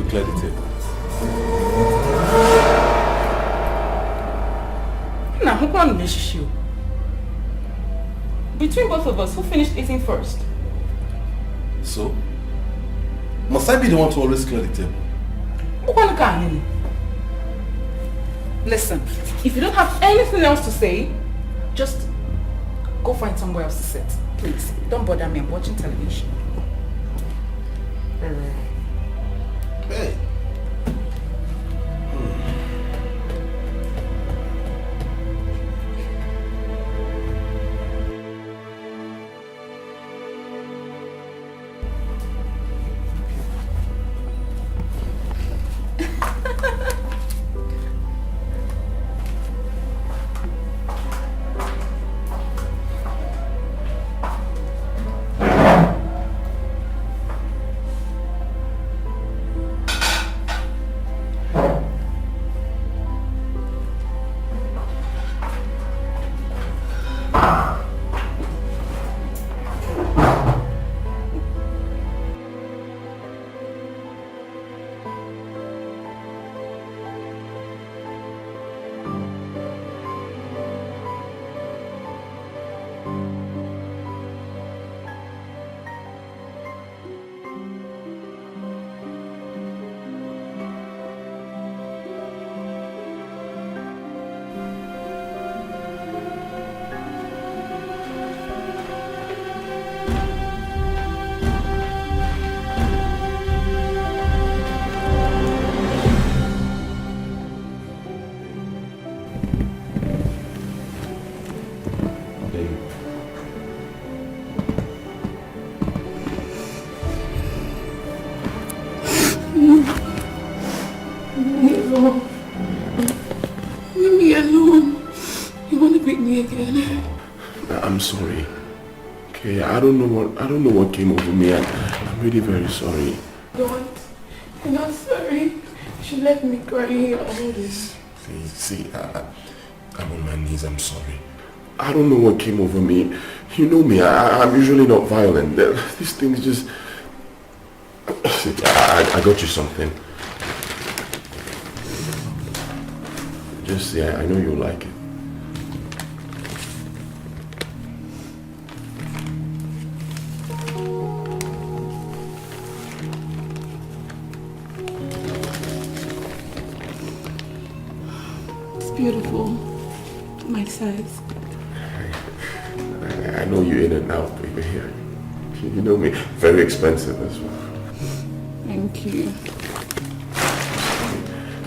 to clear the table. Now, who can miss you? Between both of us, who finished eating first? So? Must I be the one to always clear the table? Listen, if you don't have anything else to say, just go find somewhere else to sit. Please, don't bother me. I'm watching television. Hey. I'm sorry. Okay, I don't know what came over me, and I'm really very sorry. Don't. You're not sorry. You should let me cry here all this. See, I'm on my knees, I'm sorry. I don't know what came over me. You know me, I'm usually not violent. These things just... I got you something. Just see, I know you'll like it. Beautiful. My size. I know you're in and out, baby. Here. You know me. Very expensive as well. Thank you.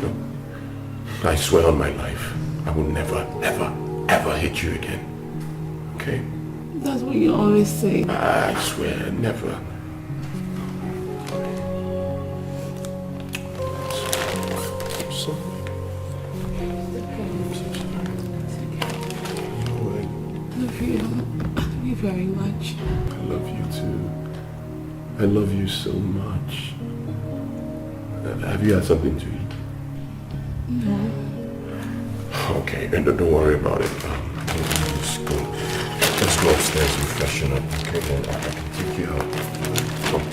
No, I swear on my life, I will never, ever, ever hit you again. Okay? That's what you always say. I swear, never. I'm sorry. I love you very much. I love you too. I love you so much. Have you had something to eat? No. Okay, and don't worry about it. Let's go upstairs and freshen up. Okay, then I can take you out. Come.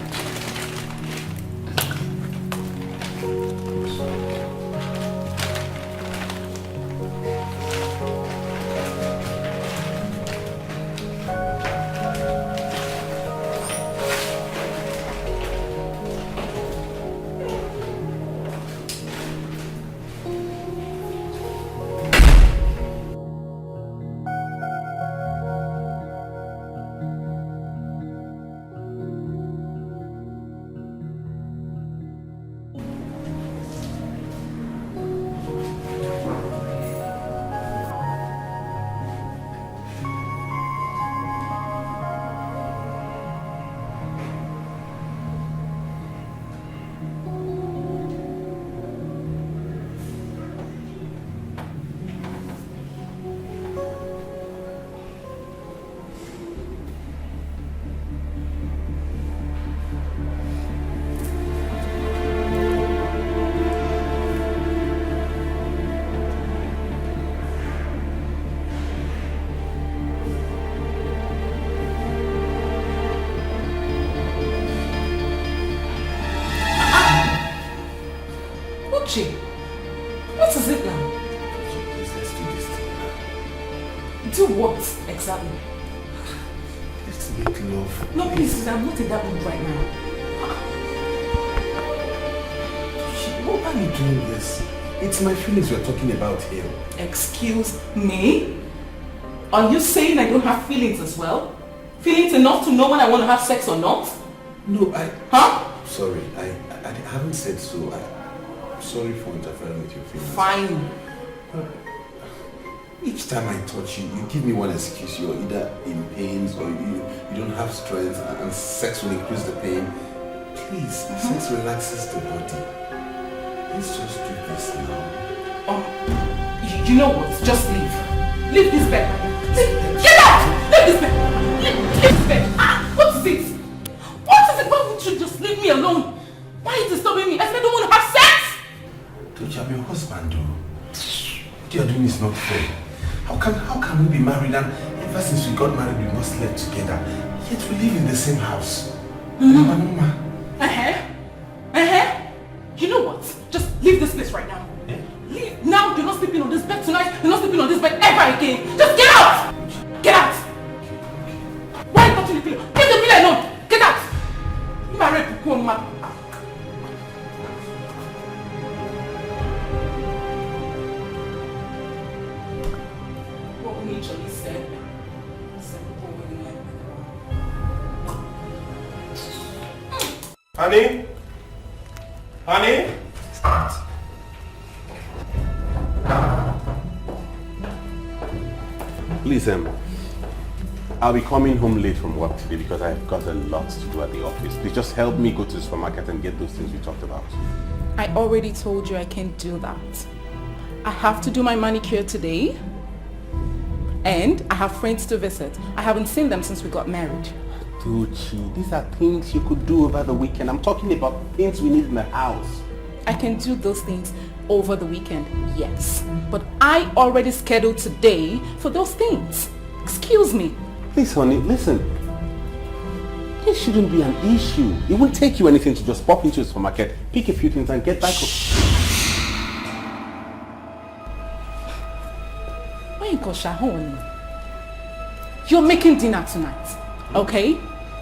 Edochie, what is it now? Please, let's do this thing now. Do what exactly? Let's make love. No, please, I'm not in that mood right now. Why are you doing this? It's my feelings we're talking about here. Excuse me? Are you saying I don't have feelings as well? Feelings enough to know when I want to have sex or not? No, Huh? Sorry, I haven't said so. I'm sorry for interfering with your feelings. Fine. Each time I touch you, you give me one excuse. You're either in pain or you don't have strength and sex will increase the pain. Please, sex relaxes the body. Let's just do this now. You know what? Just leave. Leave this bed. Get out! Leave this bed! Leave this bed! What is it? What is it? Why would you just leave me alone? Why are you disturbing me? I said I don't want to have sex! Tochi, I'm your husband, though. What you're doing is not fair. How can we be married and ever since we got married we must live together? Yet we live in the same house. Mama. You know what? Just leave this place right now. Eh? Leave now. You're not sleeping on this bed tonight. You're not sleeping on this bed ever again. Just get out! Get out! Why are you touching the pillow? Leave the pillow alone! Get out! You married to go, ma. What nature is said. Honey? Honey? Please, I'll be coming home late from work today because I've got a lot to do at the office. Please just help me go to the supermarket and get those things we talked about. I already told you I can't do that. I have to do my manicure today. And I have friends to visit. I haven't seen them since we got married. Tochi, these are things you could do over the weekend. I'm talking about things we need in the house. I can do those things over the weekend, yes. But I already scheduled today for those things. Excuse me. Please, honey, listen. This shouldn't be an issue. It won't take you anything to just pop into the supermarket, pick a few things and get back home. Why you go Shahon? You're making dinner tonight, okay?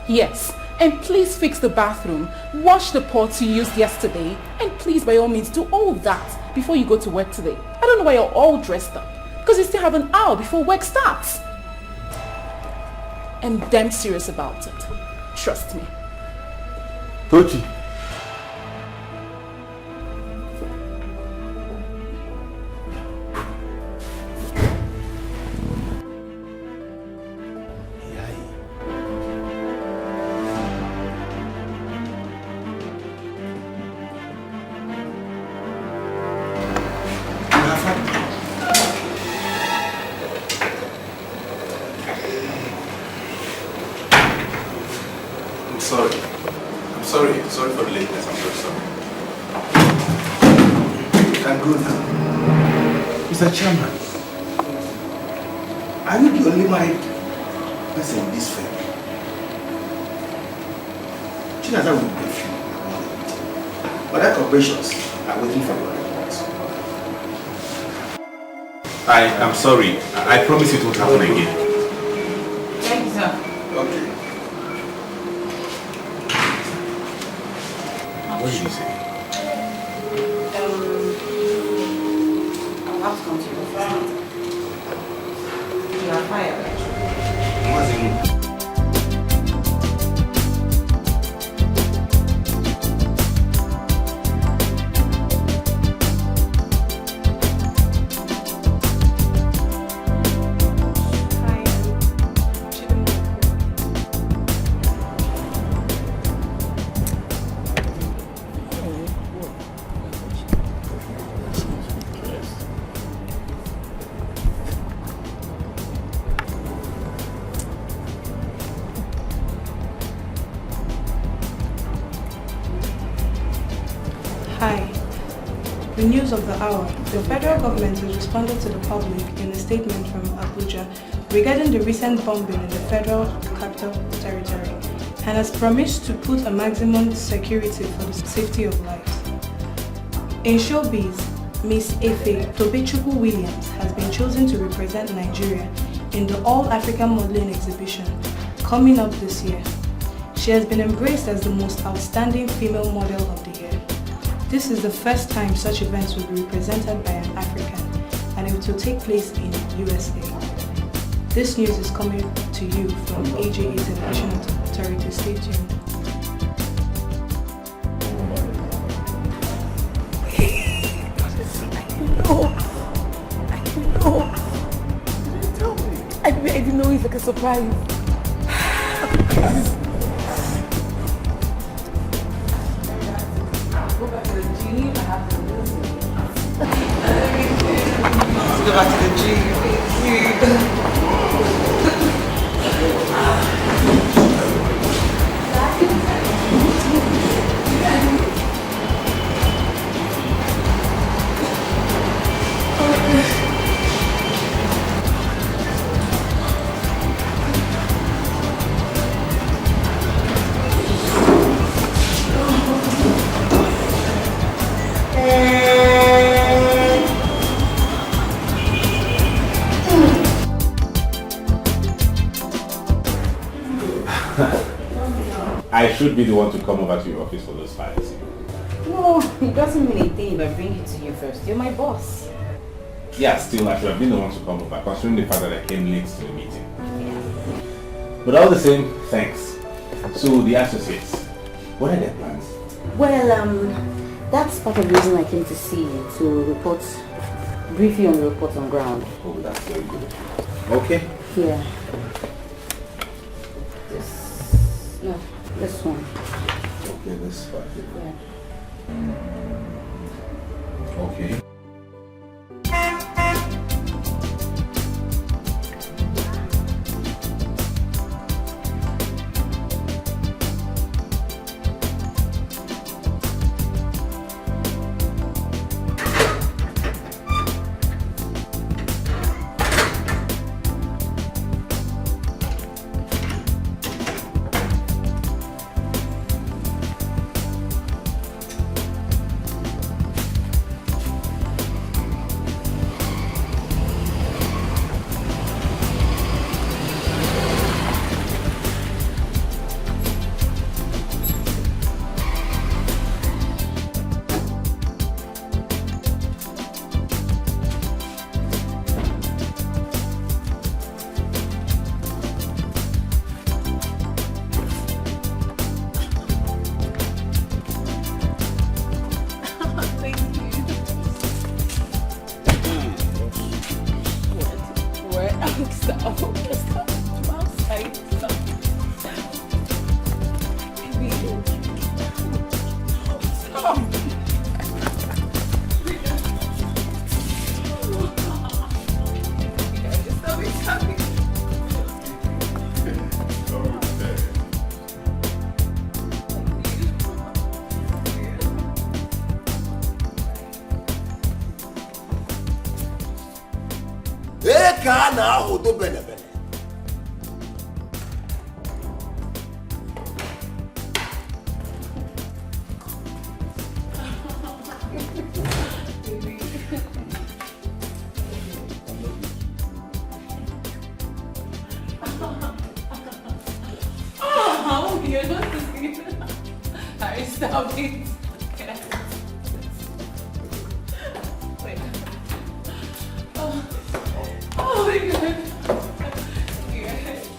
Yes. And please fix the bathroom, wash the pots you used yesterday, and please by all means do all that before you go to work today. I don't know why you're all dressed up, because you still have an hour before work starts. I'm damn serious about it. Trust me. Tochi. Sorry for the lateness, I'm very sorry. You can go now. Mr. Chairman, are you the only married person in this firm? Chinaza will brief you. Other corporations are waiting for your report. I'm sorry. I promise it won't happen again. Thank you, sir. Okay. What did you say? I'll have to come to the front. You are fired. What's it mean? Hi. The news of the hour. The federal government has responded to the public in a statement from Abuja regarding the recent bombing in the federal capital territory and has promised to put a maximum security for the safety of lives. In showbiz, Miss Efe Tobechukwu Williams has been chosen to represent Nigeria in the All-African Modeling Exhibition coming up this year. She has been embraced as the most outstanding female model of the year. This is the first time such events will be represented by an African, and it will take place in USA. This news is coming to you from AJA Television Authority. Stay tuned. I didn't know it's like a surprise. Go back to the gym. I have to listen. Let's go back to the gym. I should be the one to come over to your office for those files. No, it doesn't mean anything if I bring it to you first. You're my boss. Yeah, still I should have been the one to come over, considering the fact that I came late to the meeting. Yeah. But all the same, thanks. So the associates, what are their plans? Well, that's part of the reason I came to see you, to report, brief you on the report on ground. Oh, that's very good. Okay. Here. This one. Okay, this part. Yeah. Okay. You're not listening. Harry, stop it. Wait. Oh my god. Get out.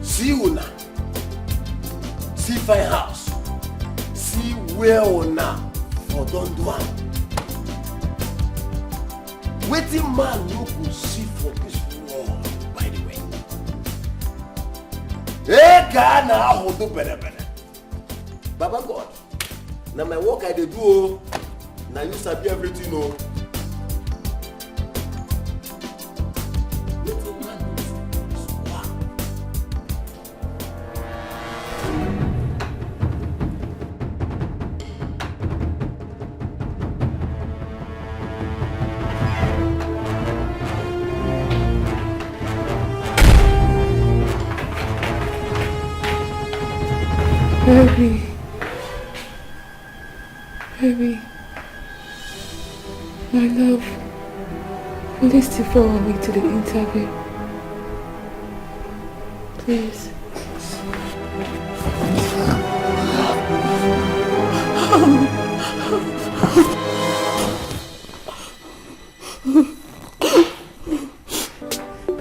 See una. See fine house. See where una for don't do am. Wetin man no go see for this world, by the way. Ghana hodo bene. Baba God, na my work I dey do o. Na you sabi everything o. Baby. Baby. My love. Will you still follow me to the interview? Please.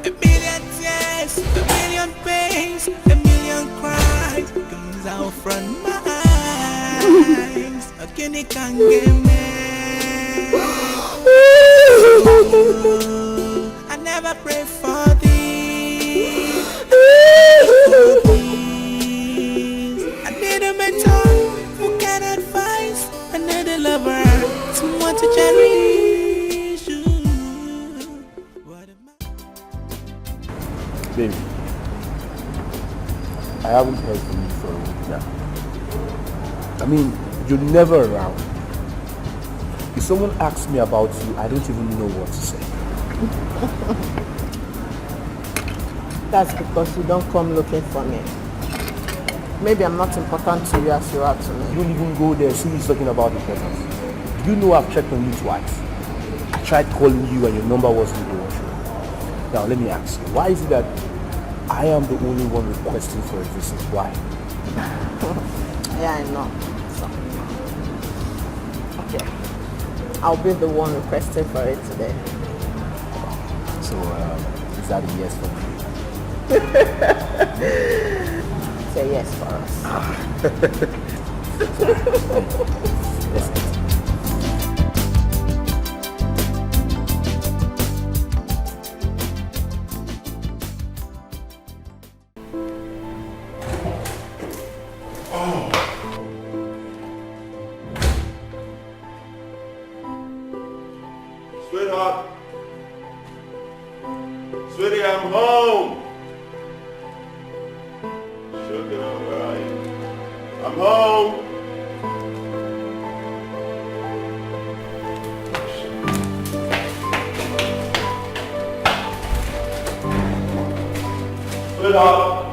A million tears, a million pains, a million cries comes out from my eyes. A guinea can get me. I never pray for these. I need a mentor who can advise. I need a lover, someone to cherish. Baby, I haven't heard from you for a week now. I mean, you're never around. If someone asks me about you, I don't even know what to say. That's because you don't come looking for me. Maybe I'm not important to you as you are to me. You don't even go there, so he's talking about importance. You know I've checked on you twice. I tried calling you and your number wasn't going through. Now let me ask you, why is it that I am the only one requesting for a visit? Why? Yeah, I know. So, okay. I'll be the one requesting for it today. So, is that a yes for me? Say yes for us. Let's go. Sweetheart. Sweetie, I'm home. Sugar, where are you? I'm home. Sweetheart.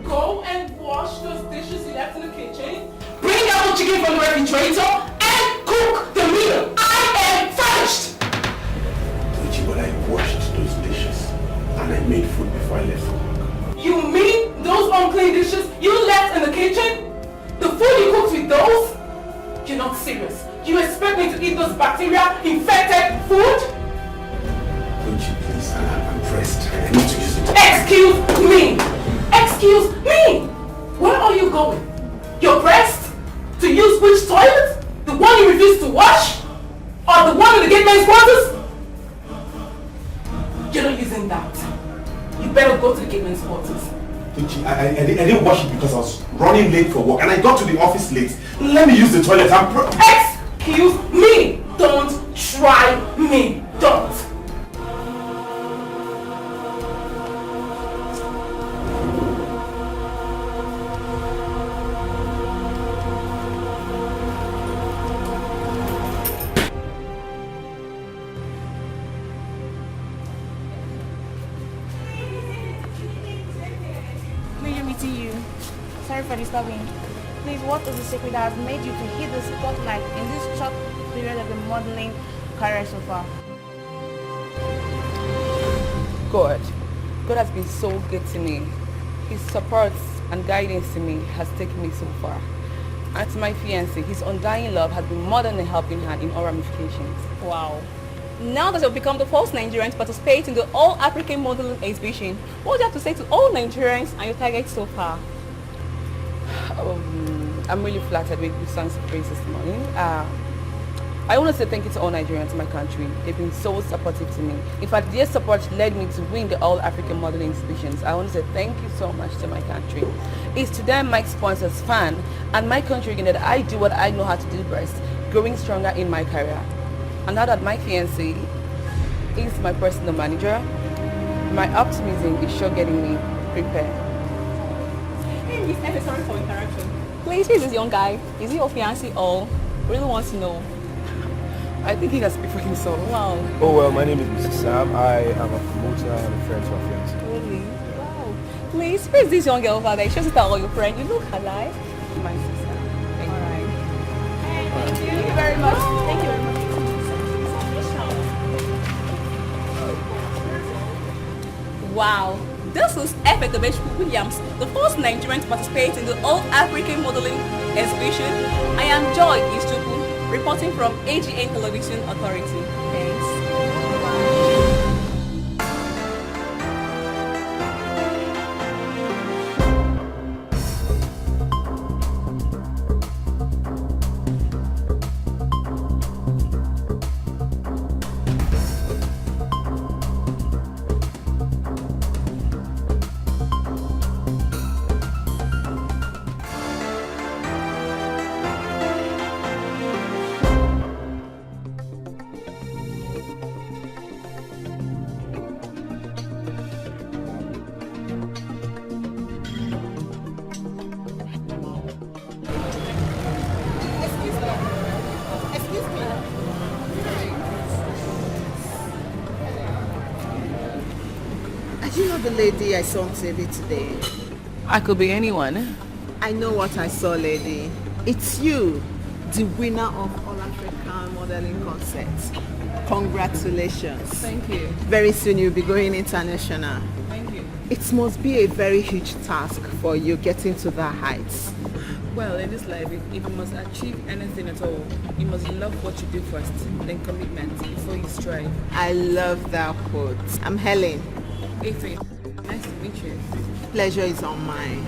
Go and wash those dishes you left in the kitchen. Bring out the chicken from the refrigerator and cook the meal. I am finished. Dikeh, but I washed those dishes and I made food before I left for work. You mean those unclean dishes you left in the kitchen? The food you cooked with those? You're not serious. You expect me to eat those bacteria-infected food? Dikeh, please, I'm pressed. I need to use it. Excuse me! Excuse me! Where are you going? You're pressed? To use which toilet? The one you refuse to wash? Or the one in the gate man's quarters? You're not using that. You better go to the gate man's quarters. Dikeh, I didn't wash it because I was running late for work and I got to the office late. Let me use the toilet. Excuse me! Don't try me. Don't. Pleasure meeting you. Sorry for disturbing. Please, what is the secret that has made you to hit the spotlight in this short period of the modeling career so far? God. God has been so good to me. His support and guidance to me has taken me so far. And to my fiancé, his undying love has been more than a helping hand in all ramifications. Wow. Now that you've become the first Nigerian to participate in the All-African Modeling Exhibition, what do you have to say to all Nigerians and your targets so far? I'm really flattered with your son's praise this morning. I want to say thank you to all Nigerians in my country. They've been so supportive to me. In fact, their support led me to win the All African Modeling Exhibitions. I want to say thank you so much to my country. It's to them, my sponsors, fan, and my country again that I do what I know how to do best, growing stronger in my career. And now that my fiancé is my personal manager, my optimism is sure getting me prepared. Hey, Miss Efe, sorry for interruption. Please, who is this young guy? Is he your fiancé or really wants to know? I think he can speak for himself. Wow. Oh well, my name is Mr. Sam. I am a promoter and a friend to our fiancé. Really? Wow. Please, who is this young girl over there? She just all your friend. You look alike. My sister. Thank you. All right. Hey, thank you. Thank you very much. Thank you very much. Wow. This is Efe Williams, the first Nigerian to participate in the All African Modeling Exhibition. I am Joy Istupu, reporting from AGN Television Authority. Thanks. The lady I saw on TV today. I could be anyone. I know what I saw, lady. It's you, the winner of All African Modeling Contest. Congratulations. Thank you. Very soon you'll be going international. Thank you. It must be a very huge task for you getting to that heights. Well, in this life, if you must achieve anything at all, you must love what you do first, then commitment before you strive. I love that quote. I'm Helen. Efe, nice to meet you. Pleasure is on mine.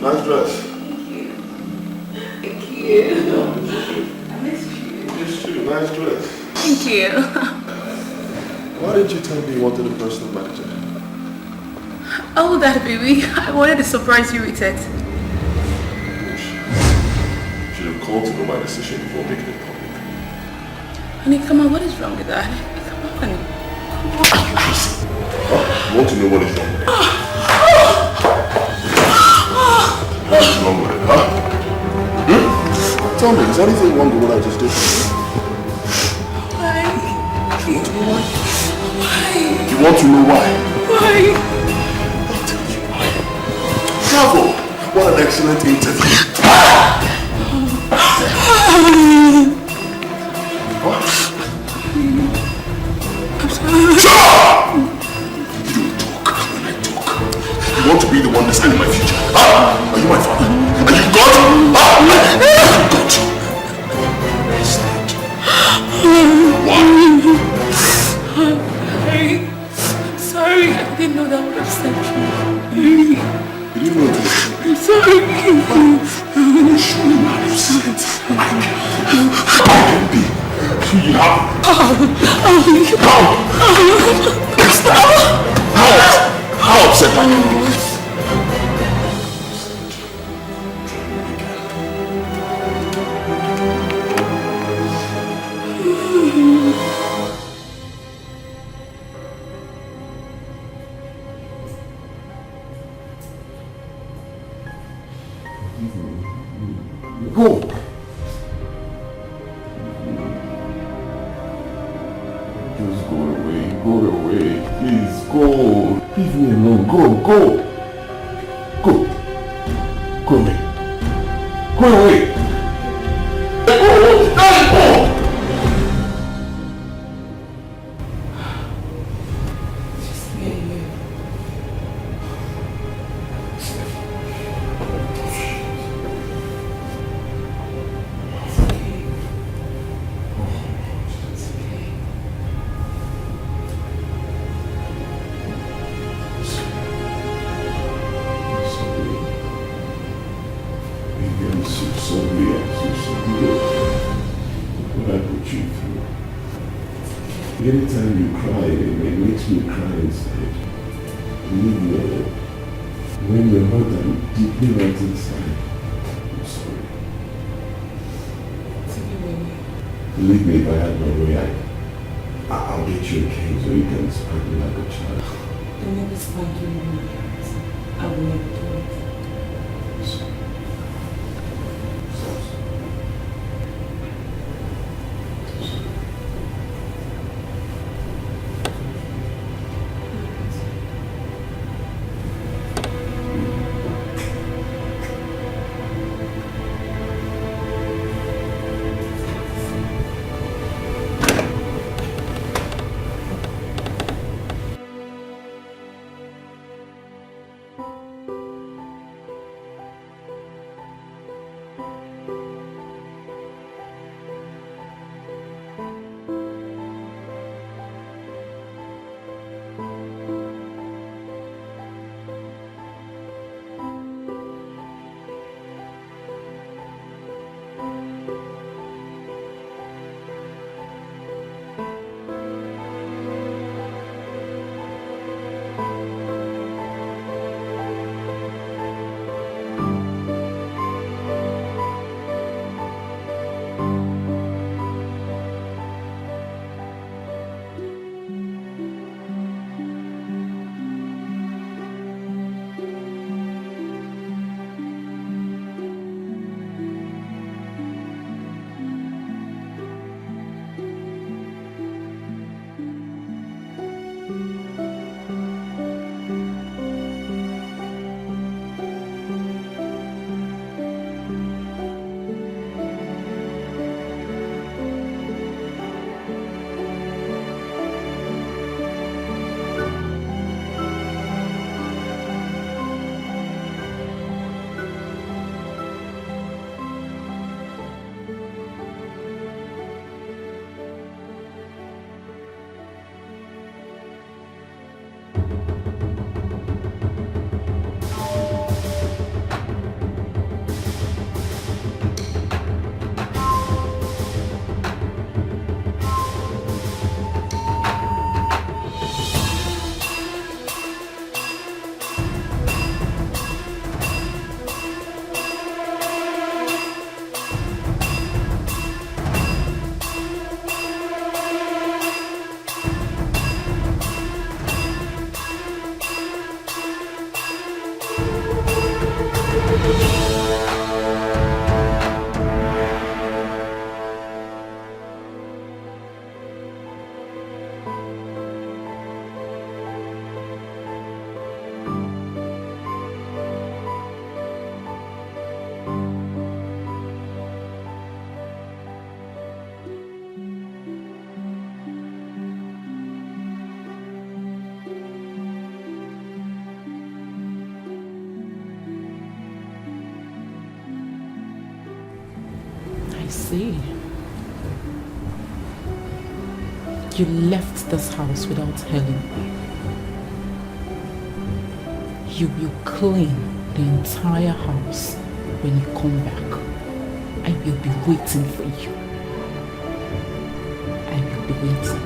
Nice dress. Thank you. I missed you. Yes, too. Nice dress. Thank you. Why didn't you tell me you wanted a personal manager? Oh, that baby. I wanted to surprise you with it. You should have called to know my decision before making it public. Honey, come on. What is wrong with that? Come on. You want to know what is wrong with it? What is wrong with it, huh? Tell me, is anything wrong with what I just did? Why? You want to know why? Why? You want to know why? Why? I'll tell you why. Bravo! What an excellent interview. What? I'm sorry. Shut up! the one deciding my future? Are you my father? Are you God? God. Why? Sorry, I didn't know that would upset you. You didn't know this? I'm sorry. You should not upset. I can be. You have. How upset I can be? Go. Just go away. Go away. Please go. Leave me alone. Go. Go. Go. Go away. Go away. Go. Go. Anytime you cry, it makes me cry inside. Leave me alone. When you're hurt, I'm deeply right inside. I'm sorry. Believe me, if I had my way, I'll get you a cane so you can spank me like a child. I'll never spank you in my hands. I will never do it. see. You left this house without telling me. You will clean the entire house when you come back. I will be waiting for you. I will be waiting.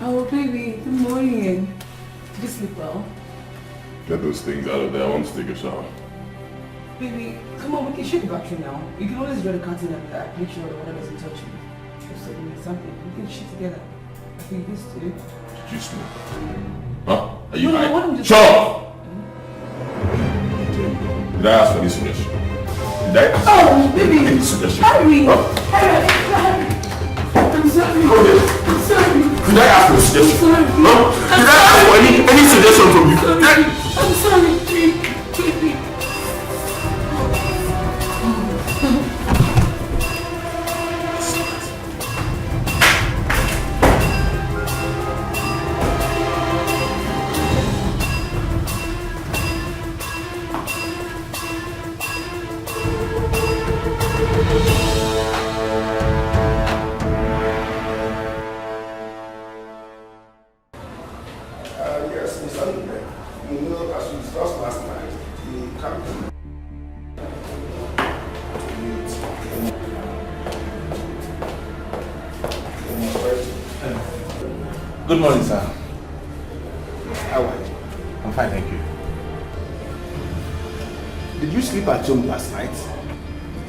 Oh, baby, good morning. Did you sleep well? Get those things out of there. I want to take a shower. Baby, come on, we can shake the battery now. You can always draw the curtain and make sure the water doesn't touch you. If suddenly something, we can shit together. I think this too. Did you smoke? Huh? Are you No, high? why don't you just... Shut up! Did I ask for this suggestion? Did I ask for any suggestion? Hurry! Huh? I'm sorry. Hold it. I'm sorry. Did I ask for a suggestion? I'm sorry. Huh? Did I ask for any suggestion from you? I'm sorry, baby. Yes, Mr. Dikeh. You know, as we discussed last night, the captain. Good morning, sir. How are you? I'm fine, thank you. Did you sleep at home last night?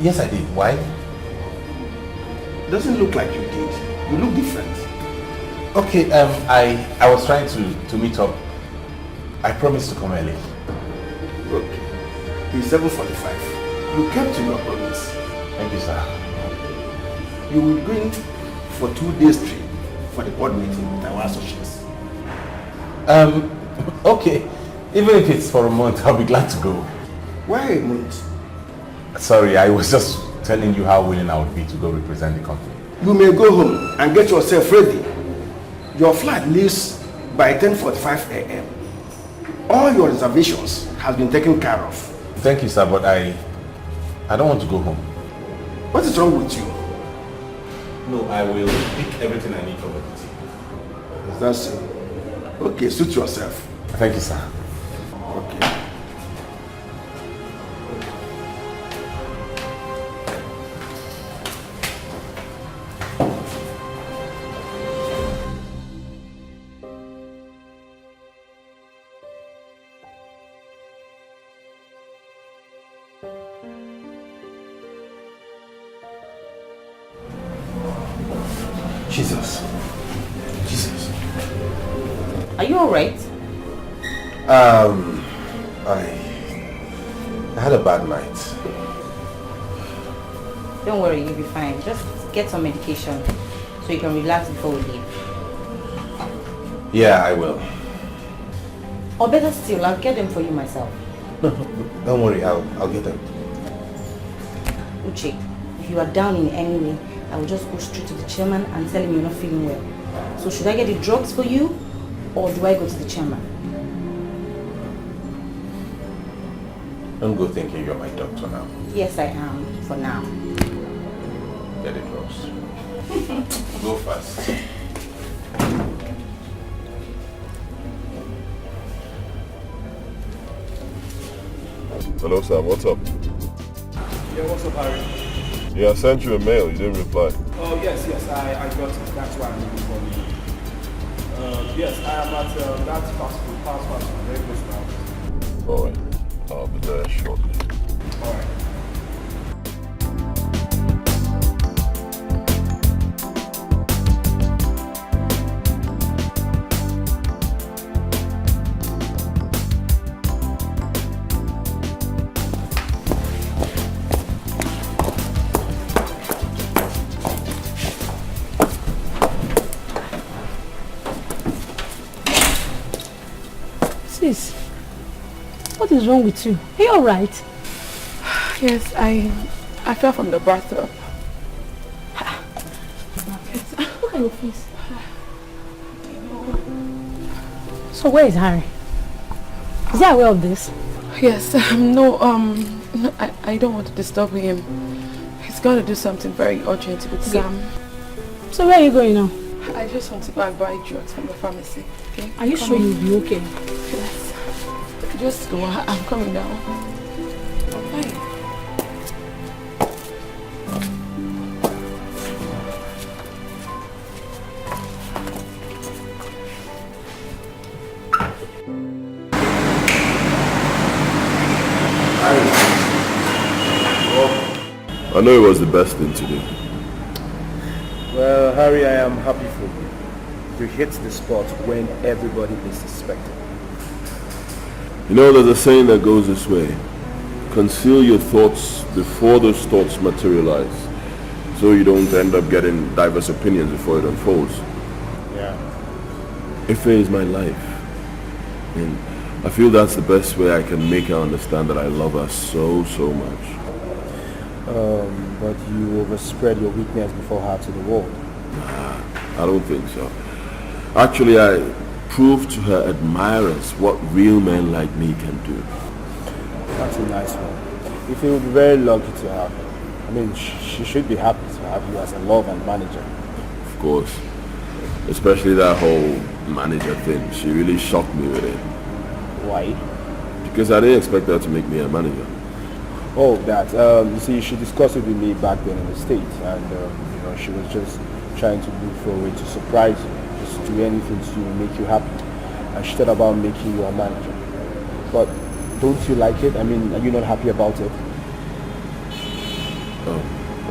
Yes, I did. Why? It doesn't look like you did. You look different. Okay, I was trying to meet up. I promised to come early. Okay. It's 7:45. You kept to your promise. Thank you, sir. You will be going for 2 days trip for the board meeting with our associates. Okay. Even if it's for a month, I'll be glad to go. Why a month? Sorry, I was just telling you how willing I would be to go represent the company. You may go home and get yourself ready. Your flight leaves by 10:45 a.m. All your reservations has been taken care of. Thank you, sir, but I don't want to go home. What is wrong with you? No, I will pick everything I need from the city. Is that so? Okay, suit yourself. Thank you, sir. Okay. Jesus. Are you alright? I had a bad night. Don't worry, you'll be fine. Just get some medication so you can relax before we leave. Yeah, I will. Or better still, I'll get them for you myself. No, don't worry, I'll get them. Uche, if you are down in any way, I will just go straight to the chairman and tell him you're not feeling well. So should I get the drugs for you, or do I go to the chairman? Don't go thinking you're my doctor now. Yes, I am, for now. Get it, Rose. Go fast. Hello, Sam. What's up? Yeah, what's up, Harry? Yeah, I sent you a mail. You didn't reply. Oh, yes, I got it. That's why I'm looking for you. Yes, I am at that fast food, very close now. All right. I'll be there shortly. All right. Sis, what is wrong with you? Are you alright? Yes, I fell from the bathtub. Look at your face. So where is Harry? Is he aware of this? Yes, no, I don't want to disturb him. He's got to do something very urgent with Sam. So where are you going now? I just want to go and buy drugs from the pharmacy. Okay? Are you sure you'll be okay? Yes. Just go. I'm coming down. Bye. I know it was the best thing to do. Well, Harry, I am happy for you. You hit the spot when everybody is suspecting. You know, there's a saying that goes this way. Conceal your thoughts before those thoughts materialize, so you don't end up getting diverse opinions before it unfolds. Yeah. Ife is my life. And I feel that's the best way I can make her understand that I love her so, so much. But you overspread your weakness before her to the world. Nah, I don't think so. Actually, I proved to her admirers what real men like me can do. That's a nice one. Ife will be very lucky to have her. I mean, she should be happy to have you as a love and manager. Of course. Especially that whole manager thing. She really shocked me with it. Why? Because I didn't expect her to make me a manager. Oh, that. You see, she discussed it with me back then in the States, and she was just trying to look for a way to surprise you, just do anything to make you happy. And she thought about making you a manager. But don't you like it? I mean, are you not happy about it?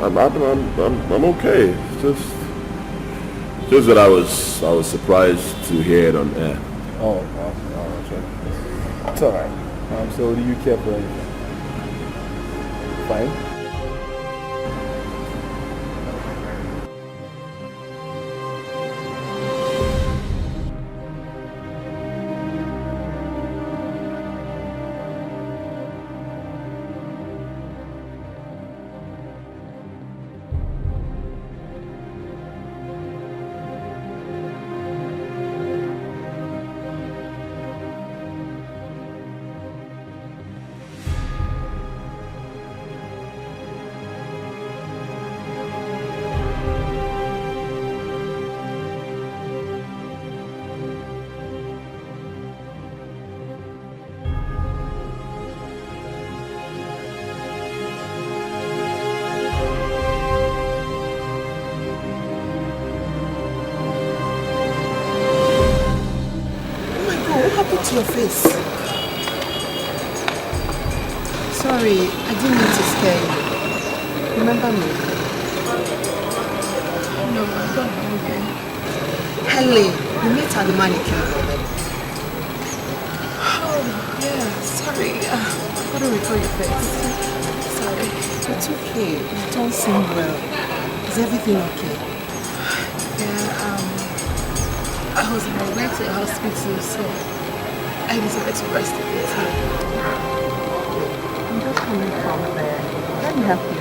I'm okay. It's just that I was surprised to hear it on air. Oh, okay. It's all right. So do you care for anything? Fine. Your face. Sorry, I didn't mean to scare you. Remember me? No, I'm not hungry. Helen, you met at the mannequin building. Oh, yeah, sorry. I couldn't recall your face. Sorry. It's okay. You don't seem well. Is everything okay? Yeah, I was on my way to the hospital, so I decided to rest a bit. I'm just coming from there. Let me help you.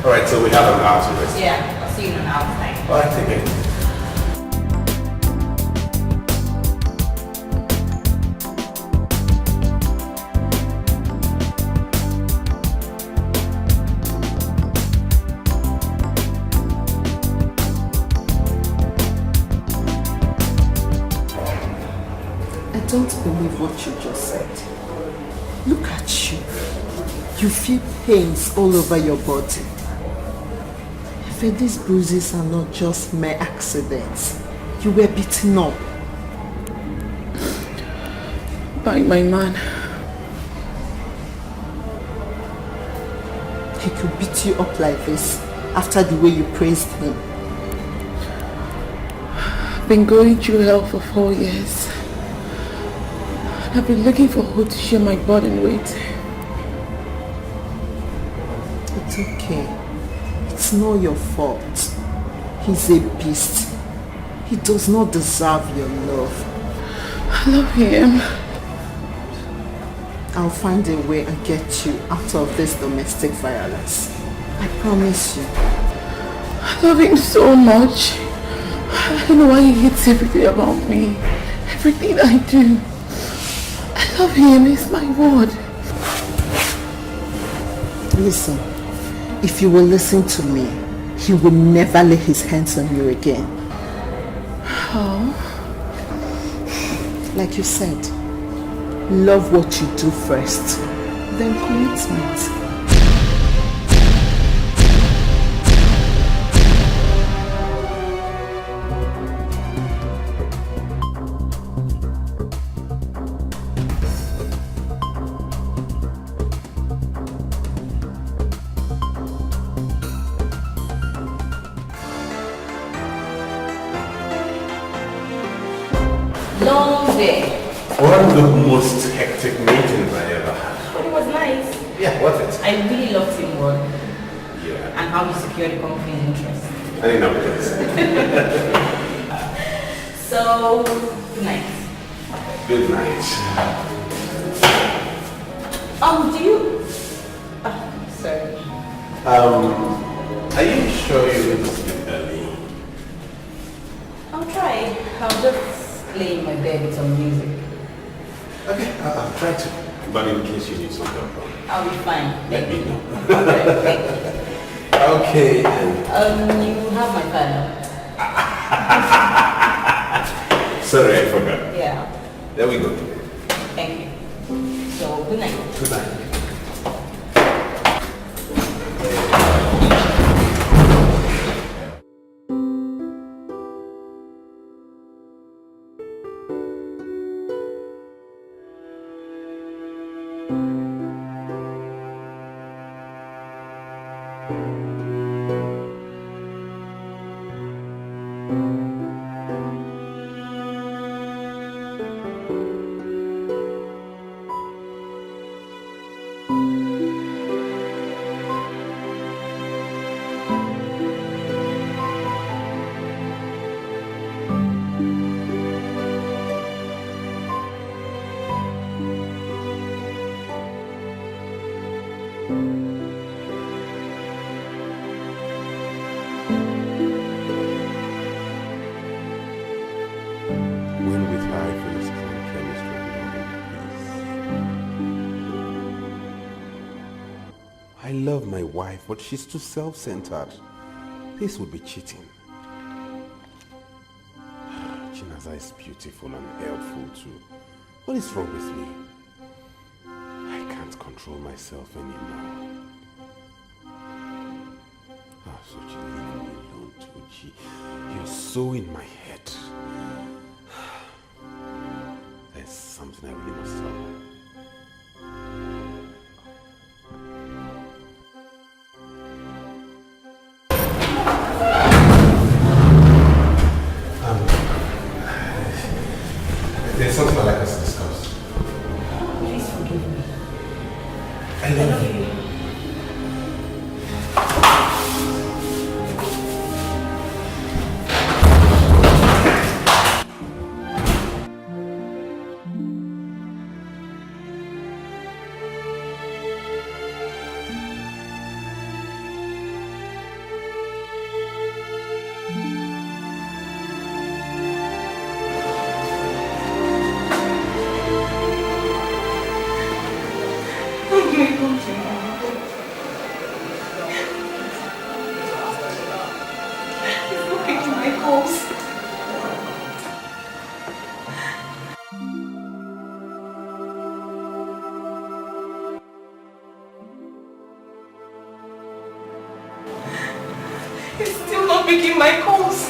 Alright, so we have an hour to rest. Yeah, I'll see you in an hour's time. Alright, take it. I don't believe what you just said. Look at you. You feel pains all over your body. If these bruises are not just mere accidents, you were beaten up. By my man. He could beat you up like this after the way you praised him. I've been going through hell for 4 years. I've been looking for who to share my burden with. It's okay. It's not your fault. He's a beast. He does not deserve your love. I love him. I'll find a way and get you out of this domestic violence. I promise you. I love him so much. I don't know why he hates everything about me. Everything I do. I love him. He's my word. Listen. If you will listen to me, he will never lay his hands on you again. How? Like you said, love what you do first, then commitment. Long day. One of the most hectic meetings I ever had. But it was nice. Yeah, worth it. I really loved teamwork. Yeah. And how you secured the company's interest. I didn't know it. So, good night. Good night. Do you... sorry. Are you sure you're going to sleep early? I'll try. I'll just lay in my bed with some music. Okay, I'll try to. But in case you need some help, I'll be fine. let me know. Thank you. Okay, then. You have my file. Sorry, I forgot. Yeah. There we go. Thank you. So, good night. Good night. I love my wife, but she's too self-centered. This would be cheating. Chinaza is beautiful and helpful too. What is wrong with me? I can't control myself anymore. Ah, Sochi, leave me alone, Sochi. You're so in my head. There's something I really must tell you. There's something I'd like us to discuss. Please forgive me. I love you. He's still not picking my calls.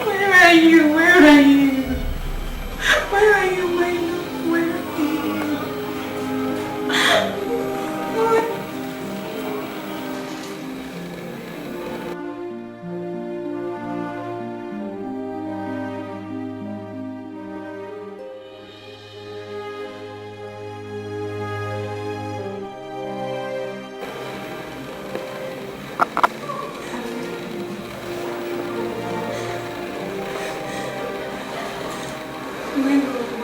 Where are you? Where are you? Where are you, my love? Where are you?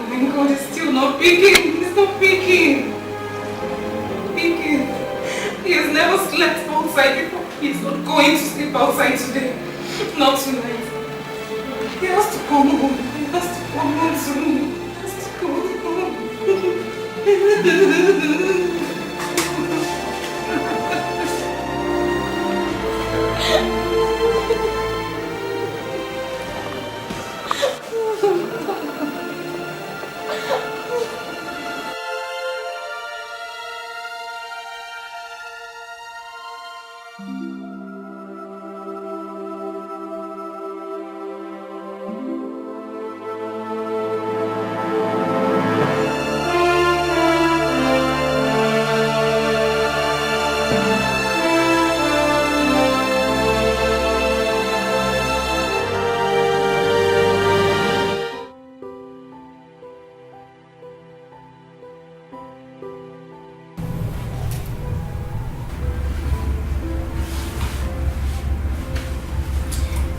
My God, it's still not picking. It's not picking. Picking. He has never slept outside before. He's not going to sleep outside today. Not tonight. He has to come home. He has to come home soon. He has to come home.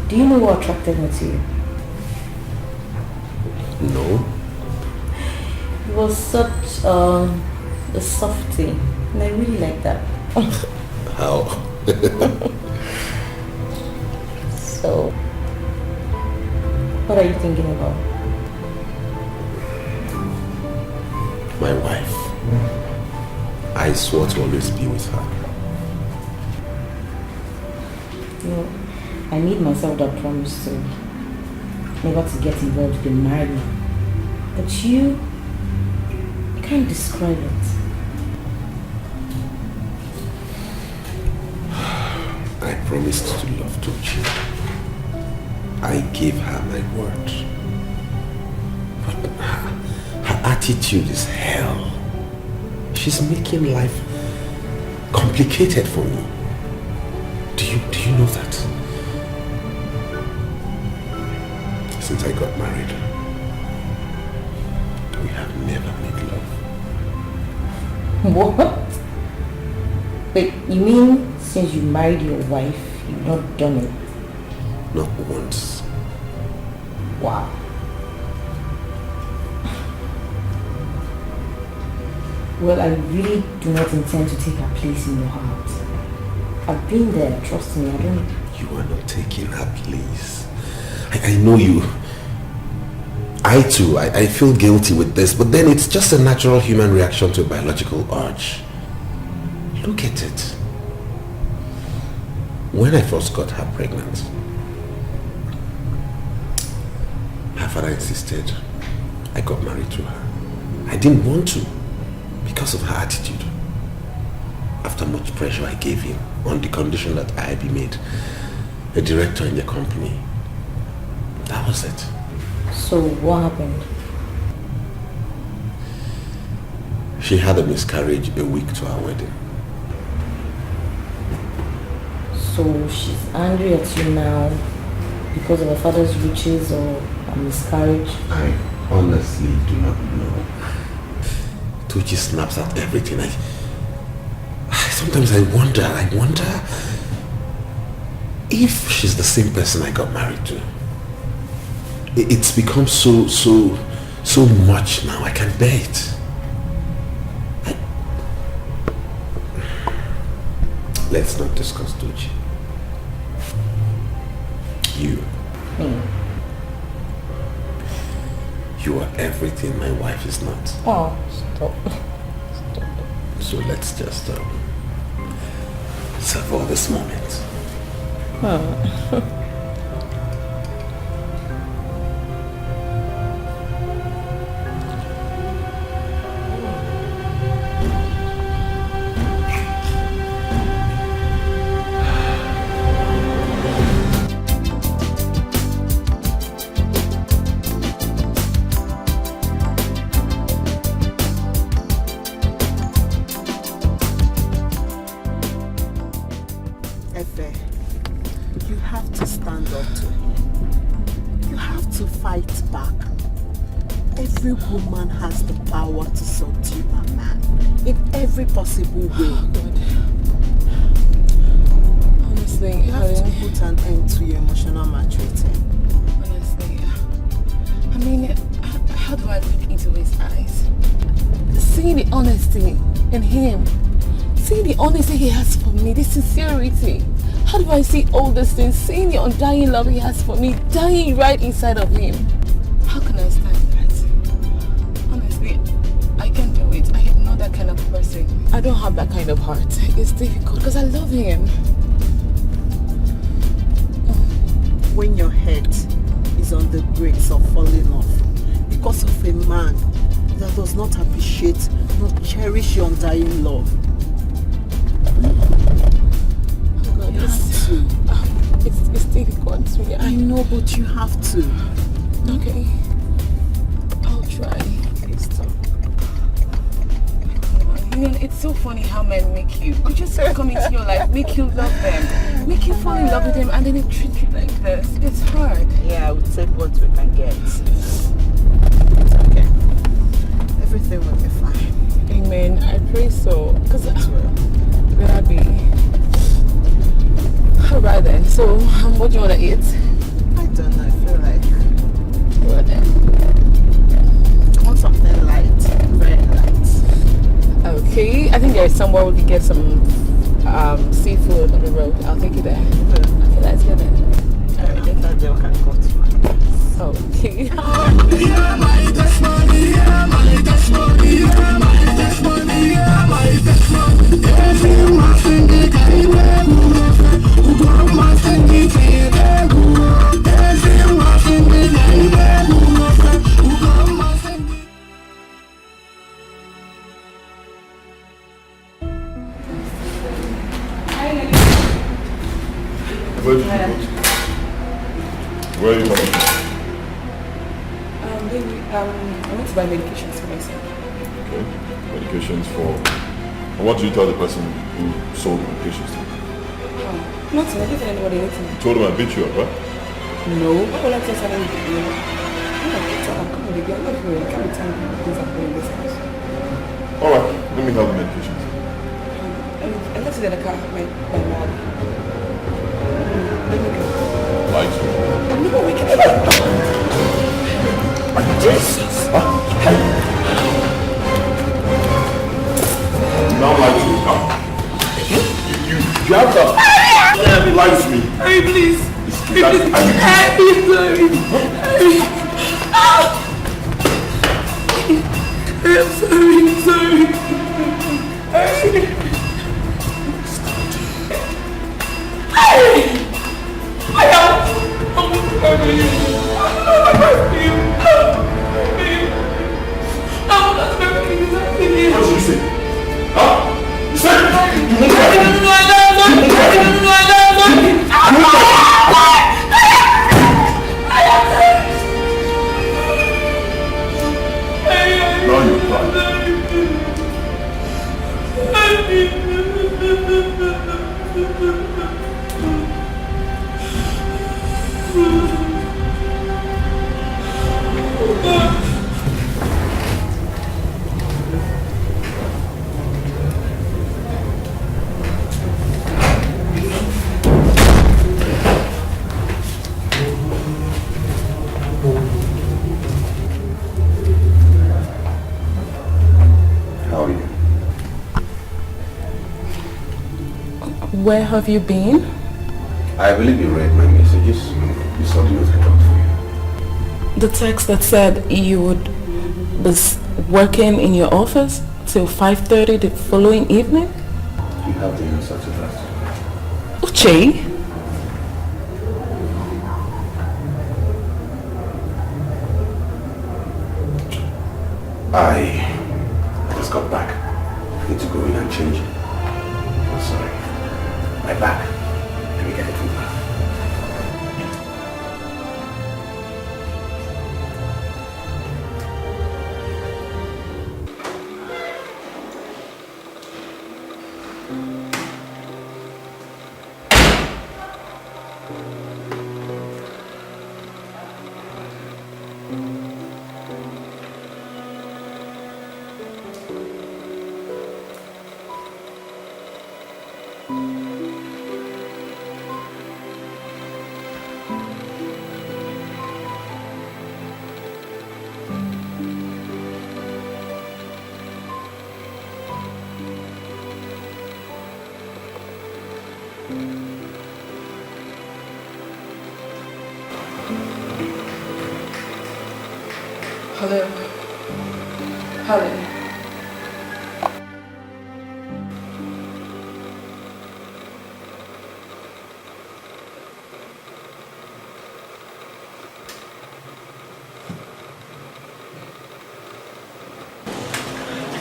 Do you know what attracted me to you? No. You was such a softie, and I really like that. How? So, what are you thinking about? My wife. I swore to always be with her. You know, I made myself that promise to never to get involved in marriage. But you can't describe it. I promised to love Tochi. I gave her my word. But her attitude is hell. She's making life complicated for me. Do you know that? Since I got married, we have never made love. What? Wait, you mean since you married your wife, you've not done it? Not once. Wow. Well, I really do not intend to take her place in your heart. I've been there, trust me, I don't... You are not taking her place. I know you. I too, I feel guilty with this, but then it's just a natural human reaction to a biological urge. look at it. When I first got her pregnant, her father insisted I got married to her. I didn't want to because of her attitude. After much pressure I gave him on the condition that I be made a director in the company. That was it. So what happened? She had a miscarriage a week to our wedding. So she's angry at you now because of her father's riches or a miscarriage? I honestly do not know. Tochi snaps at everything. Sometimes I wonder if she's the same person I got married to. It's become so much now. I can't bear it. Let's not discuss Tochi. You. You are everything my wife is not. Oh, stop. So let's just savor this moment. You have to stand up to him. You have to fight back. Every woman has the power to subdue a man in every possible way. Oh, God. Honestly, you have to put an end to your emotional maltreating. Honestly, I mean, how do I look into his eyes? Seeing the honesty in him, seeing the honesty he has for me, the sincerity. How do I see all these things? Seeing the undying love he has for me, dying right inside of him. How can I stand that? Honestly, I can't do it. I am not that kind of person. I don't have that kind of heart. It's difficult because I love him. When your head is on the brakes of falling off because of a man that does not appreciate, not cherish your undying love. You have to. It's difficult. Yeah. I know, but you have to. Okay. I'll try. Okay, stop. You know, it's so funny how men make you. Could just come into your life, make you love them, make you fall in love with them, and then they treat you like this. It's hard. Yeah, we'll take what we can get. It's okay. Everything will be fine. Amen. I pray so. Because gonna be. Alright then. So, what do you want to eat? I don't know. I feel like. What then? I want something light, very light. Okay. I think there's somewhere we can get some seafood on the road. I'll take you there. Okay, let's go then. Alright, then that day we can go to my place. Okay. Where are you going? Baby, I want to buy medications for myself. Okay. Medications for... And what did you tell the person who sold the medications to you? Nothing. I didn't tell anybody anything. You told him I beat you up, right? No. Why would I tell somebody to do it? Come on, baby. I'm not going to can't be telling people things happening in this house. Alright, let me have the medications. I left it in the car with my mom. Let me go. Lights. No, we can't. Jesus! Now lie to me. You have to lie to me. Hey, please. Sorry. I'm sorry. Where have you been? I believe you read my messages. You saw the note I got for you. The text that said you would be working in your office till 5:30 the following evening? You have the answer to that. Uche? I just got back. I need to go in and change. I'm sorry. My back. Let me get it from her. Hello. Helen.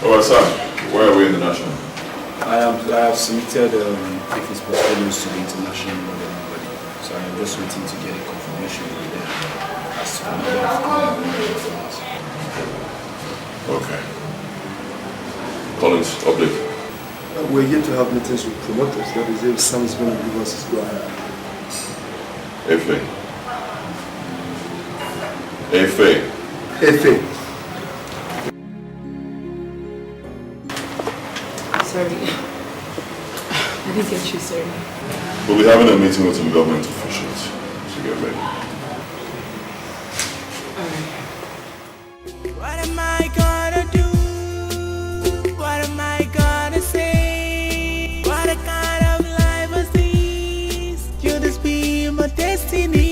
Oh, sir, where are we in the national? I have submitted Ife's portfolios to the international modeling body, so I am just waiting to get a confirmation from them as to another. Okay. Collins, update. We're yet to have meetings with promoters. That is if Sam is going to give us his go ahead. Efe. Sorry. I didn't get you, sorry. We'll be having a meeting with some government officials, so get ready. What am I gonna do? What am I gonna say? What a kind of life was this? Could this be my destiny?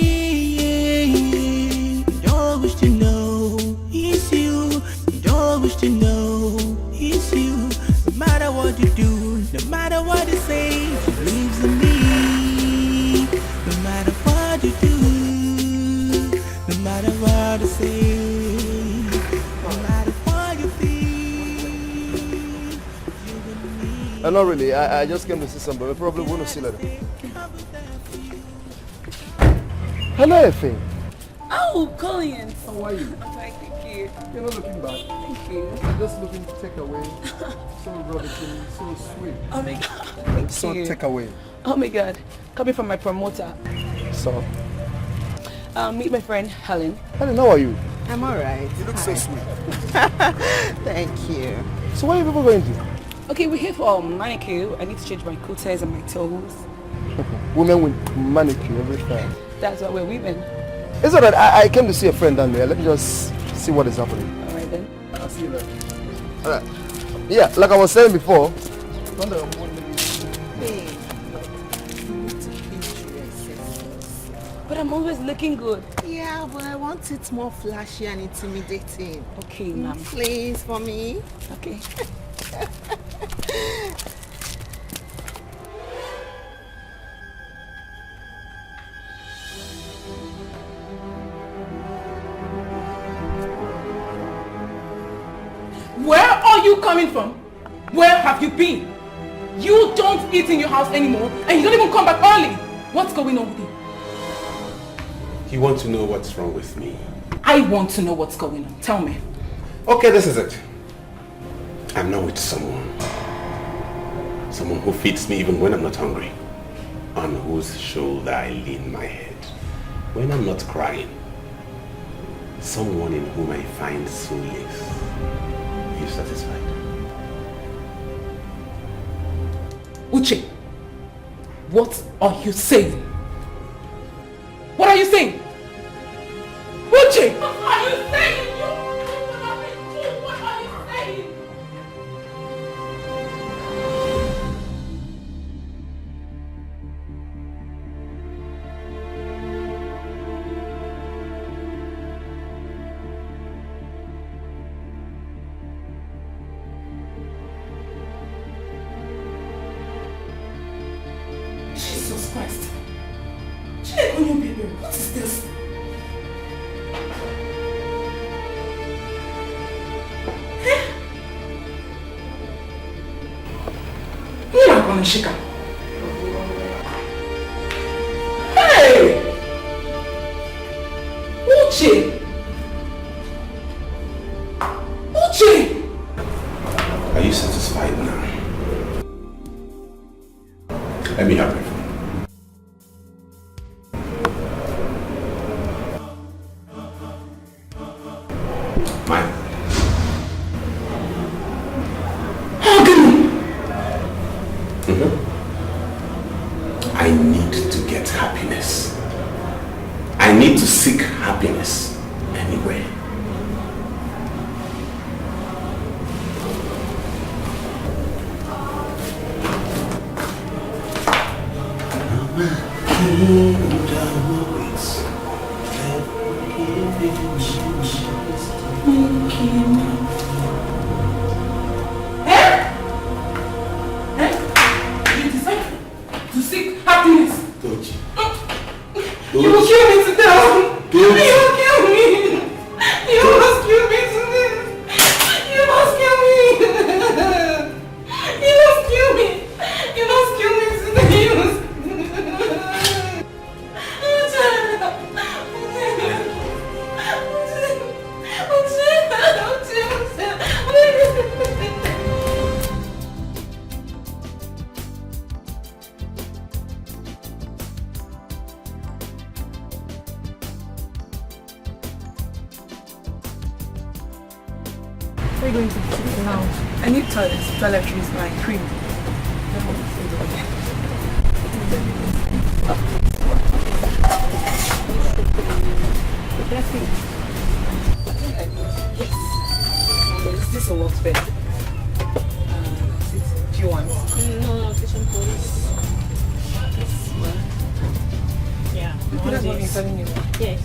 You don't wish to know it's you. You don't wish to know it's you. No matter what you do, no matter what you say, she believes in me. No matter what you do, no matter what you say. Not really. I just came to see somebody. We're probably going to see later. Hello, Efe. Oh, Collins. How are you? I'm fine, thank you. You're not looking bad. Thank you. I'm just looking to take away. So rubbish, so sweet. Oh my God. Thank so you. take away. Oh my God. Coming from my promoter. So. Meet my friend Helen. Helen, how are you? I'm alright. You look so sweet. Thank you. So where are you people going to? Okay, we're here for manicure. I need to change my cutters and my toes. Women with manicure every time. That's why we're women. It's alright. I came to see a friend down there. Let me just see what is happening. Alright then. I'll see you later. Alright. Yeah, like I was saying before. But I'm always looking good. Yeah, but I want it more flashy and intimidating. Okay, ma'am. Please, for me. Okay. coming from? Where have you been? You don't eat in your house anymore and you don't even come back early. What's going on with you? You want to know what's wrong with me? I want to know what's going on. Tell me. Okay, this is it. I'm not with someone. Someone who feeds me even when I'm not hungry. On whose shoulder I lean my head when I'm not crying. Someone in whom I find solace. Are you satisfied? Uche, what are you saying? What are you saying? Uche! What are you saying? What are you saying? Jesus Christ. What is this? You're not gonna shake up. Hey! Uche! Uche! Are you satisfied now? Let me help you. I need to get happiness. I need to seek happiness anywhere. You will kill me today! You will kill me! You must kill me today! You must kill me! You must kill me! You must kill me today! You must... We're going to the lounge. I need toilets. Toiletries by cream. That's it. Yes. Is this a work bed? Do you want? No, this one please. This one? Yeah. That's what I'm telling you. Yes.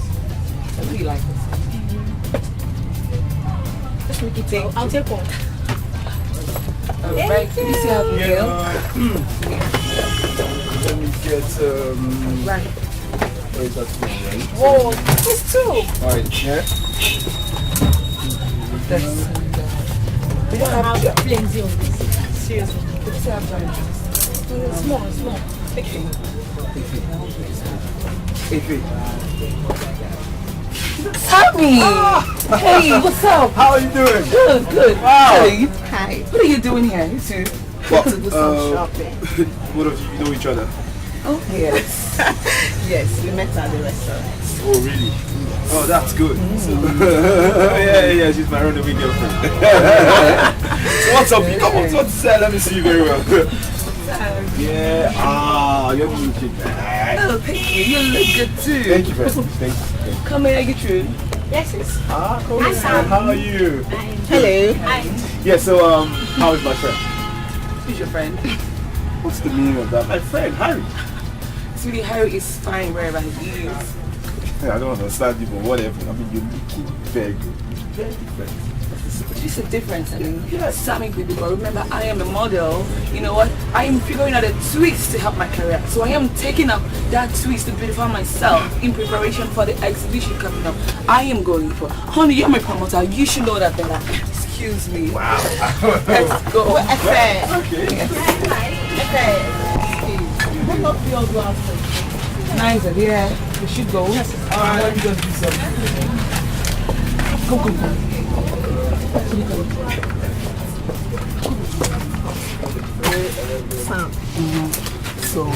I really like this. Just make it take. I'll take one. Right, you see how we go? Let me get right. Where is that one, right? Whoa, this too. Alright, yeah. We don't have plenty of this. Seriously. We just have giant. Small. Okay. Sammy! Hey, what's up? How are you doing? Good. Wow. Hey. Hi. What are you doing here? You two? What? To do some shopping. What of you know each other? Oh, yes. Yes, we met at the restaurant. Oh, really? Oh, that's good. So, yeah, she's my runaway girlfriend. So what's up? You come on, what's say? Let me see you very well. Yeah, you're looking bad. Oh, thank you. You look good too. Thank you very much. Thank you. Come here, get through. Yes, yes. Cool. Hi, Sam. How are you? Hello. Hi. Yeah, so, how is my friend? Who's your friend? What's the meaning of that? My friend, Harry. Sweetie, Harry is fine wherever he is. Yeah, I don't understand you, but whatever. I mean, you're looking very good. Very different. It's a difference. I mean, Sammy baby, but remember, I am a model. You know what? I am figuring out a twist to help my career. So I am taking up that twist to beautify myself in preparation for the exhibition coming up. I am going for. Honey, you're my promoter. You should know that better. Excuse me. Wow. Let's go. Okay. Okay. What up do y'all do outside? Nice, yeah. We should go. Yes. Alright, let me just do something. Come. Sam. So,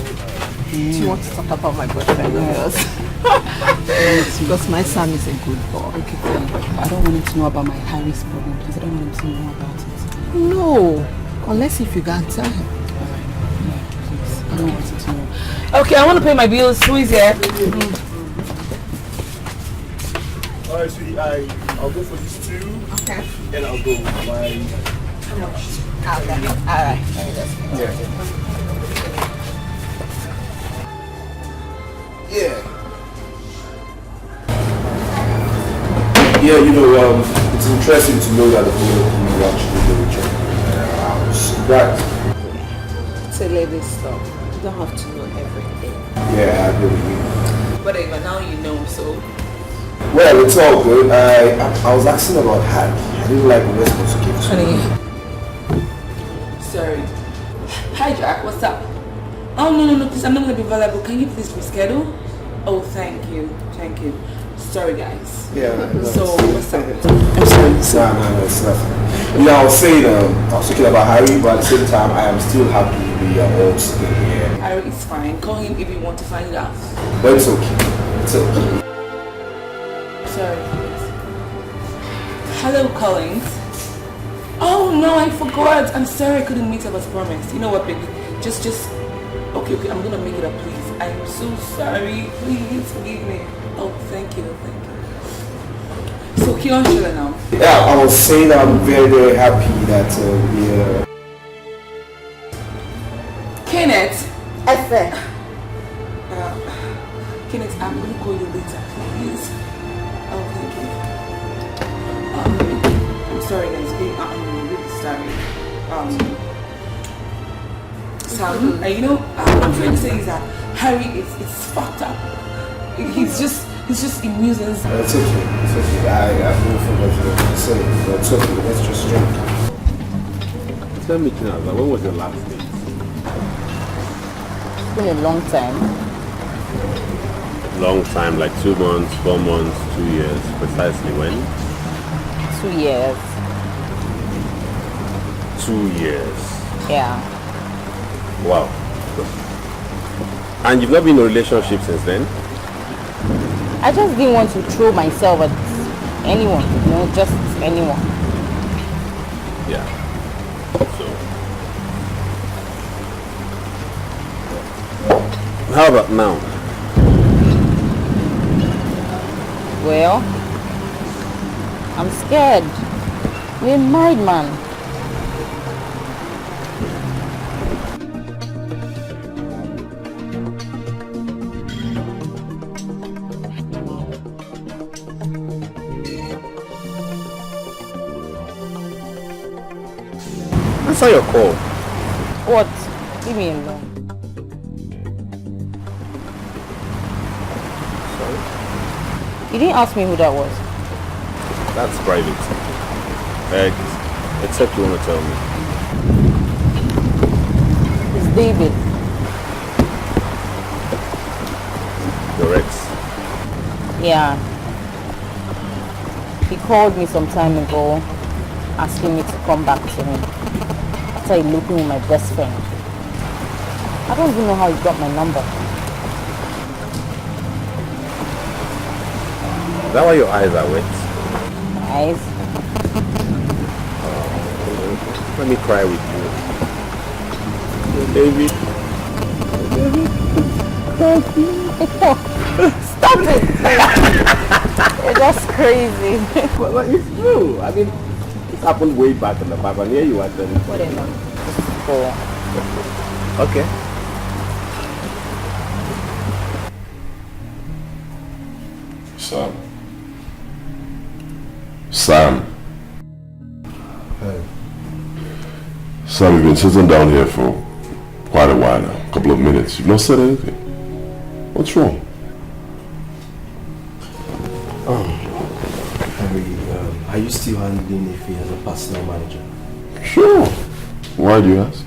do you want to talk about my boyfriend of yours? Because my son is a good boy. Okay, fine. I don't want him to know about my high-risk problem, please. I don't want him to know about it. No, unless if you can't tell him. Alright, yeah, please. I don't want him to know. Okay, I want to pay my bills. Who is here? Alright, sweetie, I'll go for these two. Okay. And I'll go by... How much? Alright. Yeah, you know, it's interesting to know that the whole community actually know each other. I'm surprised. It's a lady stuff. You don't have to know everything. Yeah, I agree with you. Whatever, now you know, so... Well, it's all good. I was asking about Harry. I didn't like the response you gave to me. Sorry. Hi, Jack. What's up? Oh, no, please. I'm not going to be available. Can you please reschedule? Oh, thank you. Sorry, guys. Yeah. So, what's up? I'm sorry. No, it's nothing. Yeah, I was saying, I was talking about Harry, but at the same time, I am still happy we are all still here. Harry is fine. Call him if you want to find out. But it's okay. It's okay. Sorry. Hello, Collins. Oh, no, I forgot. I'm sorry I couldn't meet up as promised. You know what, baby? Just... Okay, I'm going to make it up, please. I'm so sorry. Please forgive me. Oh, thank you. So, Kion Shila now. Yeah, I was saying I'm very, very happy that we Kenneth. Efe. Kenneth, I'm going to call you later, please. Oh, thank you. I'm sorry, guys. I'm really sorry. Sam, you know, what I'm trying to say is that Harry is fucked up. He's just amusing. It's okay. I really forgot what to say, but it's okay. Let's just drink. Tell me, Kinaza, when was your last date? It's been a long time. Long time, like 2 months, 4 months, 2 years. Precisely when? 2 years. 2 years. Yeah. Wow. And you've not been in a relationship since then? I just didn't want to throw myself at anyone, just anyone. Yeah. So, how about now? Well, I'm scared. You're a married man. Answer your call. What? Leave me alone. Sorry? You didn't ask me who that was. That's private. Except you want to tell me. It's David. Your ex? Yeah. He called me some time ago asking me to come back to him after eloping with my best friend. I don't even know how he got my number. Is that why your eyes are wet? My eyes? Let me cry with you. Baby. Stop it! You're just crazy. Well, it's true. I mean, this happened way back in the past, and here you are telling me. Whatever. Just go. Okay. Sam. Hey. Sam, you've been sitting down here for quite a while now, a couple of minutes. You've not said anything. What's wrong? Harry, are you still handling Ife as a personal manager? Sure. Why do you ask?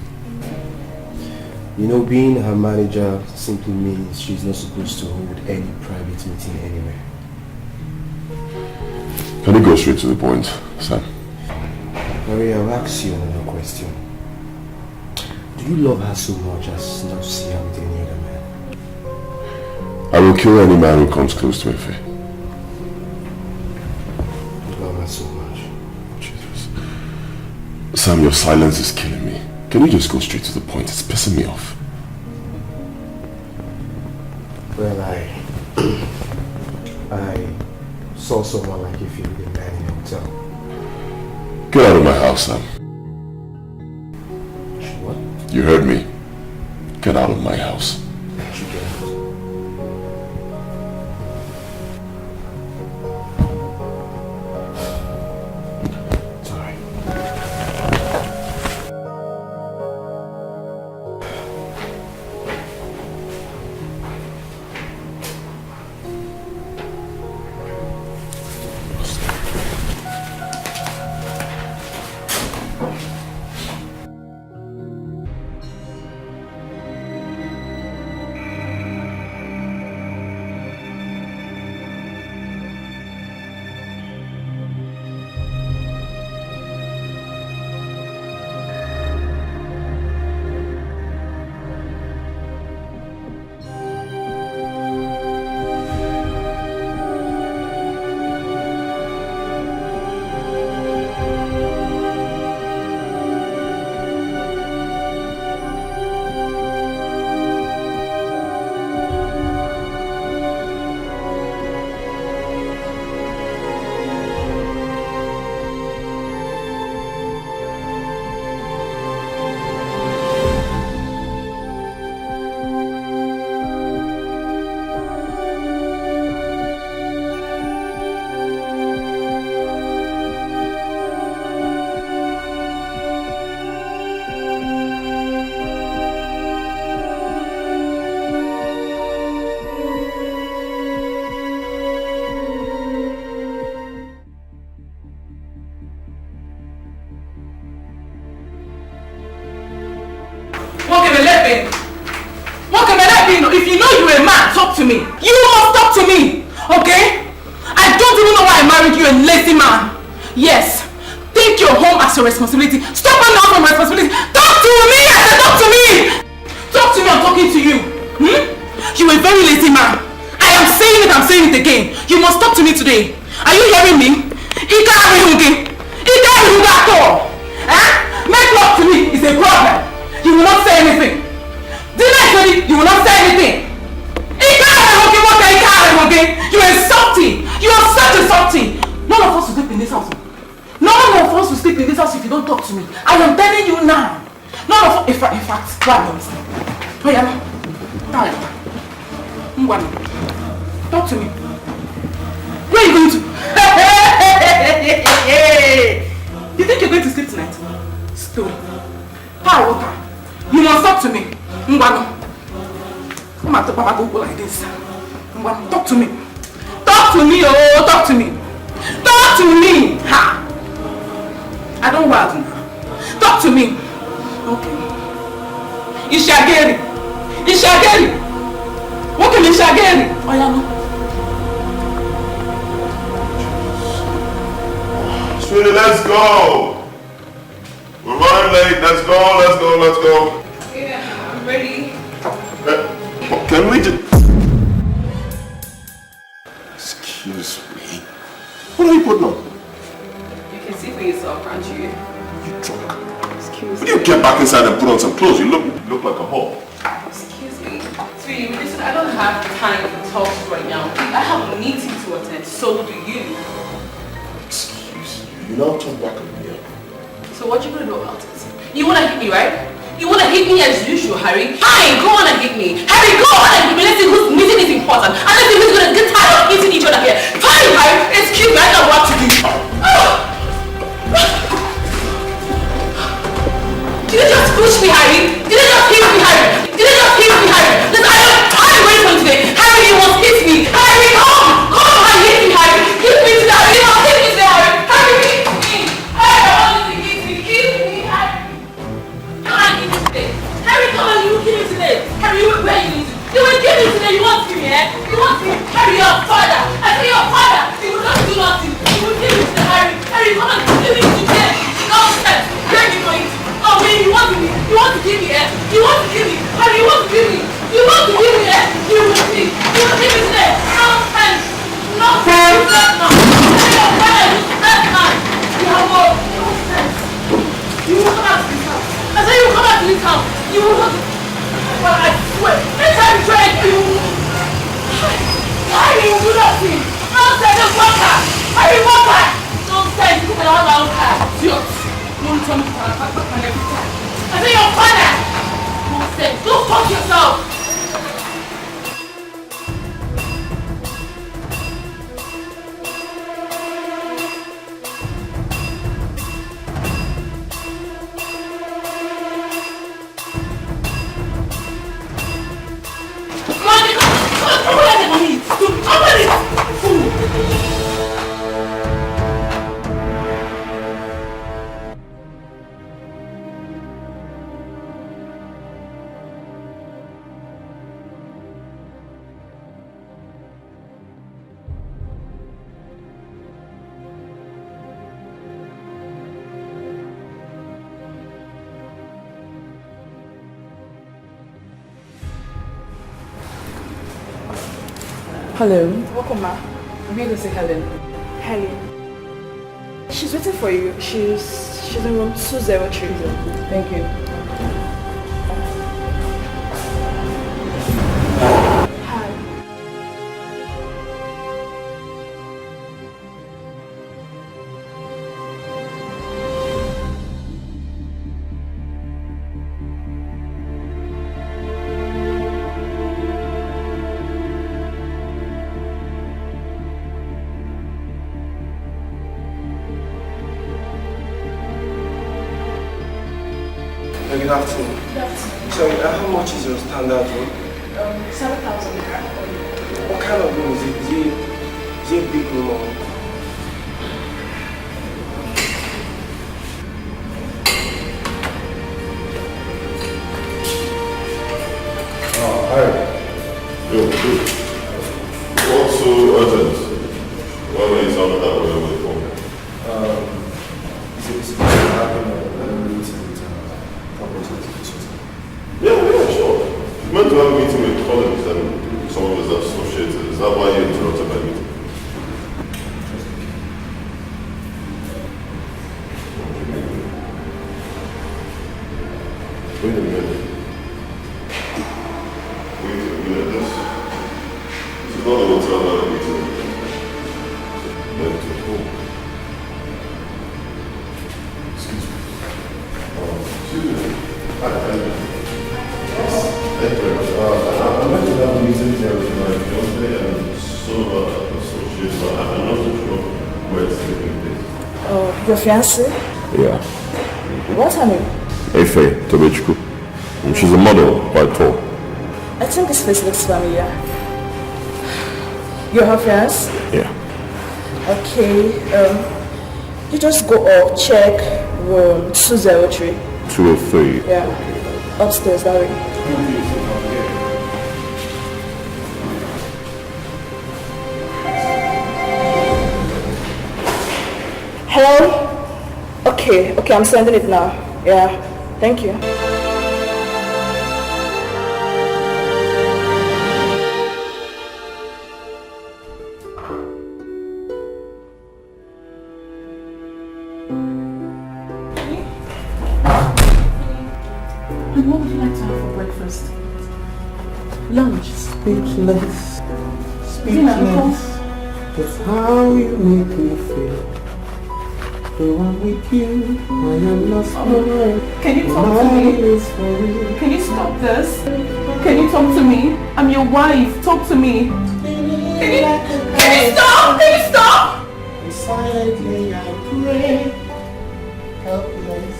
You know, being her manager simply means she's not supposed to hold any private meeting anywhere. Can you go straight to the point, Sam? Maria, I'll ask you another question. Do you love her so much as not to see her with any other man? I will kill any man who comes close to Ife. You love her so much. Jesus. Sam, your silence is killing me. Can you just go straight to the point? It's pissing me off. Well, I saw someone like Ife with a man in a hotel. Get out of my house, Sam. What? You heard me. Get out of my house. She get out. Sorry. If you know you're a man, talk to me. You must talk to me, okay? I don't even know why I married you, a lazy man. Yes, take your home as your responsibility. Stop running out from my responsibility. Talk to me! I said talk to me! Talk to me, I'm talking to you. You're a very lazy man. I am saying it, I'm saying it again. You must talk to me today. Are you hearing me? Make love to me is a problem. You will not say anything. You will not say anything. You are salty. You are such a salty. None of us will sleep in this house. None of us will sleep in this house if you don't talk to me. I am telling you now. None of us. In fact, why not? Talk to me. Where are you going to? You think you're going to sleep tonight? Stone. Water. You must talk to me. Come on, Papa, go like this. Talk to me. Talk to me, oh, talk to me. Talk to me. Ha! I don't want now. Talk to me. Okay. Ishageri. What can Ishageri? Oh, yeah, no. Sweetie, let's go. We're running late. Let's go. Yeah, I'm ready. Can we just... Excuse me. What are you putting on? You can see for yourself, can't you? You drunk? Excuse Will me. you get back inside and put on some clothes? You look like a whore. Excuse me. Sweetie, listen, I don't have time to talk right now. I have a meeting to attend, so do you. Excuse you. You now talk back at me. So what you gonna do about it? You wanna hit me, right? You wanna hit me as usual, Harry? Fine, go on and hit me. Harry, go on and hit me. Let's see whose meeting is important. And let's see who's gonna get tired of hitting each other here. Fine, Harry. Excuse me, I know what to do. Did you just push me, Harry? Did you just hit me, Harry? Listen, I'm ready for today. Harry, you must hit me. Harry, come and hit me, Harry. Hit me today, Harry. You must hit me today, Harry. Harry. give me today, you want to give me, eh? You want to carry your father. I say your father, he will not do nothing. He will give me to Harry. Harry, come on, give me today. Nonsense. Beg me for it. Oh, man, you want to give me? You want to give me, eh? You want to give me? Harry, you want to give me? You want to give me, eh? You will see. You will give me today. Nonsense. Nonsense. You said no. I say your father is the best man. You have all nonsense. You will come out to this house. I say you will come out to this house. You will not. But I swear, next time you try you will do nothing. Nonsense, just walk her. Harry, walk her. Nonsense, you can have my own car. Idiot. Don't tell me to pack my every time. I say your father. Nonsense, don't fuck yourself. Hello. Welcome, ma. I'm here to say Helen. Helen. She's waiting for you. She's in room 203. Thank you. Hi. Good afternoon. Sorry, how much is your standard room? 7,000 naira. What kind of room is it? Is it a big room or? Oh, hi. Yo, good. What's so urgent? Why were you sounding that way on the phone? Is it happening? Yeah, sure. You meant to have a meeting with colleagues and some of his associates. Is that why you interrupted my meeting? Wait a minute. This is not a hotel that I'm meeting. Meant to home. Excuse me. Excuse me. Hi. Thank you very much. I'd like to have a meeting here with my fiancé and some of our associates, but I'm not so sure where it's taking place. Oh, your fiancé? Yeah. What's her name? Ife Tobechukwu. And she's a model, quite tall. I think his face looks familiar. You're her fiancé? Yeah. Okay, you just go up, check room 203. 203. Yeah. Upstairs, that way. Hello? Okay, I'm sending it now. Yeah, thank you. And what would you like to have for breakfast? Lunch? Speechless, Dinner, speechless. That's how you make me feel. Though I'm with you, I am lost for words. Can you talk to me? Can you stop this? Can you talk to me? I'm your wife. Talk to me. Can you stop? Can you stop? And silently I pray, helpless.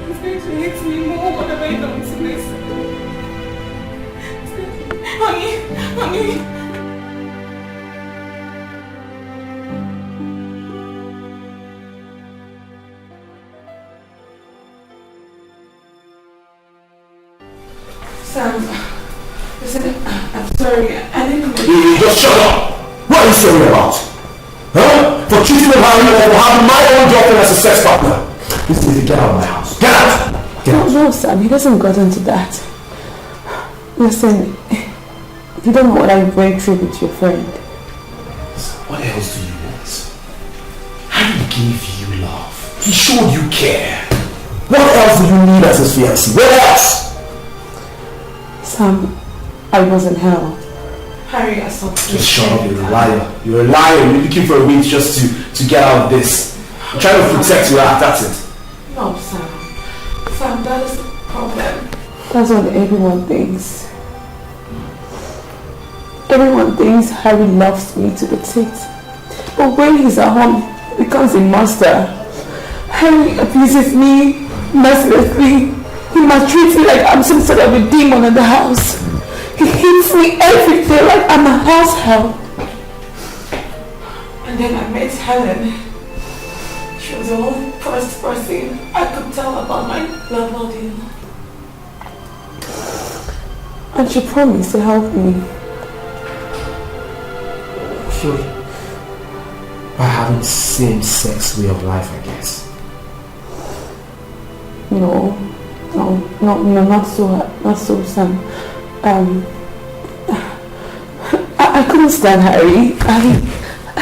He's going to hate me more whatever he does to this. Honey. Sam, listen, I'm sorry. I didn't know. You just shut up! What are you sorry about? Huh? For cheating on Harry or for having my own girlfriend as a sex partner? Listen, get out of my house. Get out! Get out! No, Sam, he doesn't got into that. Listen, you don't know what I went through with your friend. What else do you want? Harry gave you love. He showed you care. What else do you need as his fiancé? What else? Sam, I was in hell. Harry, I saw. Just shut up, you're a liar. You're a liar. You're looking for a way just to get out of this. I'm trying to protect you, that's it. No, Sam. Sam, that is the problem. That's what everyone thinks. Everyone thinks Harry loves me to the teeth. But when he's at home, he becomes a monster. Harry abuses me mercilessly. He maltreats me like I'm some sort of a demon in the house. He hits me every day like I'm a house help. And then I met Helen. She was the only first person I could tell about my love ordeal. And she promised to help me. Surely, by having same-sex way of life, I guess. No, not so, Sam. I couldn't stand Harry.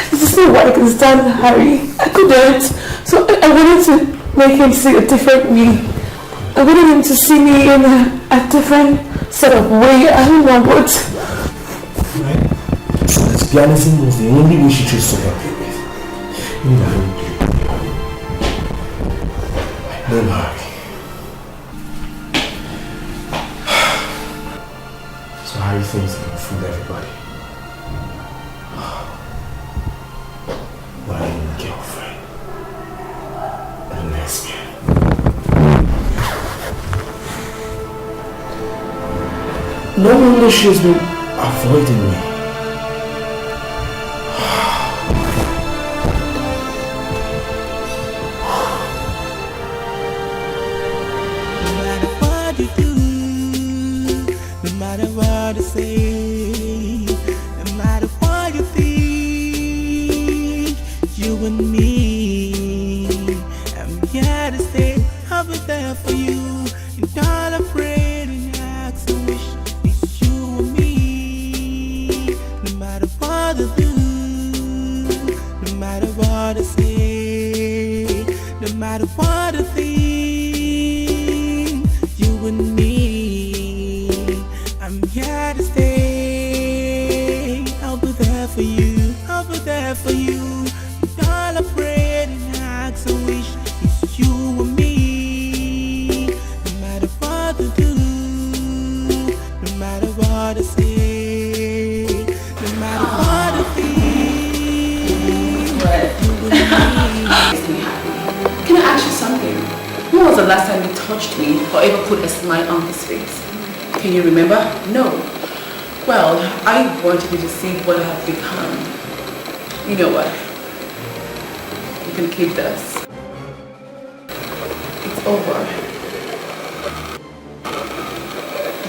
There's no way I can stand Harry. I couldn't. So I wanted to make him see a different me. I wanted him to see me in a different sort of way. I don't know what. Right. So lesbianism was the only way she chose to help you with. You know, I blame Harry. So Harry thinks he can fool everybody. Why a girlfriend? A lesbian. No wonder she's been avoiding me.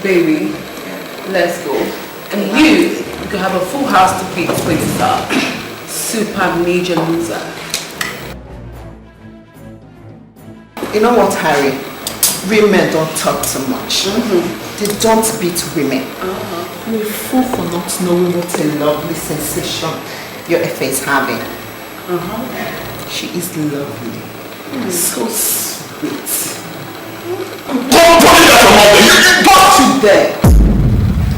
Baby, let's go. And you can have a full house to beat for yourself. Super major loser. You know what, Harry? Real men don't talk too much. They don't beat women. You're a fool for not knowing what a lovely sensation your FA is having. She is lovely. So sweet. Don't put it at your mouth! Got you there.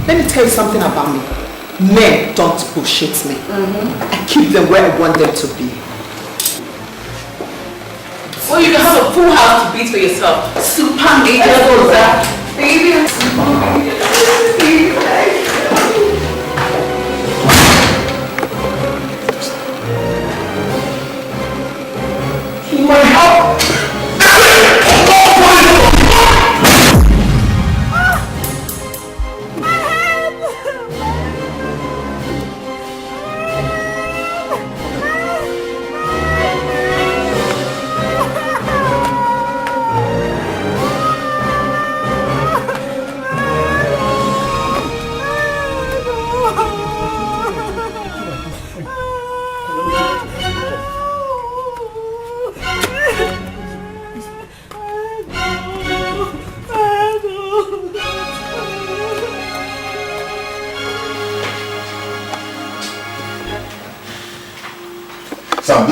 Let me tell you something about me. Men don't bullshit me. I keep them where I want them to be. Well, you can have a full house to beat for yourself. Super major loser. Baby, He might help.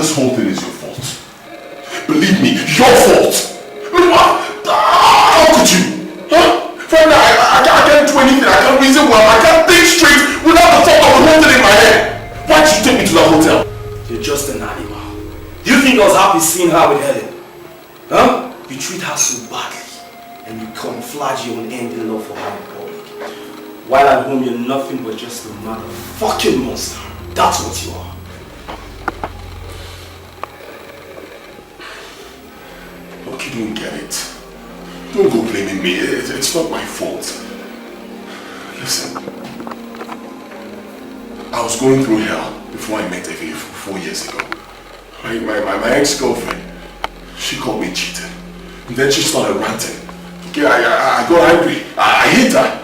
this whole thing is your fault. Believe me, your fault. How could you? Huh? Friend, I can't do anything. I can't reason well. I can't think straight without the thought of the whole thing in my head. Why did you take me to that hotel? You're just an animal. Do you think I was happy seeing her with Helen? Huh? You treat her so badly and you camouflage your unending love for her in public. While at home you're nothing but just a motherfucking monster. That's what you are. Look, you don't get it. Don't go blaming me. It's not my fault. Listen. I was going through hell before I met Effie 4 years ago. My ex-girlfriend, she called me cheating. And then she started ranting. Okay, I got angry. I hate her.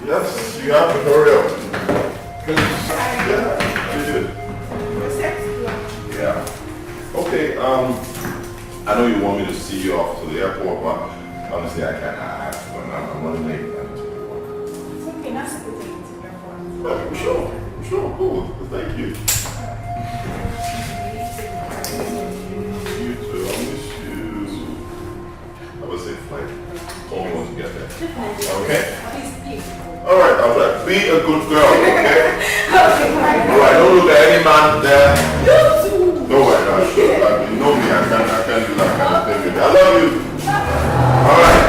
Yes, you have to hurry up. Yeah. Okay, I know you want me to see you off to the airport, but honestly I can't. I have to go now. I'm running late. It's okay, not to take you to the airport. Sure, cool. Thank you. You too, I miss you. Have a safe flight. Call me once you get there. Okay? Alright, I'll be a good girl, okay? Alright, don't look at any man there. Don't worry, sure. You know me, I can't do that kind of thing. I love you. Alright.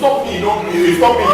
Stop me, don't stop me.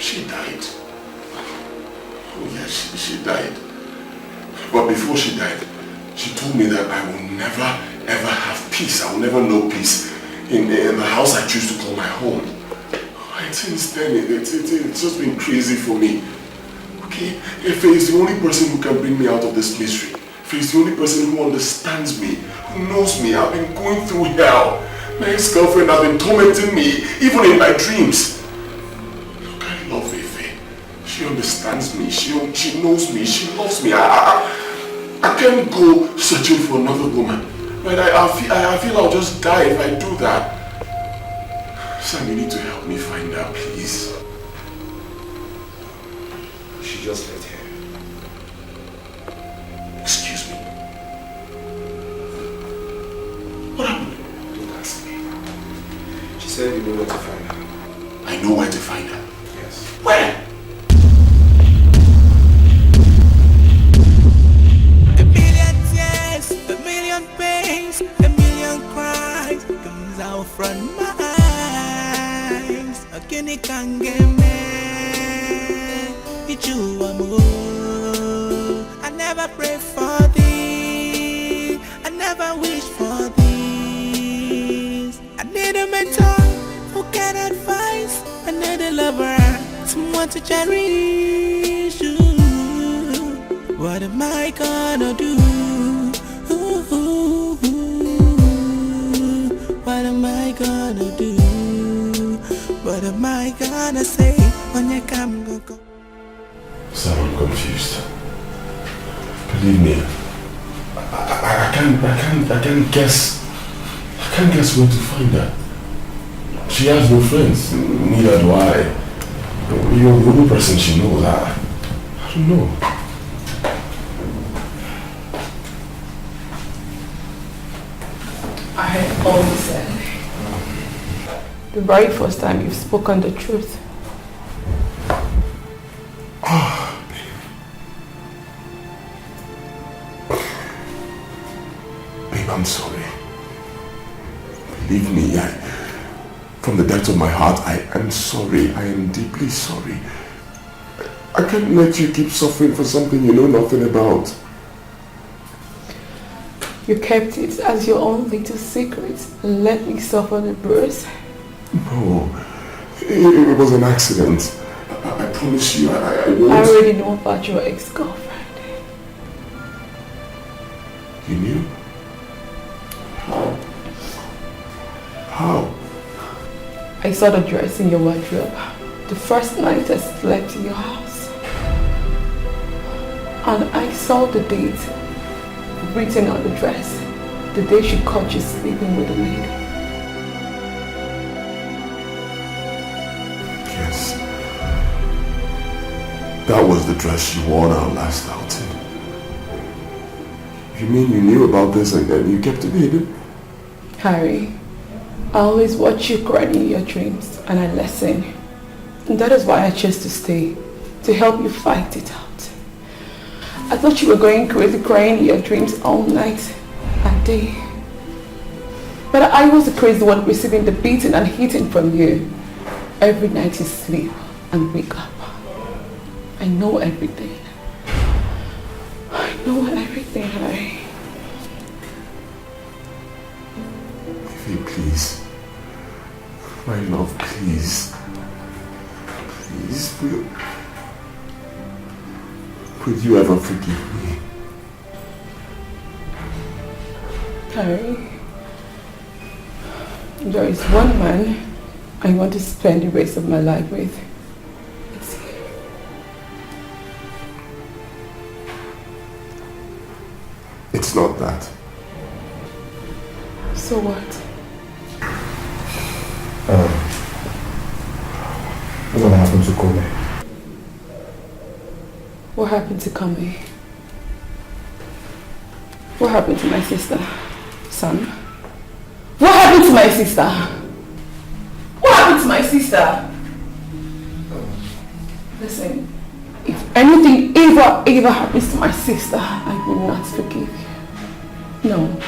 She died. Oh yes, she died. But before she died, she told me that I will never ever have peace. I will never know peace in the house I choose to call my home. And since then, it's just been crazy for me. Okay? If he's the only person who can bring me out of this misery, if he's the only person who understands me, who knows me, I've been going through hell. My ex-girlfriend has been tormenting me, even in my dreams. Look, I love Ife. She understands me, she knows me, she loves me. I can't go searching for another woman. But I feel I'll just die if I do that. Sam, you need to help me find her, please. She just left here. Excuse me. What happened? Don't ask me. She said you know where to find her. I know where to find her? Yes. Where? A million tears, a million pains, a million cries comes out from my eyes. A guinea can get me. It's you, amor. I never pray for thee. I never wish for thee. I need a mentor who can advise. I need a lover, someone to cherish you. What am I gonna do? What am I gonna do? What am I gonna say when you come go? Sam, I'm confused. Believe me, I can't guess. I can't guess where to find her. She has no friends, neither do I. You're the only person she knows. I don't know. I have always said, the very first time you've spoken the truth. Babe, I'm sorry. Believe me, from the depths of my heart, I am sorry. I am deeply sorry. I can't let you keep suffering for something you know nothing about. You kept it as your own little secret and let me suffer the bruise. No, it was an accident. I promise you, I won't. I already know about your ex-girlfriend. You knew? How? I saw the dress in your wardrobe the first night I slept in your house. And I saw the date written on the dress, the day she caught you sleeping with a maid. Yes. That was the dress you wore on our last outing. You mean you knew about this and you kept it hidden? Harry, I always watch you crying in your dreams and I listen. And that is why I chose to stay, to help you fight it out. I thought you were going crazy crying in your dreams all night and day. But I was the crazy one receiving the beating and hitting from you. Every night you sleep and wake up. I know everything. I know everything, Harry. Baby, please. My love, please. Please, will you ever forgive me? Harry, there is one man I want to spend the rest of my life with. It's you. It's not that. So what? What happened to Kome? What happened to Kame? What happened to my sister, son? What happened to my sister? What happened to my sister? Listen, if anything ever happens to my sister, I will not forgive you. No.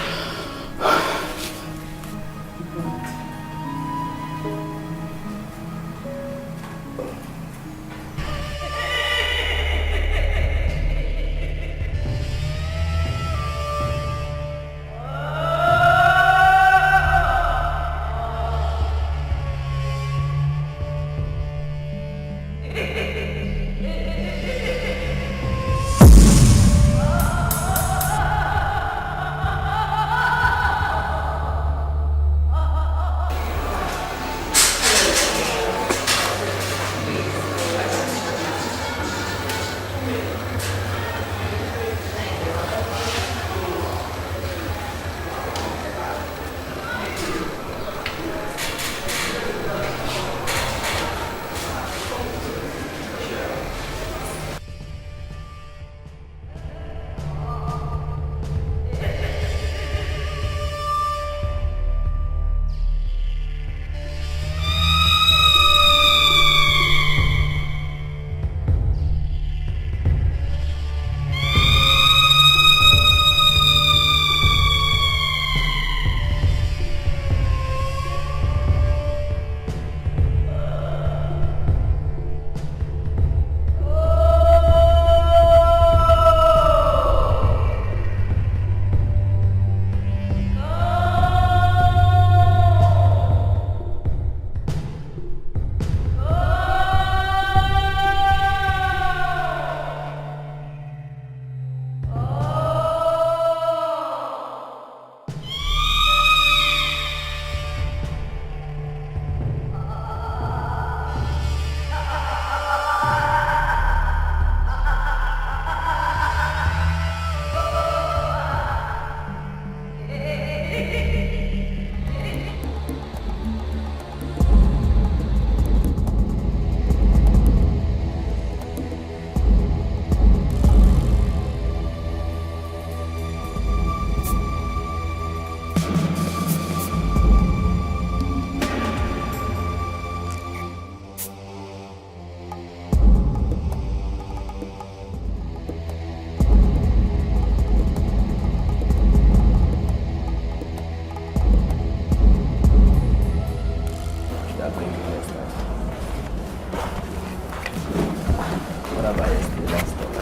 order by yesterday, last time.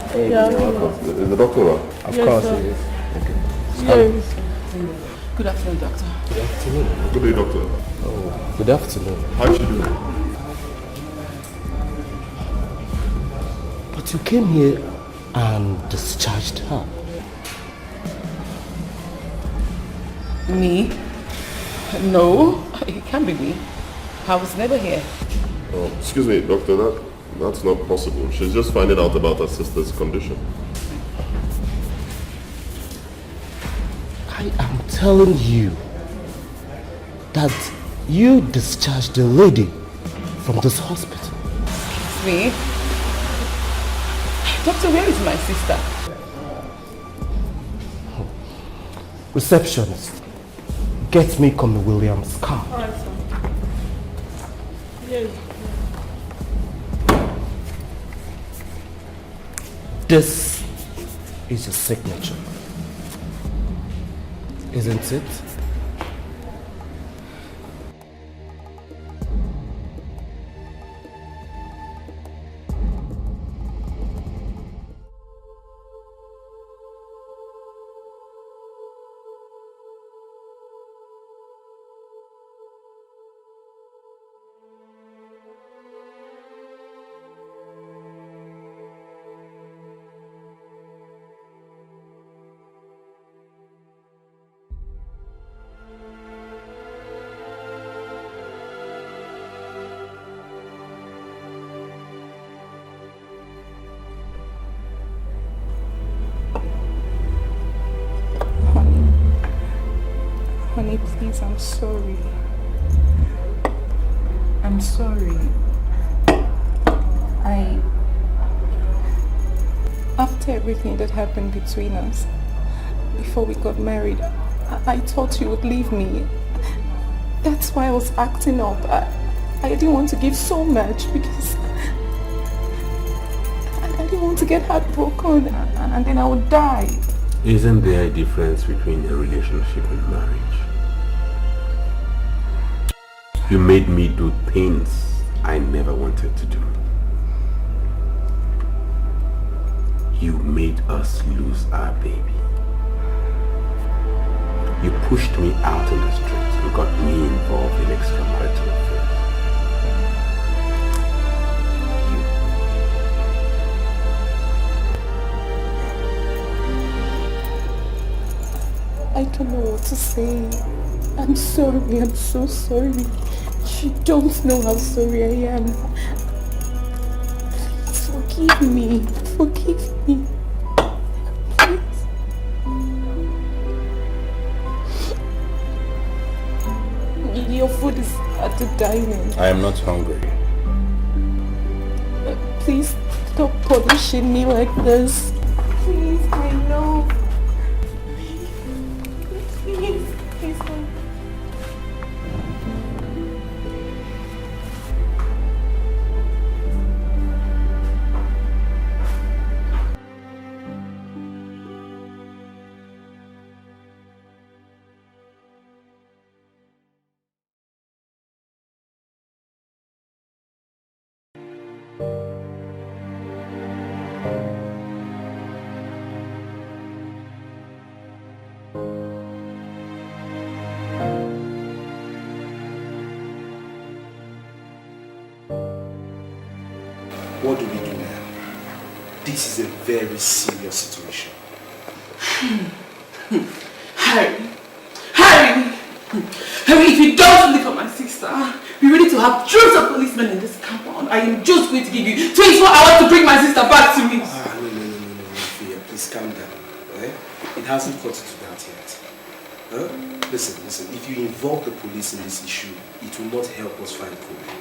Hey, Yeah, is the doctor around? Of Yes, course sir. it is. Okay. Yes. Good afternoon, doctor. Good afternoon. Good day, doctor. Oh, good afternoon. How's she doing? But you came here and discharged her. Me? No, it can't be me. I was never here. Oh, excuse me, doctor, that's not possible. She's just finding out about her sister's condition. I am telling you that you discharged the lady from this hospital. Me? Doctor, where is my sister? Receptionist, get me Connie Williams' car. Alright, sir. Yes. This is your signature, isn't it? Honey, please, I'm sorry. I'm sorry. After everything that happened between us, before we got married, I thought you would leave me. That's why I was acting up. I didn't want to give so much because I didn't want to get heartbroken and then I would die. Isn't there a difference between a relationship and marriage? You made me do things I never wanted to do. You made us lose our baby. You pushed me out in the streets and got me involved in extramarital affairs. I don't know what to say. I'm sorry, I'm so sorry. You don't know how sorry I am. Please forgive me. Forgive me. Please. Your food is at the dining. I am not hungry. Please stop punishing me like this. Please, I know. Please, please don't. What do we do now? This is a very serious situation. Harry! Harry! Harry, if you don't look at my sister, we're ready to have droves of policemen in this compound. I am just going to give you 24 hours to bring my sister back to me. No, Fear, please calm down. Eh? It hasn't got to that yet. Huh? Listen, if you involve the police in this issue, it will not help us find Kobe.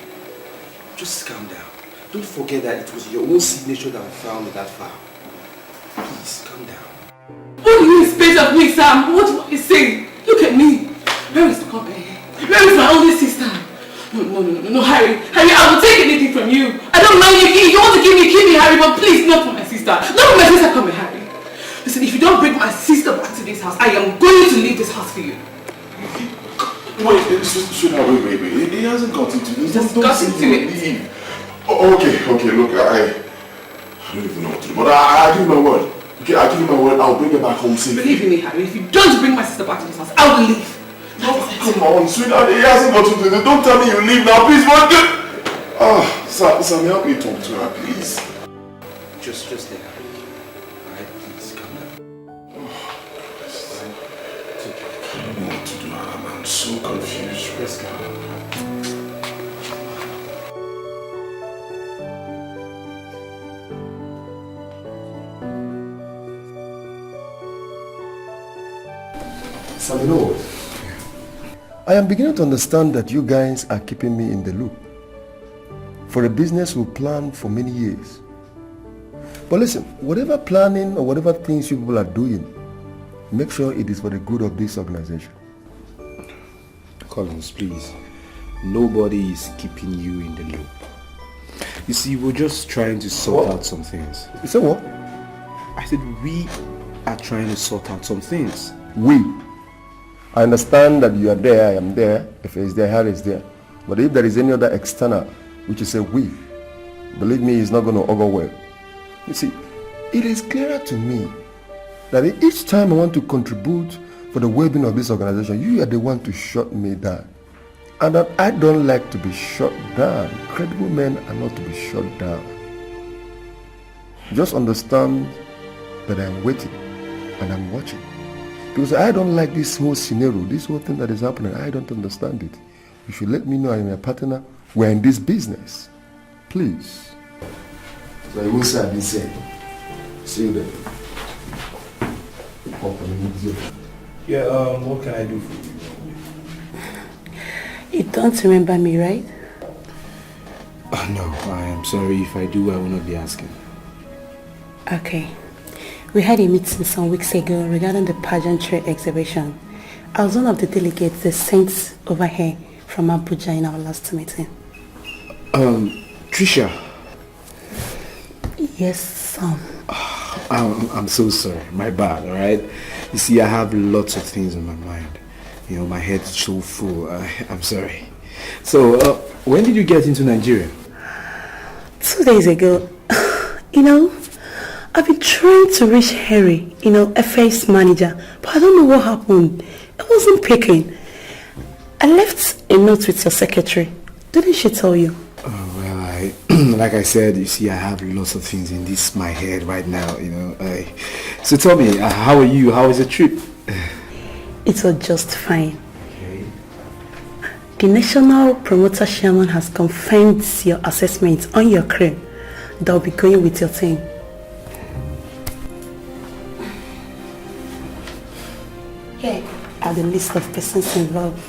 Just calm down. Don't forget that it was your own signature that we found in that file. Please, calm down. What do you expect of me, Sam? What do you say? Look at me. Where is Kobe? Where is my only sister? No, Harry. Harry, I will take anything from you. I don't mind you. If you want to give me, Harry, but please, not for my sister. Not for my sister, come here, Harry. Listen, if you don't bring my sister back to this house, I am going to leave this house for you. Wait. He hasn't got into this. Just got into it. Leave. Okay, look, I don't even know what to do, but I give you my word. Okay, I give you my word, I'll bring her back home safely. Believe me, Harry, if you don't bring my sister back to this house, I will leave. No, come on, sweetheart, it hasn't got to do it. Don't tell me you leave now, please, what? Sammy, help me talk to her, please. Just let her be. Alright, please, calm down. It's okay. I don't know what to do, I'm so confused. Let's go. Sammy, no. I am beginning to understand that you guys are keeping me in the loop for a business we planned for many years. But listen, whatever planning or whatever things you people are doing, make sure it is for the good of this organization. Collins, please. Nobody is keeping you in the loop. You see, we're just trying to sort out some things. You said what? I said we are trying to sort out some things. We. I understand that you are there, I am there. If it's there, Harry is there. But if there is any other external, which is a we, believe me, it's not going to augur well. You see, it is clearer to me that each time I want to contribute for the well-being of this organization, you are the one to shut me down. And that I don't like to be shut down. Credible men are not to be shut down. Just understand that I'm waiting and I'm watching. Because I don't like this whole scenario, this whole thing that is happening. I don't understand it. You should let me know I'm a partner. We're in this business. Please. So I will say I've been saying. See you then. Yeah, what can I do for you? You don't remember me, right? No, I am sorry. If I do, I will not be asking. Okay. We had a meeting some weeks ago regarding the pageantry exhibition. I was one of the delegates they sent over here from Abuja in our last meeting. Trisha. Yes, Sam. I'm so sorry. My bad, alright? You see, I have lots of things on my mind. You know, my head's so full. I'm sorry. So, when did you get into Nigeria? 2 days ago. You know, I've been trying to reach Harry, FA's manager, but I don't know what happened. It wasn't picking. I left a note with your secretary. Didn't she tell you? Oh, well, like I said, you see, I have lots of things in my head right now, So tell me, how are you? How was the trip? It was just fine. Okay. The National Promoter Chairman has confirmed your assessment on your crew. They'll be going with your team. Here are the list of persons involved.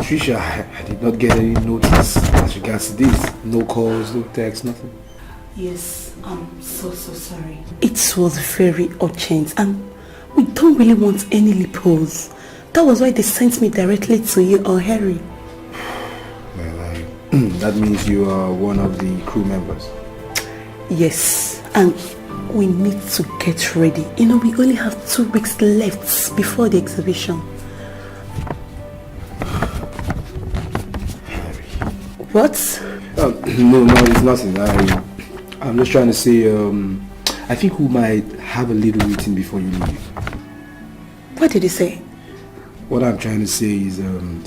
Trisha, I did not get any notice as regards to this. No calls, no texts, nothing. Yes, I'm so sorry. It was very urgent and we don't really want any loopholes. That was why they sent me directly to you or Harry. Well, that means you are one of the crew members. Yes, and we need to get ready. We only have 2 weeks left before the exhibition. What? No, it's nothing. I'm just trying to say, I think we might have a little meeting before you leave. What did you say? What I'm trying to say is,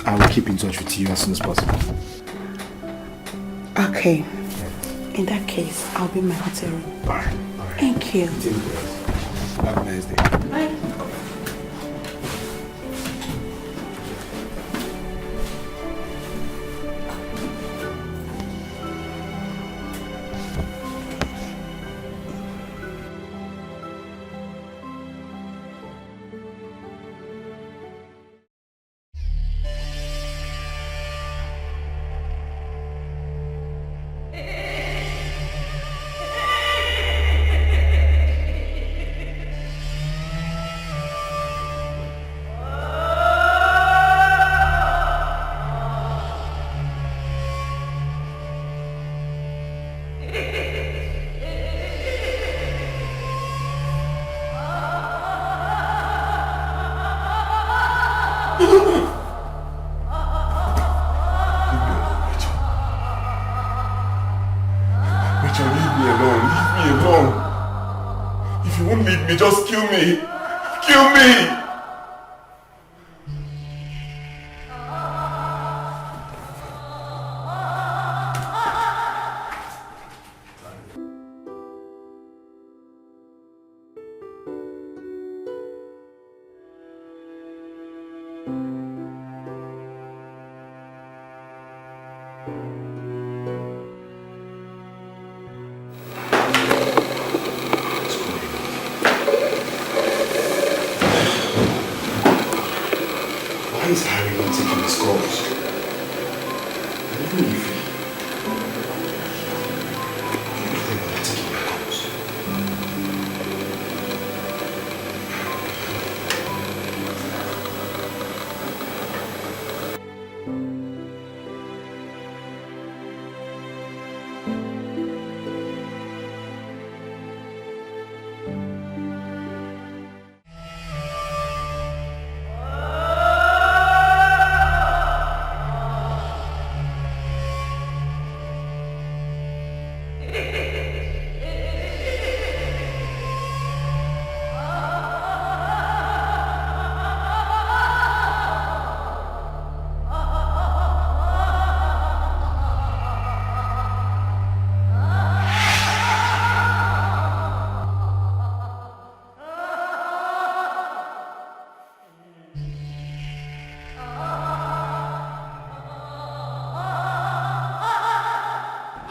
I will keep in touch with you as soon as possible. Okay. In that case, I'll be in my hotel room. Alright. Thank you. Have a nice day. Bye. alone. Leave me alone. If you won't leave me, just kill me. Kill me!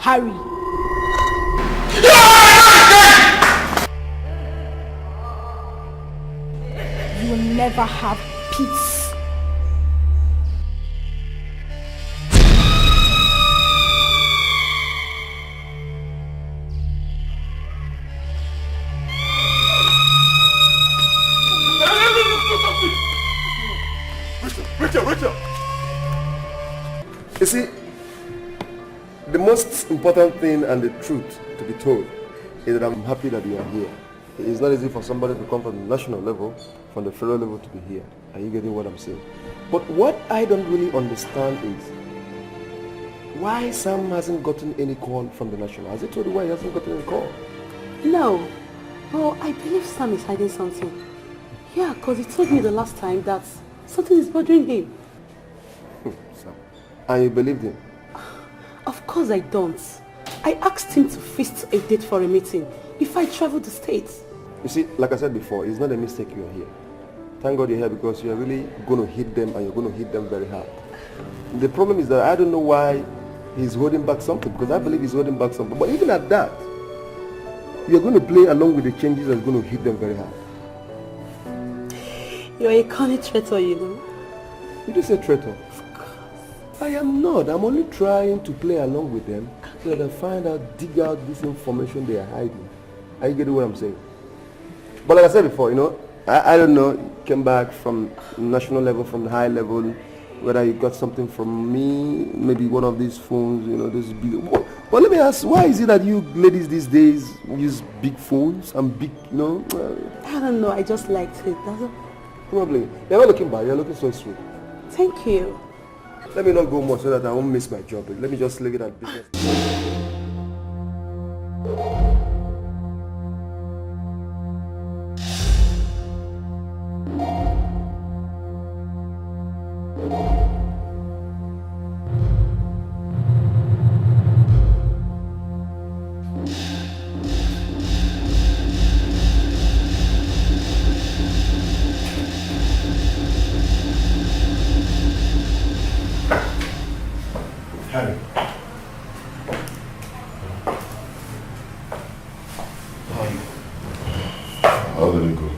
Harry. You will never have peace. Richard! You see, the most important thing and the truth to be told is that I'm happy that you are here. It's not easy for somebody to come from the national level, from the federal level to be here. Are you getting what I'm saying? But what I don't really understand is why Sam hasn't gotten any call from the national. Has he told you why he hasn't gotten any call? No. Oh, I believe Sam is hiding something. Yeah, because he told me the last time that something is bothering him. Sam. And you believed him? Of course I don't. I asked him to fix a date for a meeting if I travel the States. You see, like I said before, it's not a mistake you are here. Thank God you're here because you're really going to hit them and you're going to hit them very hard. The problem is that I don't know why he's holding back something, because I believe he's holding back something. But even at that, you're going to play along with the changes that's going to hit them very hard. You're a cunning traitor, you know. You just say traitor. I am not. I'm only trying to play along with them so that I find out, dig out this information they are hiding. Are you getting what I'm saying? But like I said before, you know, I don't know, you came back from national level, from the high level, whether you got something from me, maybe one of these phones, you know, this big. But let me ask, why is it that you ladies these days use big phones and big, you know? I don't know, I just liked it. That's all. Probably. You're not looking bad, you're looking so sweet. Thank you. Let me not go more so that I won't miss my job. Let me just leave it at business. Harry. How did it go?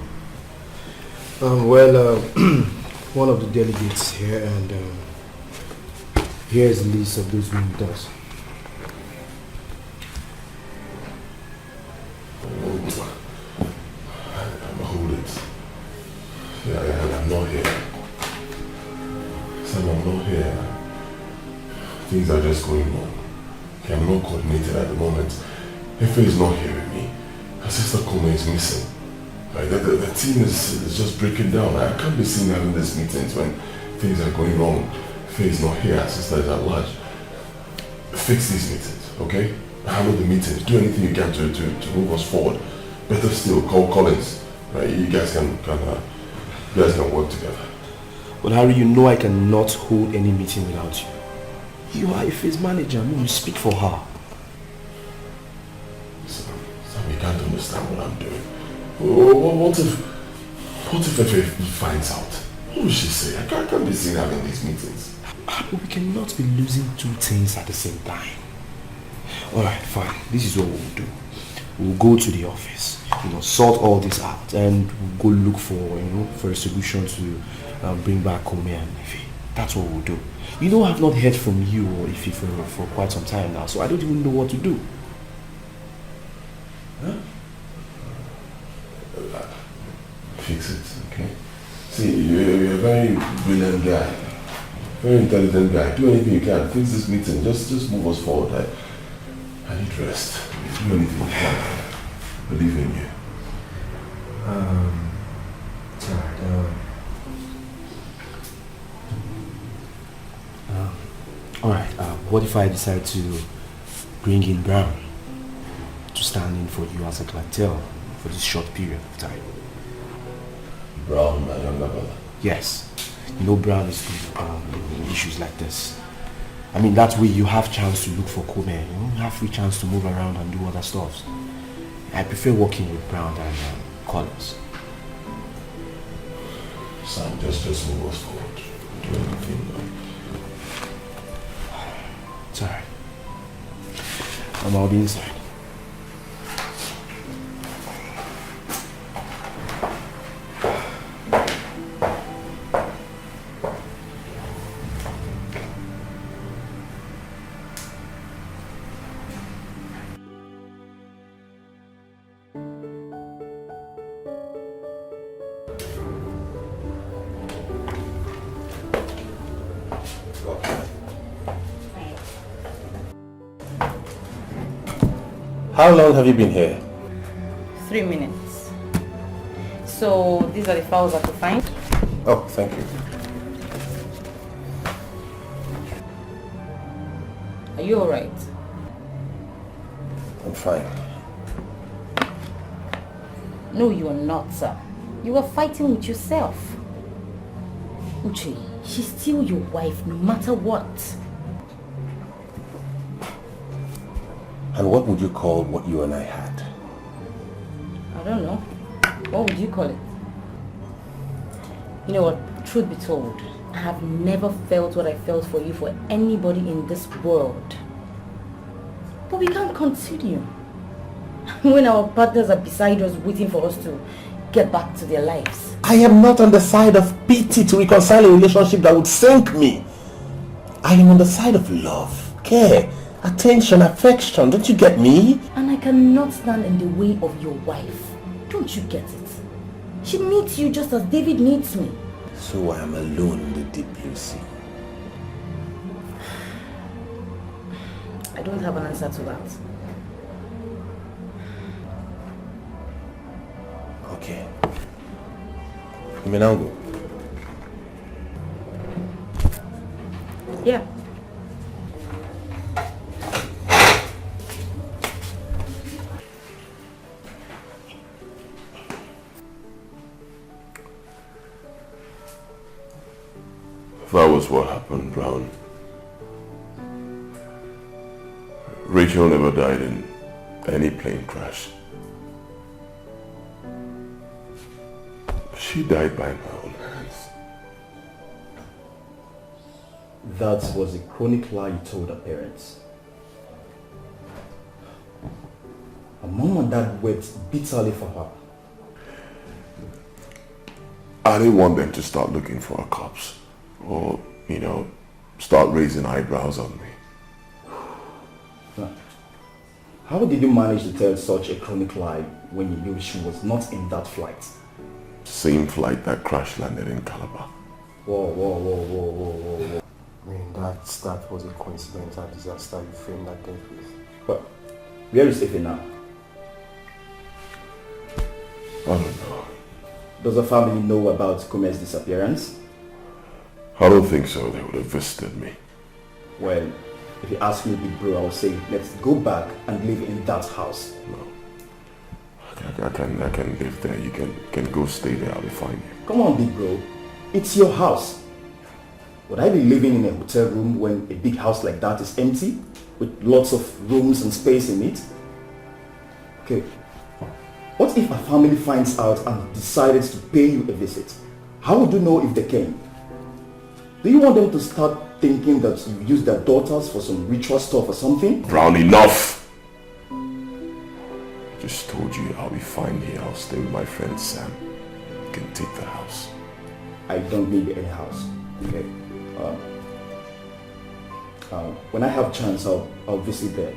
One of the delegates here, and here is a list of those who with us. Hold it. Yeah, I'm not here. Sam, I'm not here. Things are just going on. Okay, I'm not coordinated at the moment. Efe is not here with me. Her sister Koma is missing. Right, the team is just breaking down. I can't be seen having these meetings when things are going wrong. Efe is not here. Her sister is at large. Fix these meetings, okay? handle the meetings, do anything you can to move us forward. Better still, call Collins. Right? You guys can work together. But Harry, you know I cannot hold any meeting without you. You are Ife's manager. I mean, you speak for her. Sam, you can't understand what I'm doing. What if Ife finds out? What will she say? I can't be seen having these meetings. But we cannot be losing two things at the same time. Alright, fine. This is what we'll do. We'll go to the office, sort all this out, and we'll go look for a solution to bring back Kome and Ife. That's what we'll do. I've not heard from you or Ife for quite some time now, so I don't even know what to do. Huh? Fix it, okay? See, you're a very brilliant guy, very intelligent guy. Do anything you can. Fix this meeting. Just move us forward. I need rest. Do anything you can. Believe in you. Alright, what if I decide to bring in Brown to stand in for you as a clientele for this short period of time? Brown, my younger brother? Yes. Brown is good in issues like this. I mean, that way you have chance to look for Kome, you have free chance to move around and do other stuff. I prefer working with Brown than Collins. Sam, just move us forward. Do anything. It's alright. I'll be inside. How long have you been here? 3 minutes. So these are the files I could find. Oh, thank you. Are you alright? I'm fine. No, you are not, sir. You are fighting with yourself. Uche, she's still your wife no matter what. And what would you call what you and I had? I don't know. What would you call it? You know what? Truth be told, I have never felt what I felt for you for anybody in this world. But we can't continue when our partners are beside us waiting for us to get back to their lives. I am not on the side of pity to reconcile a relationship that would sink me. I am on the side of love, care, attention, affection. Don't you get me? And I cannot stand in the way of your wife. Don't you get it? She needs you just as David needs me. So I am alone in the deep blue sea. I don't have an answer to that. Okay. You may now go. Yeah. That was what happened, Brown. Rachel never died in any plane crash. She died by my own hands. That was a chronic lie you told her parents. Her mom and dad wept bitterly for her. I didn't want them to start looking for a corpse. Or, start raising eyebrows on me. How did you manage to tell such a chronic lie when you knew she was not in that flight? Same flight that crash landed in Calabar. Whoa. I mean, that was a coincidental disaster you framed that death with. But where is Ife now? I don't know. Does the family know about Kume's disappearance? I don't think so. They would have visited me. Well, If you ask me, big bro, I will say, let's go back and live in that house. No. I can live there. You can go stay there. I'll be fine. Come on, big bro. It's your house. Would I be living in a hotel room when a big house like that is empty, with lots of rooms and space in it? Okay. What if a family finds out and decided to pay you a visit? How would you know if they came? Do you want them to start thinking that you use their daughters for some ritual stuff or something? Brown, enough! I just told you I'll be fine here. I'll stay with my friend Sam. You can take the house. I don't need any house. Okay. When I have a chance, I'll visit there.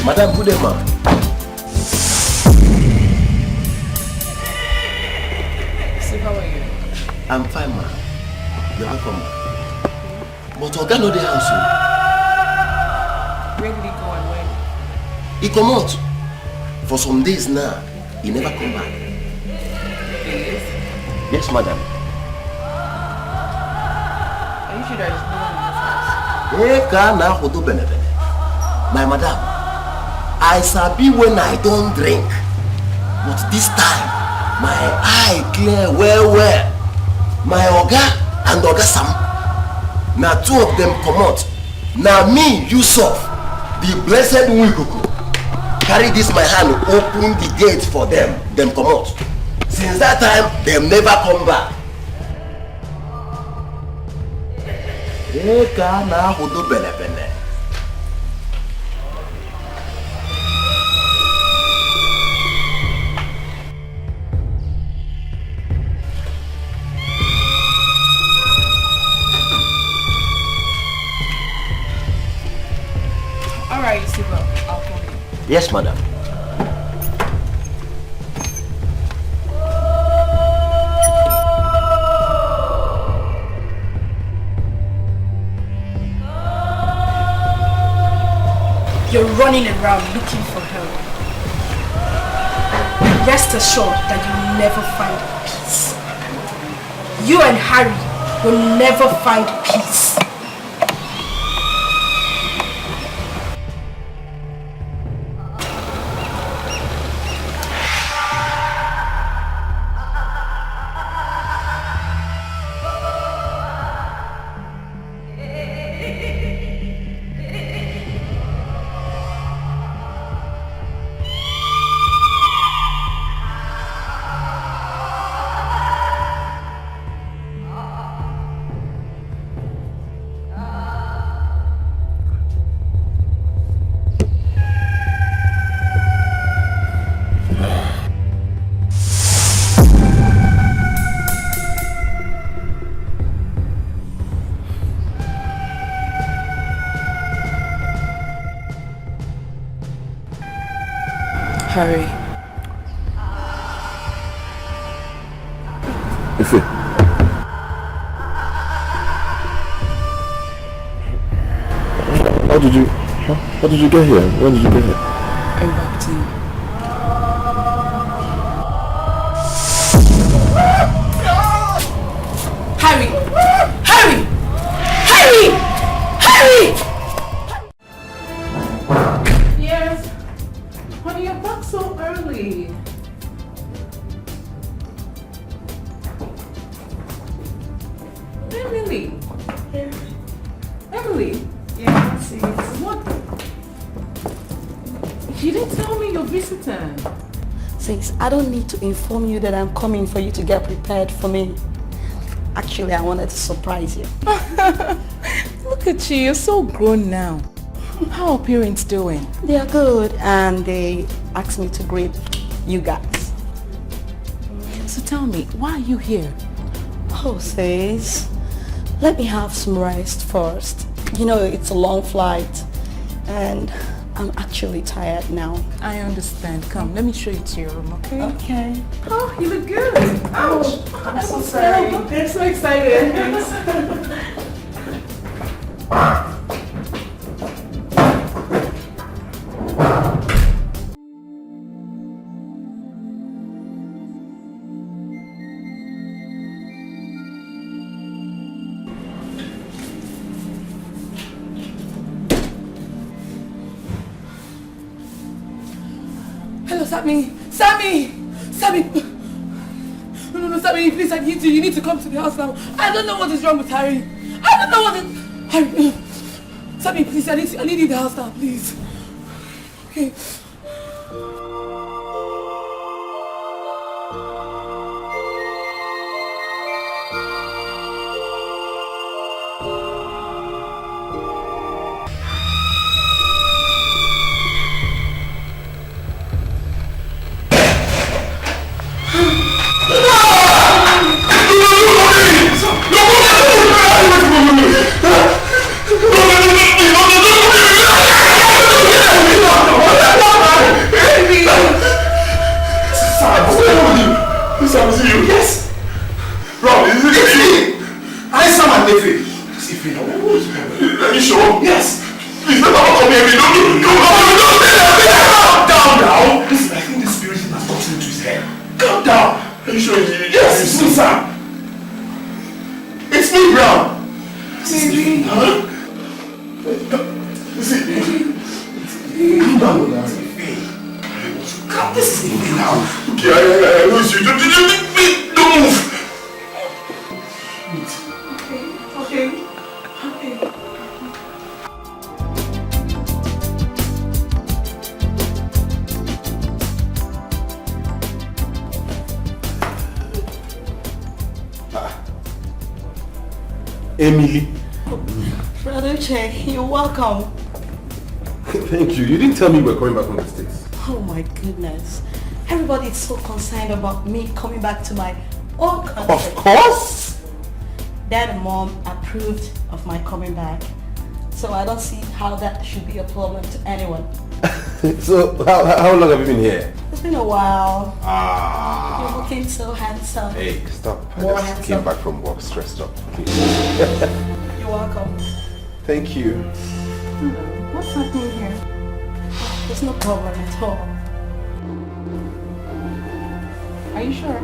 Madam, good day, ma. Steve, how are you? I'm fine, ma. You're welcome. But Oga no dey house. Where did he go and when? He come out. For some days now, he never come back. Days? Yes, madam. Are you sure there is no one in this house? My madam, I sabi when I don't drink. But this time, my eye clear well. My Oga and Oga Sam, now two of them come out. Now me, Yusuf, the blessed Wikuku, carry this my hand, open the gate for them come out. Since that time, them never come back. Alright, Steve, I'll call you. Yes, madam. You're running around looking for her. Rest assured that you'll never find peace. You and Harry will never find peace. Harry. Ife. How did you get here? When did you get here? I'm back to you. Harry! Harry! Harry! Harry! Yes. Honey, you're back so early. Emily. Emily. Yeah, that's it. What? You didn't tell me you're visiting. Sis, I don't need to inform you that I'm coming for you to get prepared for me. Actually, I wanted to surprise you. Look at you, you're so grown now. How are parents doing? They are good, and they asked me to greet you guys. So tell me, why are you here? Oh, sis, let me have some rest first. You know, it's a long flight, and I'm actually tired now. I understand. Come, let me show you to your room, okay? Okay. Oh, you look good. Ouch. I'm so sorry. They're so excited. Hello, Sammy! Sammy! No, Sammy, please, I need you. You need to come to the house now. I don't know what is wrong with Harry. I don't know what is... Harry, Sammy, please, I need you in the house now, please. Okay. Yes! Bro, is it? I saw my nephew. Are you sure? Yes! Please let me come here. Don't calm down now! Listen, I think the spirit has gotten into his head. Calm down! Are you sure? Yes, it's me, sir. It's me, Brown. Baby. Huh? Listen. Calm down. Come, this is me now. Okay, I lose you. Don't move. Okay. Emily. Brother Edochie, you're welcome. Thank you. You didn't tell me you were coming back from the States. Oh my goodness. Everybody is so concerned about me coming back to my own country. Of course! Dad and Mom approved of my coming back. So I don't see how that should be a problem to anyone. So, how long have you been here? It's been a while. Ah. You're looking so handsome. Hey, stop. More I just handsome. came back from work stressed up. You're welcome. Thank you. What's happening here? There's no problem at all. Are you sure?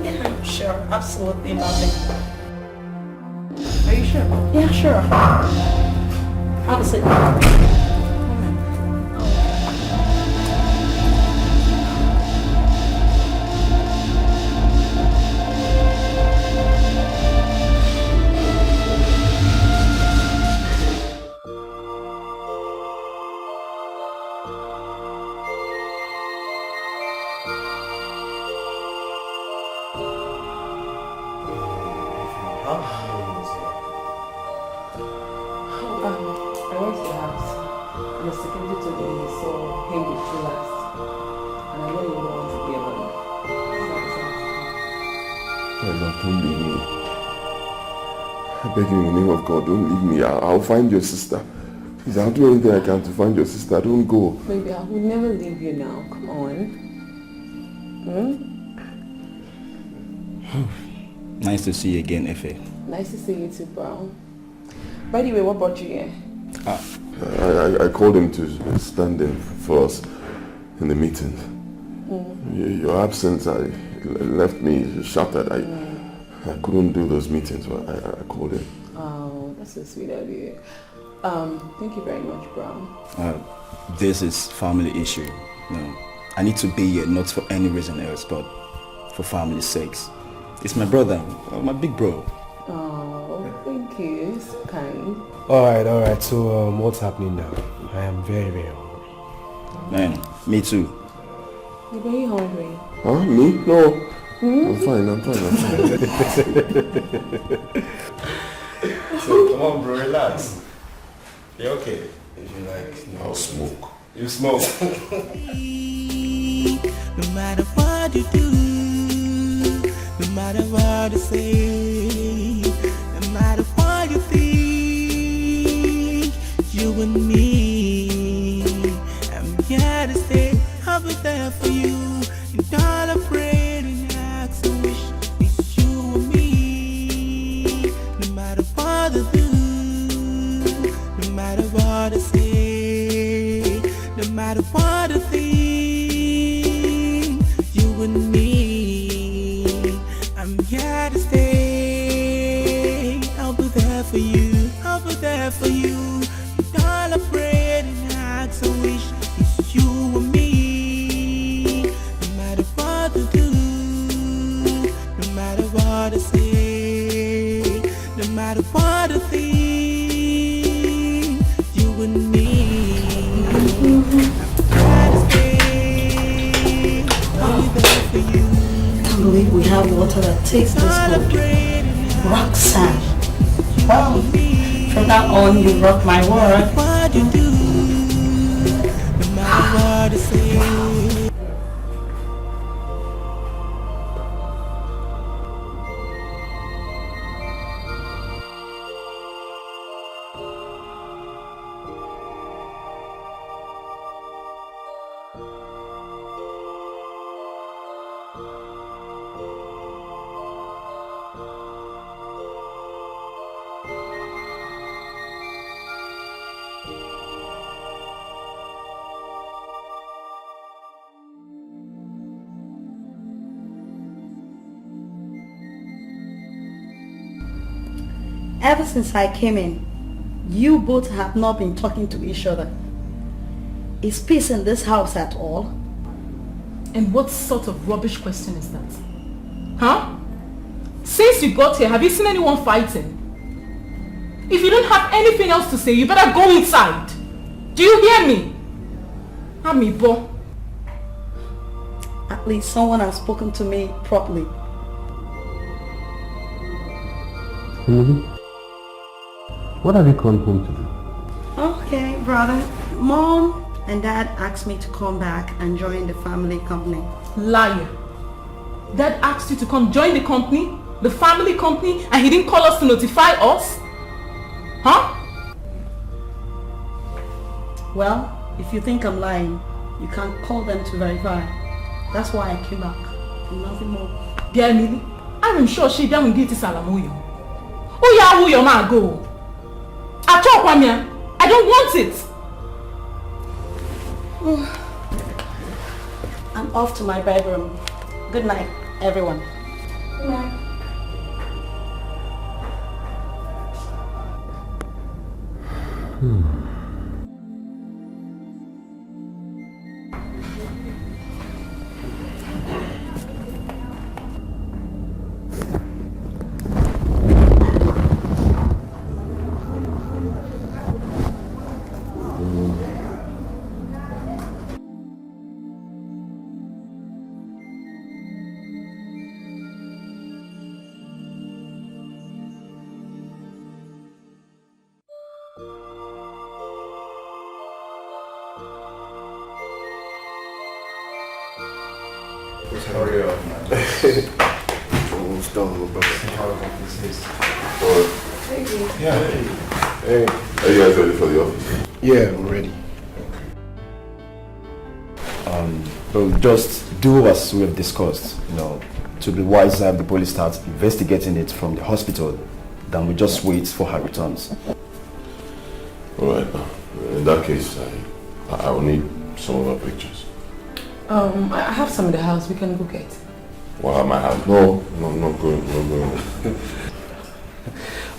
Yeah, I'm sure. Absolutely nothing. Are you sure? Yeah, sure. Have a seat. I went to the house and the security told me he saw him with you last. And I know you don't want to be alone. My love, don't leave me. I beg you in the name of God, don't leave me. I'll find your sister. Please, I'll do anything I can to find your sister. Don't go. Baby, I will never leave you now. Come on. Nice to see you again, Efe. Nice to see you too, Brown. By the way, what brought you here? I called him to stand in for us in the meeting. Your absence left me shattered. I couldn't do those meetings, so I called him. Oh, that's so sweet of you. Thank you very much, Brown. This is family issue. No, I need to be here not for any reason else, but for family's sakes. It's my brother, my big bro. Oh, thank you. It's kind. Alright, so what's happening now? I am very, very hungry. Man, me too. You're very hungry. Huh? Me? No. I'm fine. So come on, bro, relax. You okay? If you like, I'll smoke. You smoke. No matter what you do, no matter what you say, no matter what you think, you and me, I'm here to stay. I'll be there for you. And all I pray and ask and wish is you and me. No matter what I do, no matter what I say, no matter what I think, you and me, I'm here to stay. I'll be there for you, I'll be there for you. And all I pray and ask and wish is you and me. No matter what I do, no matter what I say, no matter what I think, you and me. I can't believe we have water that tastes this good. Roxanne. Well, from now on you rock my world. What you do, no matter what I say. Ever since I came in, you both have not been talking to each other. Is peace in this house at all? And what sort of rubbish question is that? Huh? Since you got here, have you seen anyone fighting? If you don't have anything else to say, you better go inside. Do you hear me? Amibo. At least someone has spoken to me properly. What have you come home to do? Okay, brother. Mom and Dad asked me to come back and join the family company. Liar. Dad asked you to come join the company, the family company, and he didn't call us to notify us? Huh? Well, if you think I'm lying, you can call them to verify. That's why I came back. Nothing more. Dear Lily, I'm sure she doesn't get this alamuyo. Oh yeah, who your man go? I don't want it. I'm off to my bedroom. Good night, everyone. Good night. Hurry up, man. Almost done, bro. Yeah. Hey, are you guys ready for the office? Yeah, I'm ready. We'll just do as we have discussed, to be wiser if the police start investigating it from the hospital, then we just wait for her returns. Alright, in that case, I will need some of her pictures. I have some in the house, we can go get. Well, at my house? No, not going.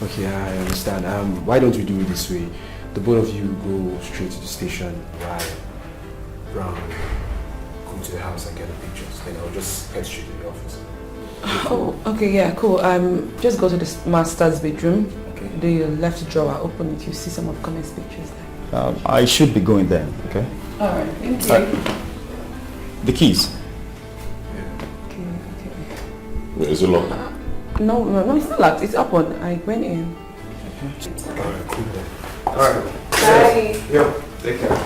Okay, I understand. Why don't we do it this way? The both of you go straight to the station while Brown go to the house and get the pictures. Then I'll just head straight to the office. Oh, okay, yeah, cool. Just go to the master's bedroom. Okay. The left drawer, open it. You see some of Comet's pictures there. I should be going there, okay? Alright, thank you. The keys. Okay. Is it locked? No, it's not locked. It's open. I went in. Alright, cool. Alright. Bye. Yo, take care.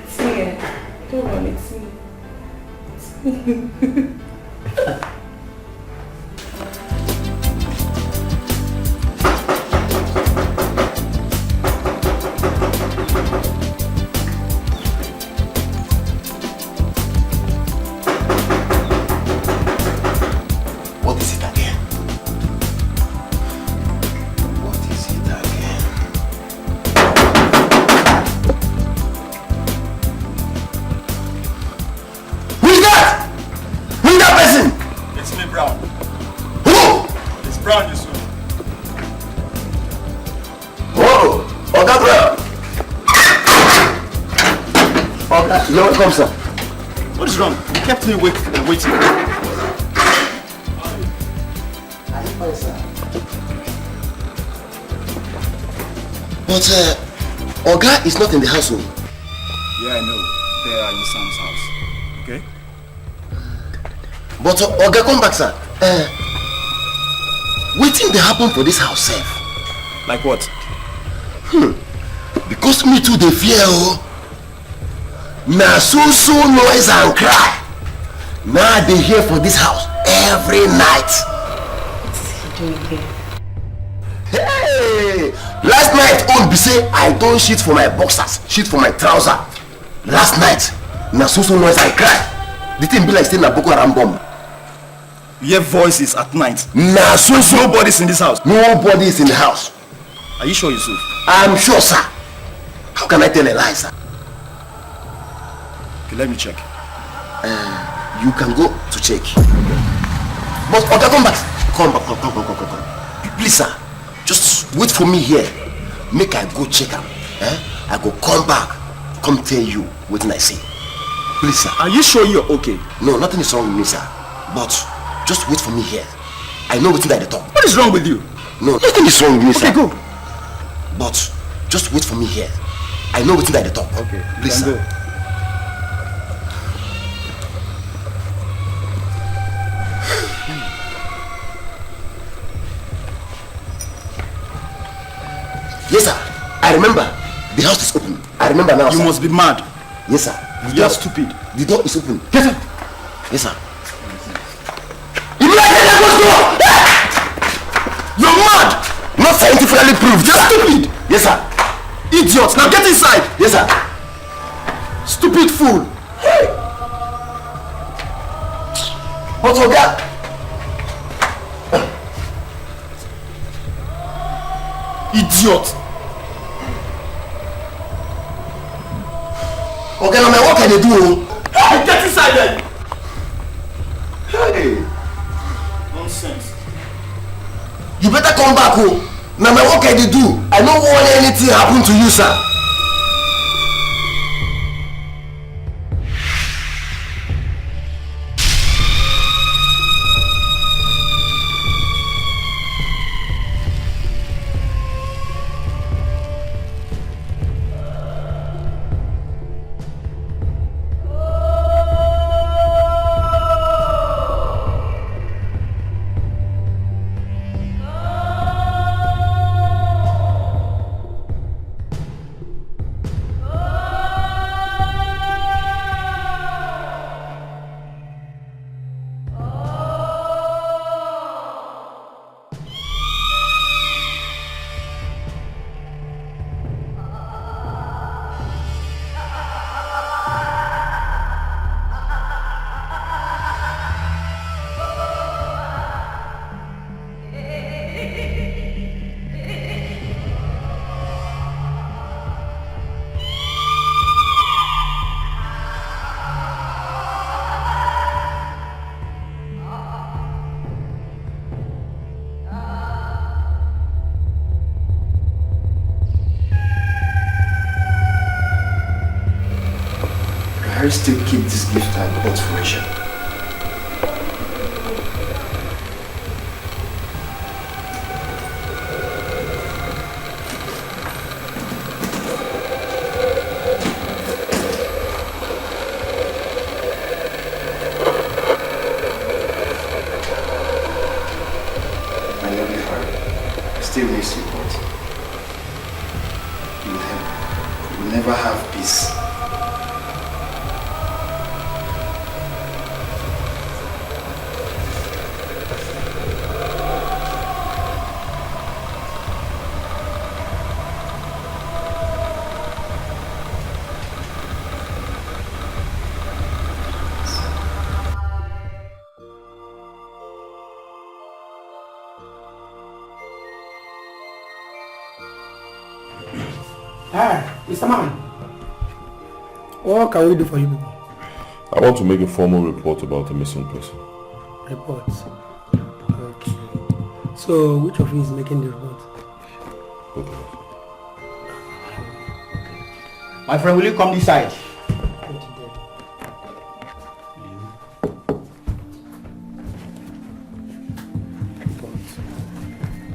See it. Don't run it. See. You're welcome, sir. What is wrong? You kept me waiting. But Oga is not in the household. Yeah, I know. They are in Sam's house. Okay? But Oga, come back, sir. Waiting they happen for this house, sir. Like what? Because me too, they fear. Now so noise and cry. Now they hear for this house every night. What's he doing here? Hey! Last night on be say I don't shit for my boxers, shit for my trouser. Last night, now so noise and cry. The thing be like staying a Boko Haram bomb. You hear voices at night. Now so nobody's in this house. Nobody is in the house. Are you sure, Yusuf? I'm sure, sir. How can I tell a lie, sir? Okay, let me check. You can go to check. But okay, come back. Come. Please, sir. Just wait for me here. Make I go check am. I go come back. Come tell you what I say. Please, sir. Are you sure you're okay? No, nothing is wrong with me, sir. But just wait for me here. I know what's at the top. What is wrong with you? No, nothing is wrong with me, sir. Okay, go. But just wait for me here. I know what's at the top. Okay, please, sir. Go. Yes, sir. I remember. The house is open. I remember now, You sir. must be mad. Yes, sir. You are stupid. The door is open. Get up. Yes, sir. You're mad. Not scientifically proved. You're stupid. Yes, sir. Idiot. Now get inside. Yes, sir. Stupid fool. Hey. But Oga. Idiot. Okay, now what can they do? Hey, get inside then. Hey. Nonsense. You better come back home. Now what can they do? I don't want anything happen to you, sir. I still keep this gift and hold fruition. still miss you, but you will never have peace. Hi, Mr. Man. What can we do for you people? I want to make a formal report about a missing person. Report. Okay. So, which of you is making the report? Both of us. My friend, will you come this side?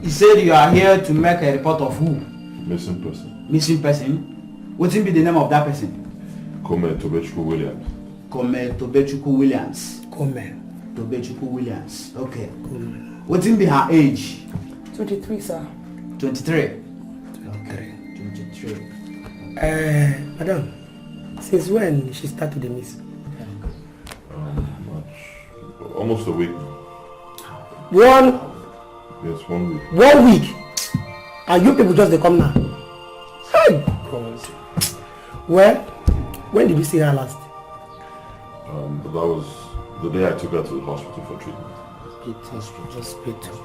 He said you are here to make a report of who? Missing person. Missing person? What will be the name of that person? Come Tobechukwu Williams. Come Tobechukwu Williams. Come Tobechukwu Williams. Okay. What will be her age? 23, sir. 23. Okay. 23. Madam, since when she started the miss? Almost a week. Yes, 1 week. 1 week? And you people just they come now? Hey, God. Well, when did you see her last? But that was the day I took her to the hospital for treatment. Hospital.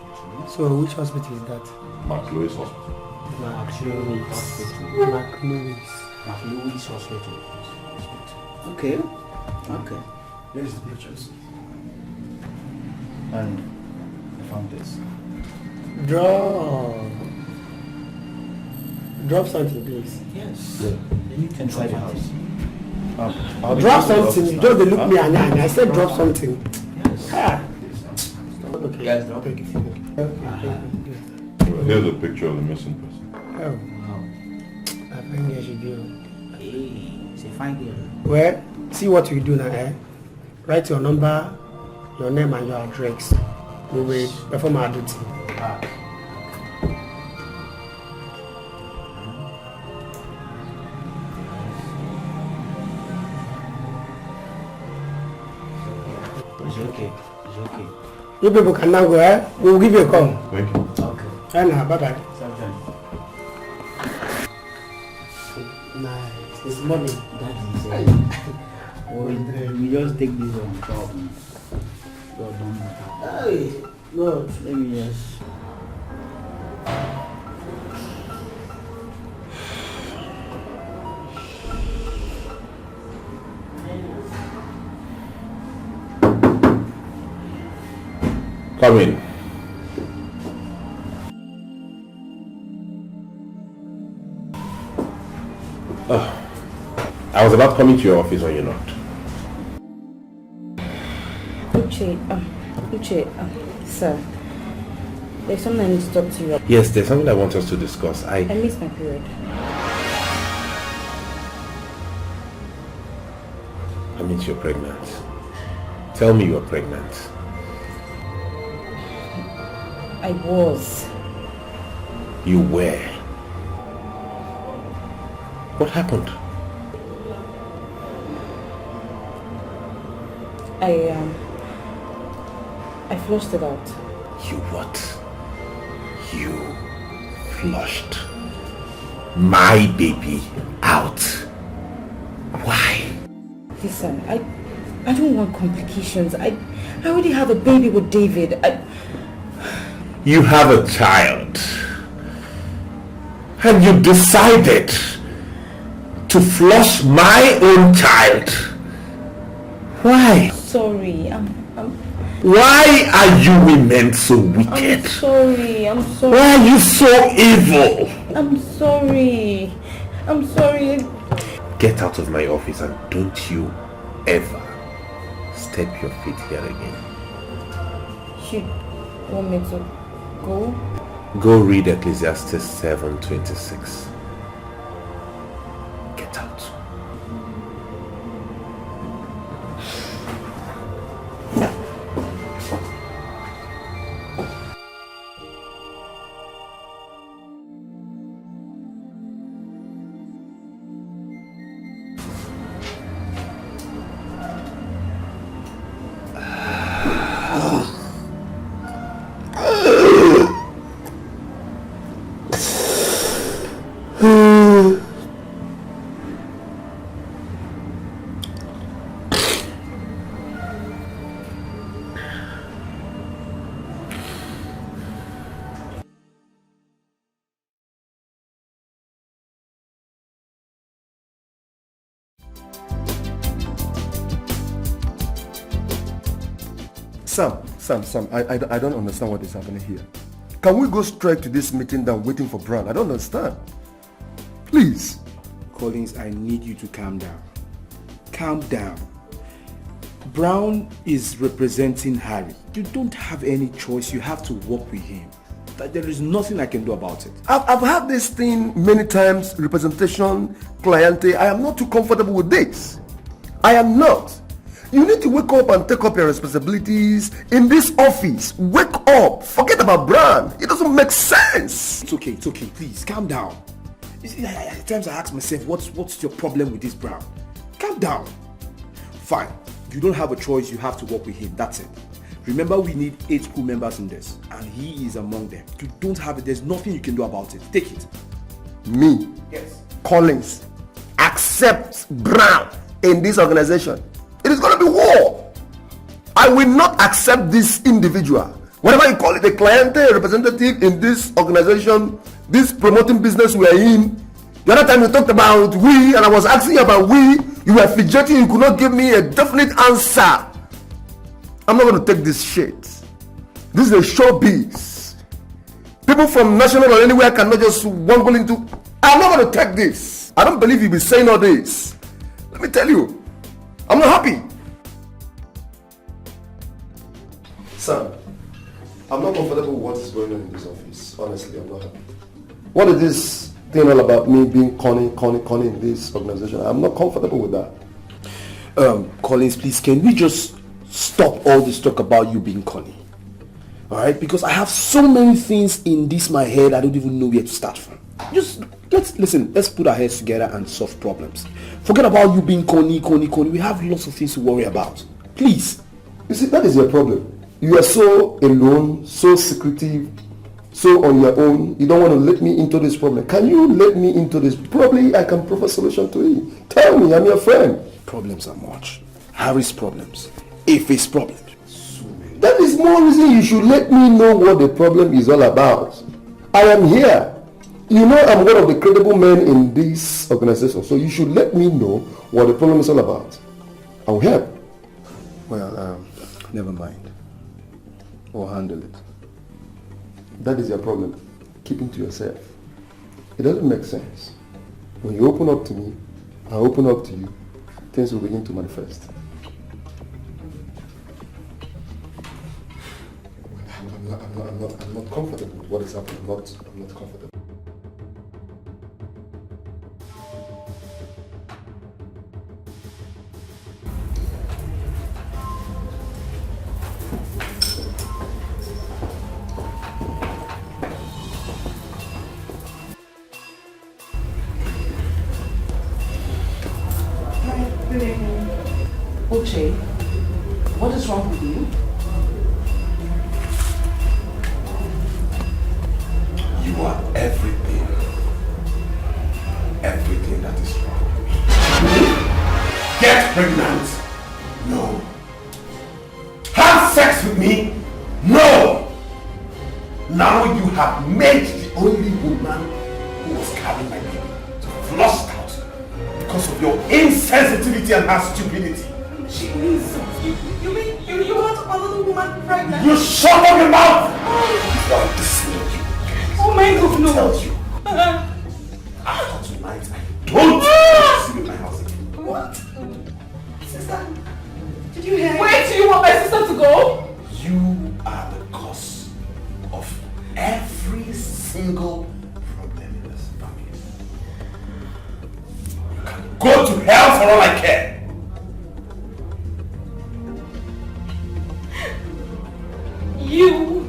So which hospital is that? Mark Lewis Hospital. Mark Lewis Hospital. Okay. Okay. Here is the pictures. And I found this. Drop something, please. Yes. Inside the house. Drop something. You just look me and I said drop something. Yes. Ah. Okay. Guys, drop it. Here's a picture of the missing person. Oh. I think I should do. Hey, it's a fine girl. Well, see what you do now, eh? Write your number, your name and your address. We will perform our duty. It's okay. It's okay. You people can now go, eh? We will give you a call. Thank you. Okay. And now, bye-bye. Nice. It's money. That is it. We just take this on top. Well done. Hey, no. Let me just. Come in. I was about coming to your office when you knocked. Uche, sir, there's something I need to talk to you about. Yes, there's something I want us to discuss. I missed my period. I mean, you're pregnant. Tell me you're pregnant. I was. You were. What happened? I flushed it out. You what? You flushed my baby out. Why? Listen, I don't want complications. I already have a baby with David. You have a child. And you decided to flush my own child. Why? Sorry, Why are you women so wicked? I'm sorry. Why are you so evil? I'm sorry. Get out of my office and don't you ever step your feet here again. You want me to go? Go read Ecclesiastes 7:26. Get out. Sam, I don't understand what is happening here. Can we go straight to this meeting than waiting for Brown? I don't understand. Please. Collins, I need you to calm down. Calm down. Brown is representing Harry. You don't have any choice. You have to work with him. There is nothing I can do about it. I've had this thing many times, representation, cliente. I am not too comfortable with this. I am not. You need to wake up and take up your responsibilities in this office. Wake up. Forget about Brown. It doesn't make sense. It's okay. Please, calm down. You see, at times I ask myself, what's your problem with this Brown? Calm down. Fine. You don't have a choice. You have to work with him. That's it. Remember, we need 8 crew members in this, and he is among them. You don't have it. There's nothing you can do about it. Take it. Me? Yes. Collins, accept Brown in this organization. It is going to be war. I will not accept this individual. Whatever you call it, a client, a representative in this organization, this promoting business we are in. The other time you talked about we, and I was asking you about we, you were fidgeting, you could not give me a definite answer. I'm not going to take this shit. This is a showbiz. People from national or anywhere cannot just wrangle into. I'm not going to take this. I don't believe you'll be saying all this. Let me tell you, I'm not happy. Sam, I'm not comfortable with what is going on in this office. Honestly, I'm not happy. What is this thing all about me being Connie in this organization? I'm not comfortable with that. Collins, please, can we just stop all this talk about you being Connie? Alright? Because I have so many things in this my head, I don't even know where to start from. Let's put our heads together and solve problems. Forget about you being Connie. We have lots of things to worry about. Please. You see, that is your problem. You are so alone, so secretive, so on your own. You don't want to let me into this problem. Can you let me into this? Probably I can provide a solution to it. Tell me, I'm your friend. Problems are much. Harry's problems. Ife's problems. That is more reason you should let me know what the problem is all about. I am here. You know I'm one of the credible men in this organization, so you should let me know what the problem is all about. I will help. Well, never mind. We'll handle it. That is your problem. Keeping to yourself. It doesn't make sense. When you open up to me, I open up to you, things will begin to manifest. I'm not comfortable with what is happening. I'm not comfortable. Uche, what is wrong with you? You are everything that is wrong with me. Get pregnant? No. Have sex with me? No. Now you have made the only woman who was carrying my baby to flush out because of your insensitivity and her stupidity. She means you mean you want another woman pregnant? You shut up your mouth! Why this you? Oh my God, no. Tell you. After tonight, I don't see you in my house again. What? Sister, did you hear? Where do you want my sister to go? You are the cause of every single problem in this family. You can go to hell for all I care. You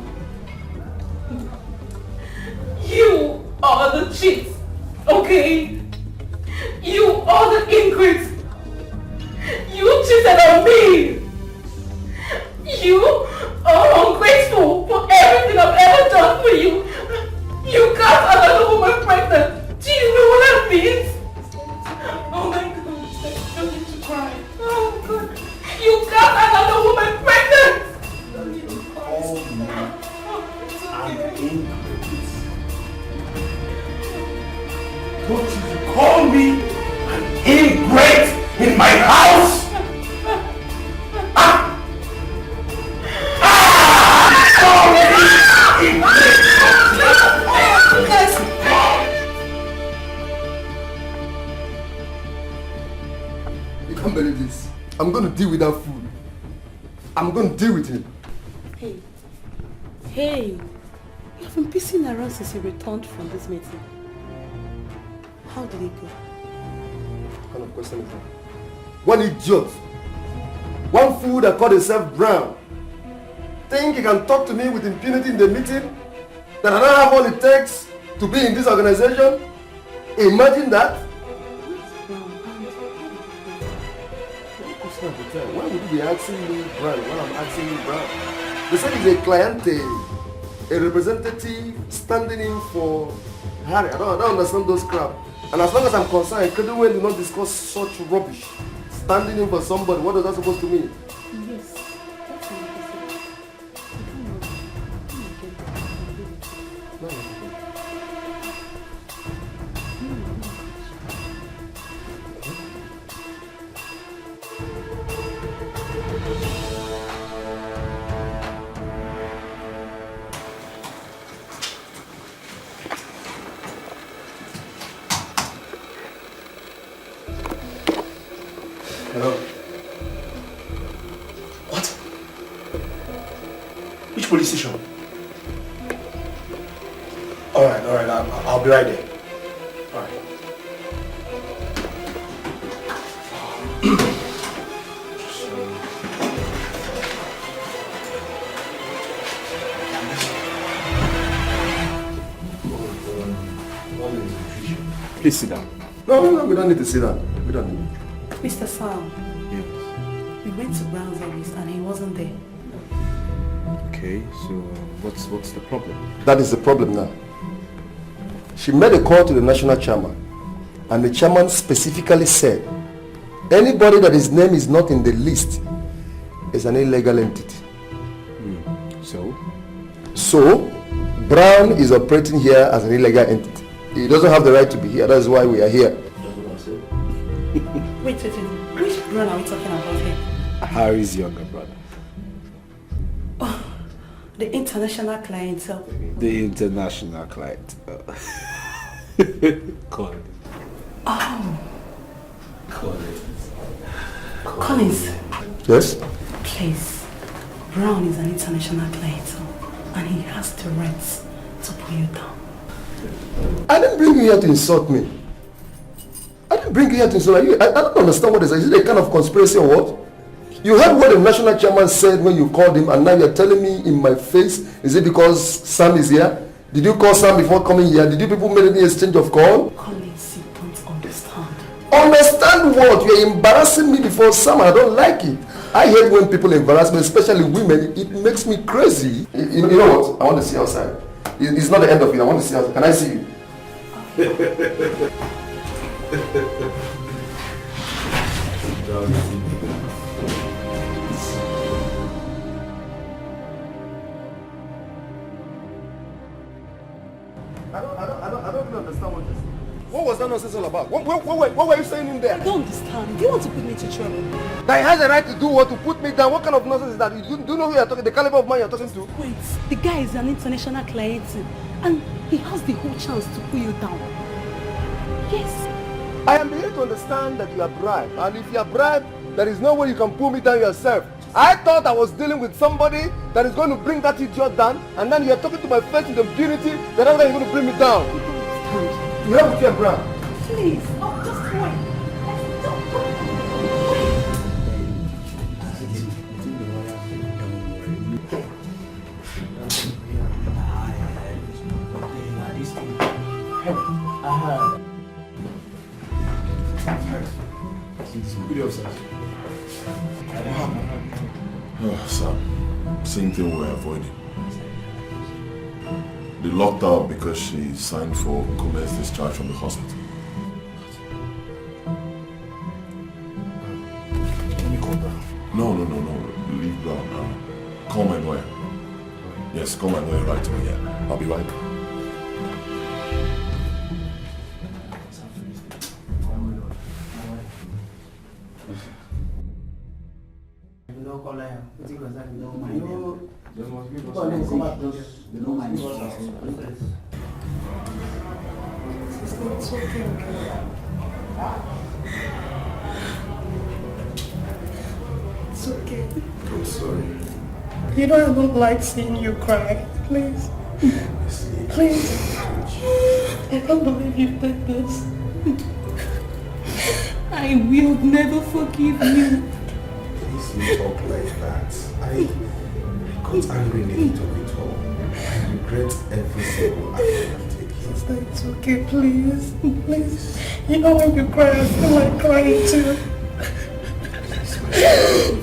are the cheat, okay? You are the ingrate. You cheated on me. You Oh, ungrateful for everything I've ever done for you. You got another woman pregnant. Do you know what that means? Oh my God, I don't need to cry. Oh God, you got another woman pregnant. Don't need to cry. Don't you call me an ingrate in my house? You can't believe this. I'm going to deal with that fool. I'm going to deal with him. Hey, you've been pissing around since you returned from this meeting. How did it go? What kind of question is that? One idiot. One fool that called himself Brown. Think he can talk to me with impunity in the meeting? That I don't have all it takes to be in this organization? Imagine that. Why would you be asking me Brown when I'm asking you Brown? They said he's a client, a representative standing in for Harry. I don't understand those crap. And as long as I'm concerned, Kedewell do not discuss such rubbish. Standing in for somebody, what is that supposed to mean? Yes, that's what Hello? What? Which police station? Alright, I'll be right there. Alright. Please sit down. No, we don't need to sit down. We don't need. Mr. Sam. Yes. We went to Brown's office and he wasn't there. Okay, so what's the problem? That is the problem now. She made a call to the national chairman, and the chairman specifically said anybody that his name is not in the list is an illegal entity. So Brown is operating here as an illegal entity. He doesn't have the right to be here. That's why we are here. Wait. Which Brown are we talking about here? Harry's younger brother. Oh, the international clientele. The international client. Collins. Oh. Collins. Yes? Please. Brown is an international clientele and he has the rights to pull you down. I didn't bring you here to insult me. I didn't bring you here to insult you. I don't understand what this is. Is it a kind of conspiracy or what? You heard what the national chairman said when you called him, and now you're telling me in my face, is it because Sam is here? Did you call Sam before coming here? Did you people make any exchange of call? Collins, you don't understand. Understand what? You're embarrassing me before Sam. I don't like it. I hate when people embarrass me, especially women. It makes me crazy. You know what? I want to see you outside. It's not the end of it. I want to see you outside. Can I see you? I don't really understand what this is. What was that nonsense all about? What were you saying in there? I don't understand. Do you want to put me to trouble? That he has a right to do what? To put me down? What kind of nonsense is that? Do you know who you're talking, the caliber of man you're talking to? Wait, the guy is an international client and he has the whole chance to pull you down. Yes. I am beginning to understand that you are bribed, and if you are bribed, there is no way you can pull me down yourself. I thought I was dealing with somebody that is going to bring that idiot down, and then you are talking to my face with impunity that I'm going to bring me down. You have to fear Brown. Please, oh, just wait. Oh, Sam. Same thing we're avoiding. They locked her up because she signed for Kume's discharge from the hospital. Let me call Brown. No. Leave Brown now. Call my lawyer. Yes, call my lawyer right away. Yeah, I'll be right back. It's okay. It's okay. I'm sorry. You know I don't like seeing you cry. Please. Please. I can't believe you did this. I will never forgive you. Please don't talk like that. I got angry in the heat of it all. I regret every single action I've taken. It's okay, please. Please. You know when you cry, I feel like crying too.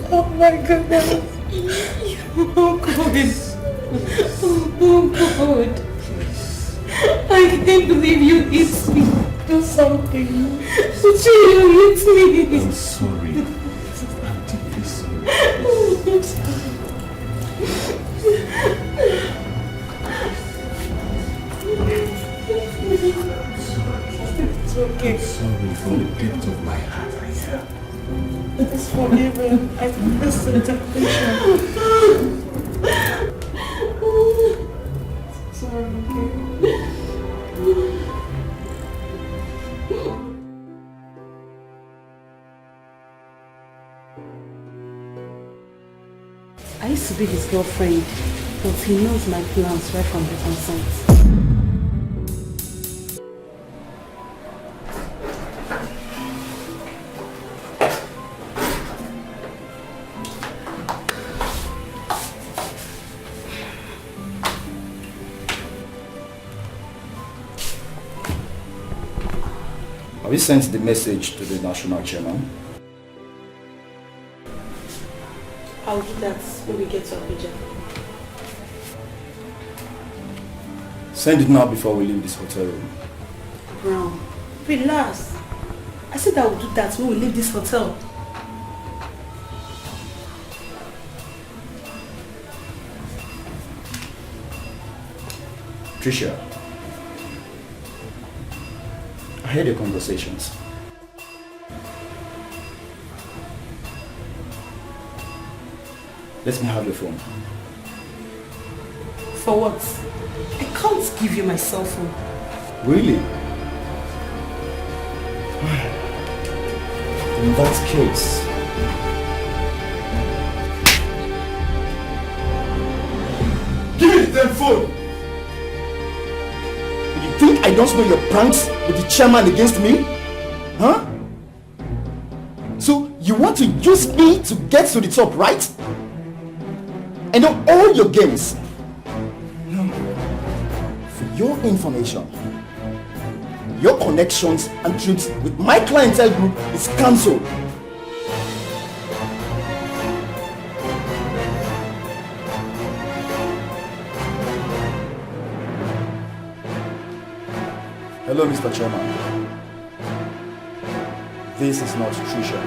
Oh my goodness. Oh God. Oh God. I can't believe you hit me. Do something. You hit me. I'm sorry. I'm deeply sorry. I'm sorry. It's okay. I'm sorry from the depth of my heart. I am. It is forgiven. I miss interpretation. Sorry, okay? I used to be his girlfriend, but he knows my plans right from the onset. Have you sent the message to the national chairman? I'll do that when we get to Abuja. Send it now before we leave this hotel room. Brown, relax. I said I will do that when we leave this hotel. Tricia, I heard your conversations. Let me have your phone. For what? I can't give you my cell phone. Really? In that case... Give me the damn phone! You think I don't know your pranks with the chairman against me? Huh? So you want to use me to get to the top, right? And know all your games. For your information, your connections and trips with my clientele group is cancelled. Hello, Mr. Chairman. This is not Tricia.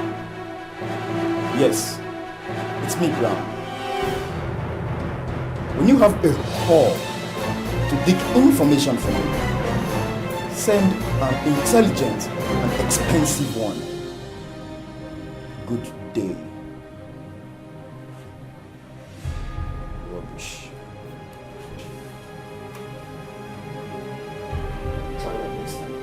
Yes, it's me, Brown. When you have a call to dig information from me, send an intelligent and expensive one. Good day. Rubbish. Try that next time.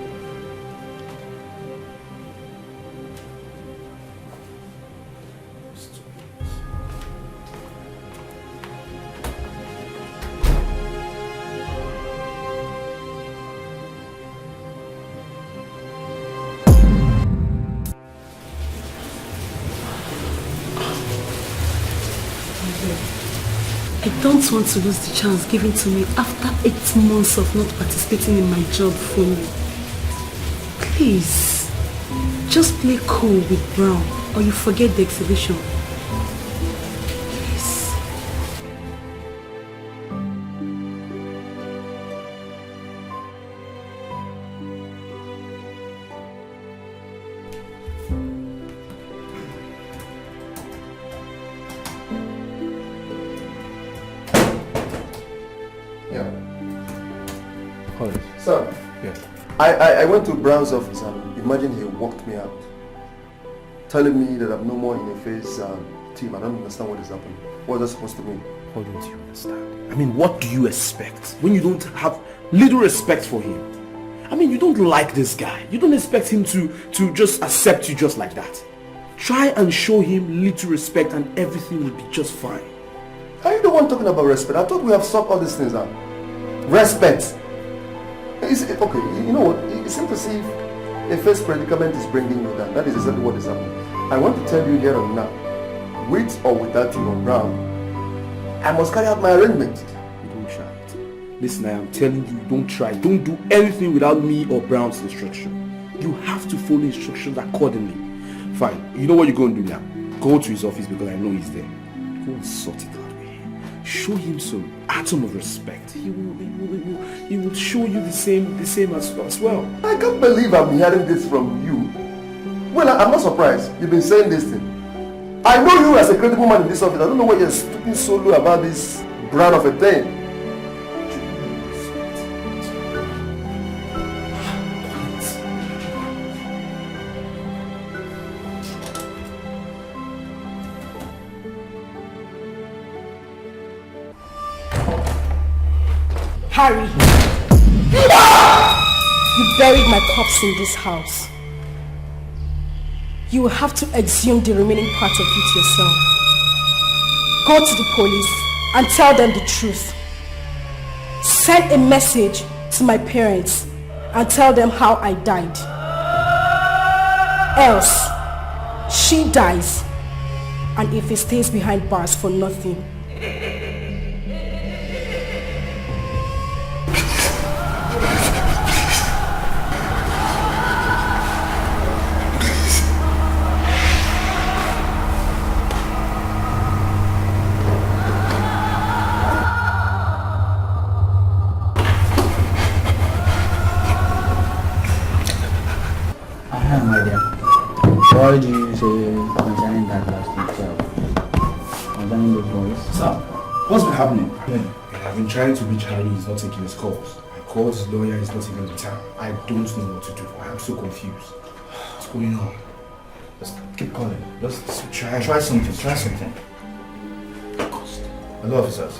I don't want to lose the chance given to me after 8 months of not participating in my job fully. Please, just play cool with Brown or you forget the exhibition. Please. Yeah. College. Sir. Yeah. I went to Brown's office and imagine he walked me out. Telling me that I'm no more in a phase team. I don't understand what is happening. What is that supposed to mean? What don't you understand? I mean, what do you expect when you don't have little respect for him? I mean, you don't like this guy. You don't expect him to just accept you just like that. Try and show him little respect and everything will be just fine. Are you the one talking about respect? I thought we have solved all these things out. Respect. Okay, you know what? It seems to see a first predicament is bringing you down. That is exactly what is happening. I want to tell you here and now, with or without you on Brown, I must carry out my arrangement. You don't try it. Listen, I am telling you, don't try. Don't do anything without me or Brown's instruction. You have to follow instructions accordingly. Fine. You know what you're going to do now? Go to his office because I know he's there. Go and sort it out with him. Show him some atom of respect. He will show you the same as well. I can't believe I'm hearing this from you. Well, I'm not surprised. You've been saying this thing. I know you as a credible man in this office. I don't know why you're speaking so low about this brand of a thing. Harry! You buried my corpse in this house. You will have to exhume the remaining part of it yourself. Go to the police and tell them the truth. Send a message to my parents and tell them how I died. Else, she dies, and if he stays behind bars for nothing. Why do you say concerning that last detail? Concerning the boys? Sir, what's been happening? I've been trying to reach Harry, he's not taking his calls. I called his lawyer, he's not taking the time. I don't know what to do. I am so confused. What's going on? Just keep calling. Just try something. Try something. Hello, officers.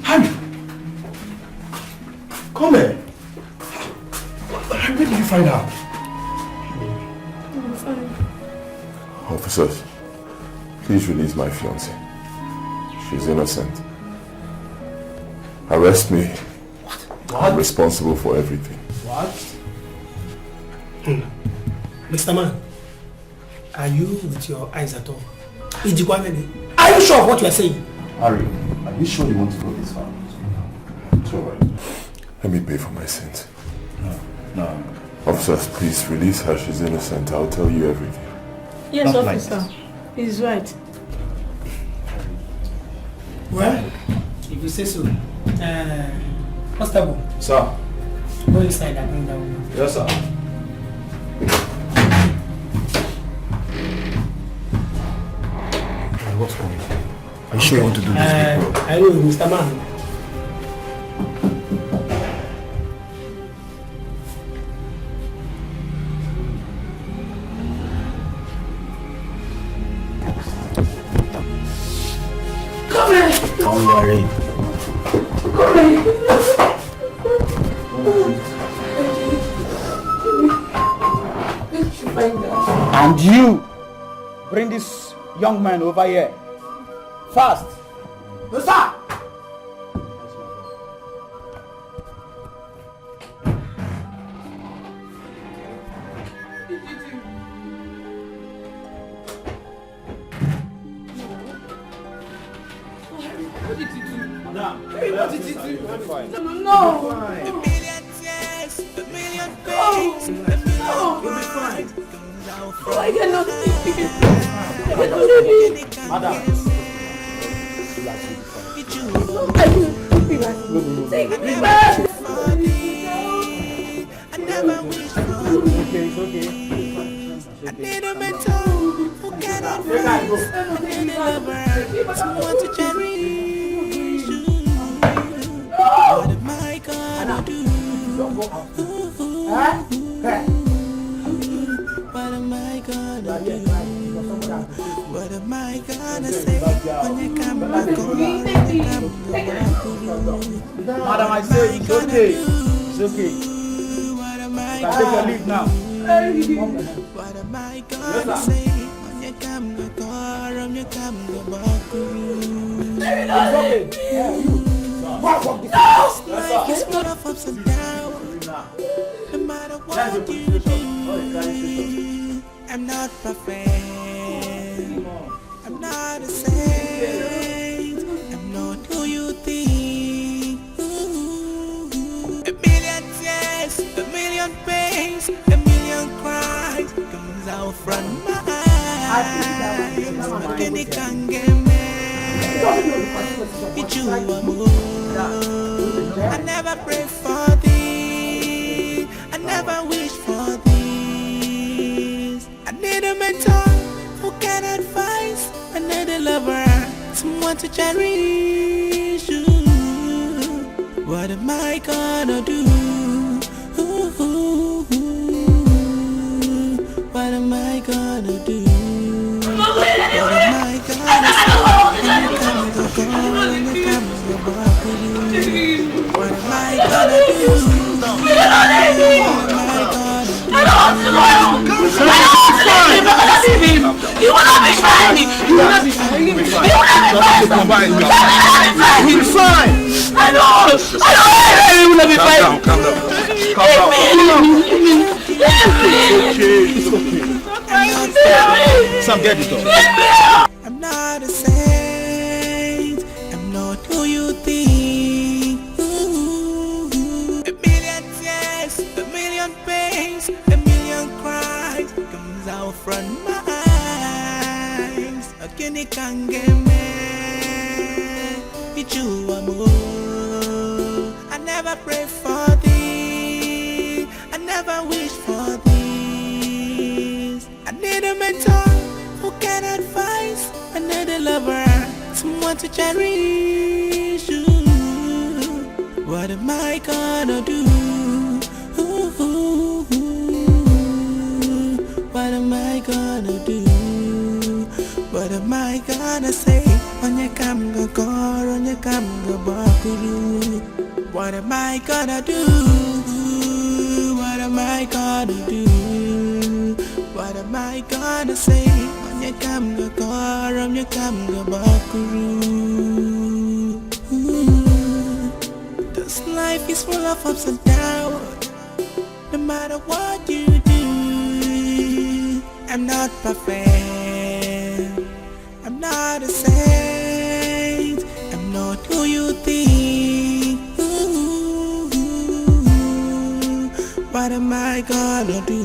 Harry! Come here! Where did you find out? Officers, please release my fiancée. She's innocent. Arrest me. What? I'm responsible for everything. What? Mr. Man, are you with your eyes at all? Are you sure of what you are saying? Harry, are you sure you want to go this far? It's alright. Let me pay for my sins. No. Officers, please release her. She's innocent. I'll tell you everything. Yes, Not officer. like He's right. Well, if you say so. Constable. Sir. Go inside and bring that woman. Yes, sir. What's going on? Are you sure you want to do this? I know, Mr. Man. Come here! Don't worry. Come here! And you bring this young man over here. Fast. No, sir. What did you do? Madam, What did you do? fine. No. A million tears, a million pains, a million cries. Oh, I cannot leave you. I cannot leave you. Madam. Take me back. I never wish for It's okay. I need a mentor who can advise. I need a lover, someone to cherish. What am I gonna do? What am I gonna do? What am I gonna say when you come back home? Madam, I say it's okay. It's okay. What am I You can take your leave now. What am I gonna say when you come back home? You come back home. It's okay. Life is full of ups and downs. No matter what you do, I'm not perfect. I'm not a saint. I'm not who you think. A million tears, a million pains, a million cries comes out from my eyes. Can it can't get me? It's you I never pray for thee. I never wish for this. I need a mentor who can advise. I need a lover, someone to cherish. What am I gonna do? What am I gonna do? What am I gonna say? What am I gonna do? I don't want to go home. You will not be fine. You will not be fine. You will not be fine. I know. You will not be fine. Calm down. It's okay. Sam, get it up. I'm not a saint. I'm not who you think. A million tears, a million pains, a million cries comes out from my eyes. Again, it can't get me. It's you, amor. I never pray for thee. I never wish for this. I need a mentor who can advise. I need a lover, someone to cherish. What am I gonna do? What am I gonna do? What am I gonna say when you come go call, when you come go bakuru? What am I gonna do? What am I gonna do? What am I gonna say when you come go call, when you come go bakuru? This life is full of ups and downs. No matter what you do, I'm not perfect. I'm not a saint. I'm not who you think. What am I gonna do?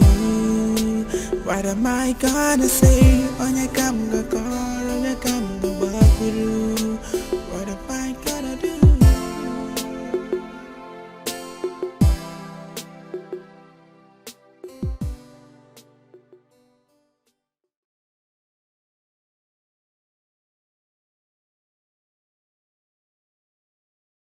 What am I gonna say when you come go call, when you come go bakuru?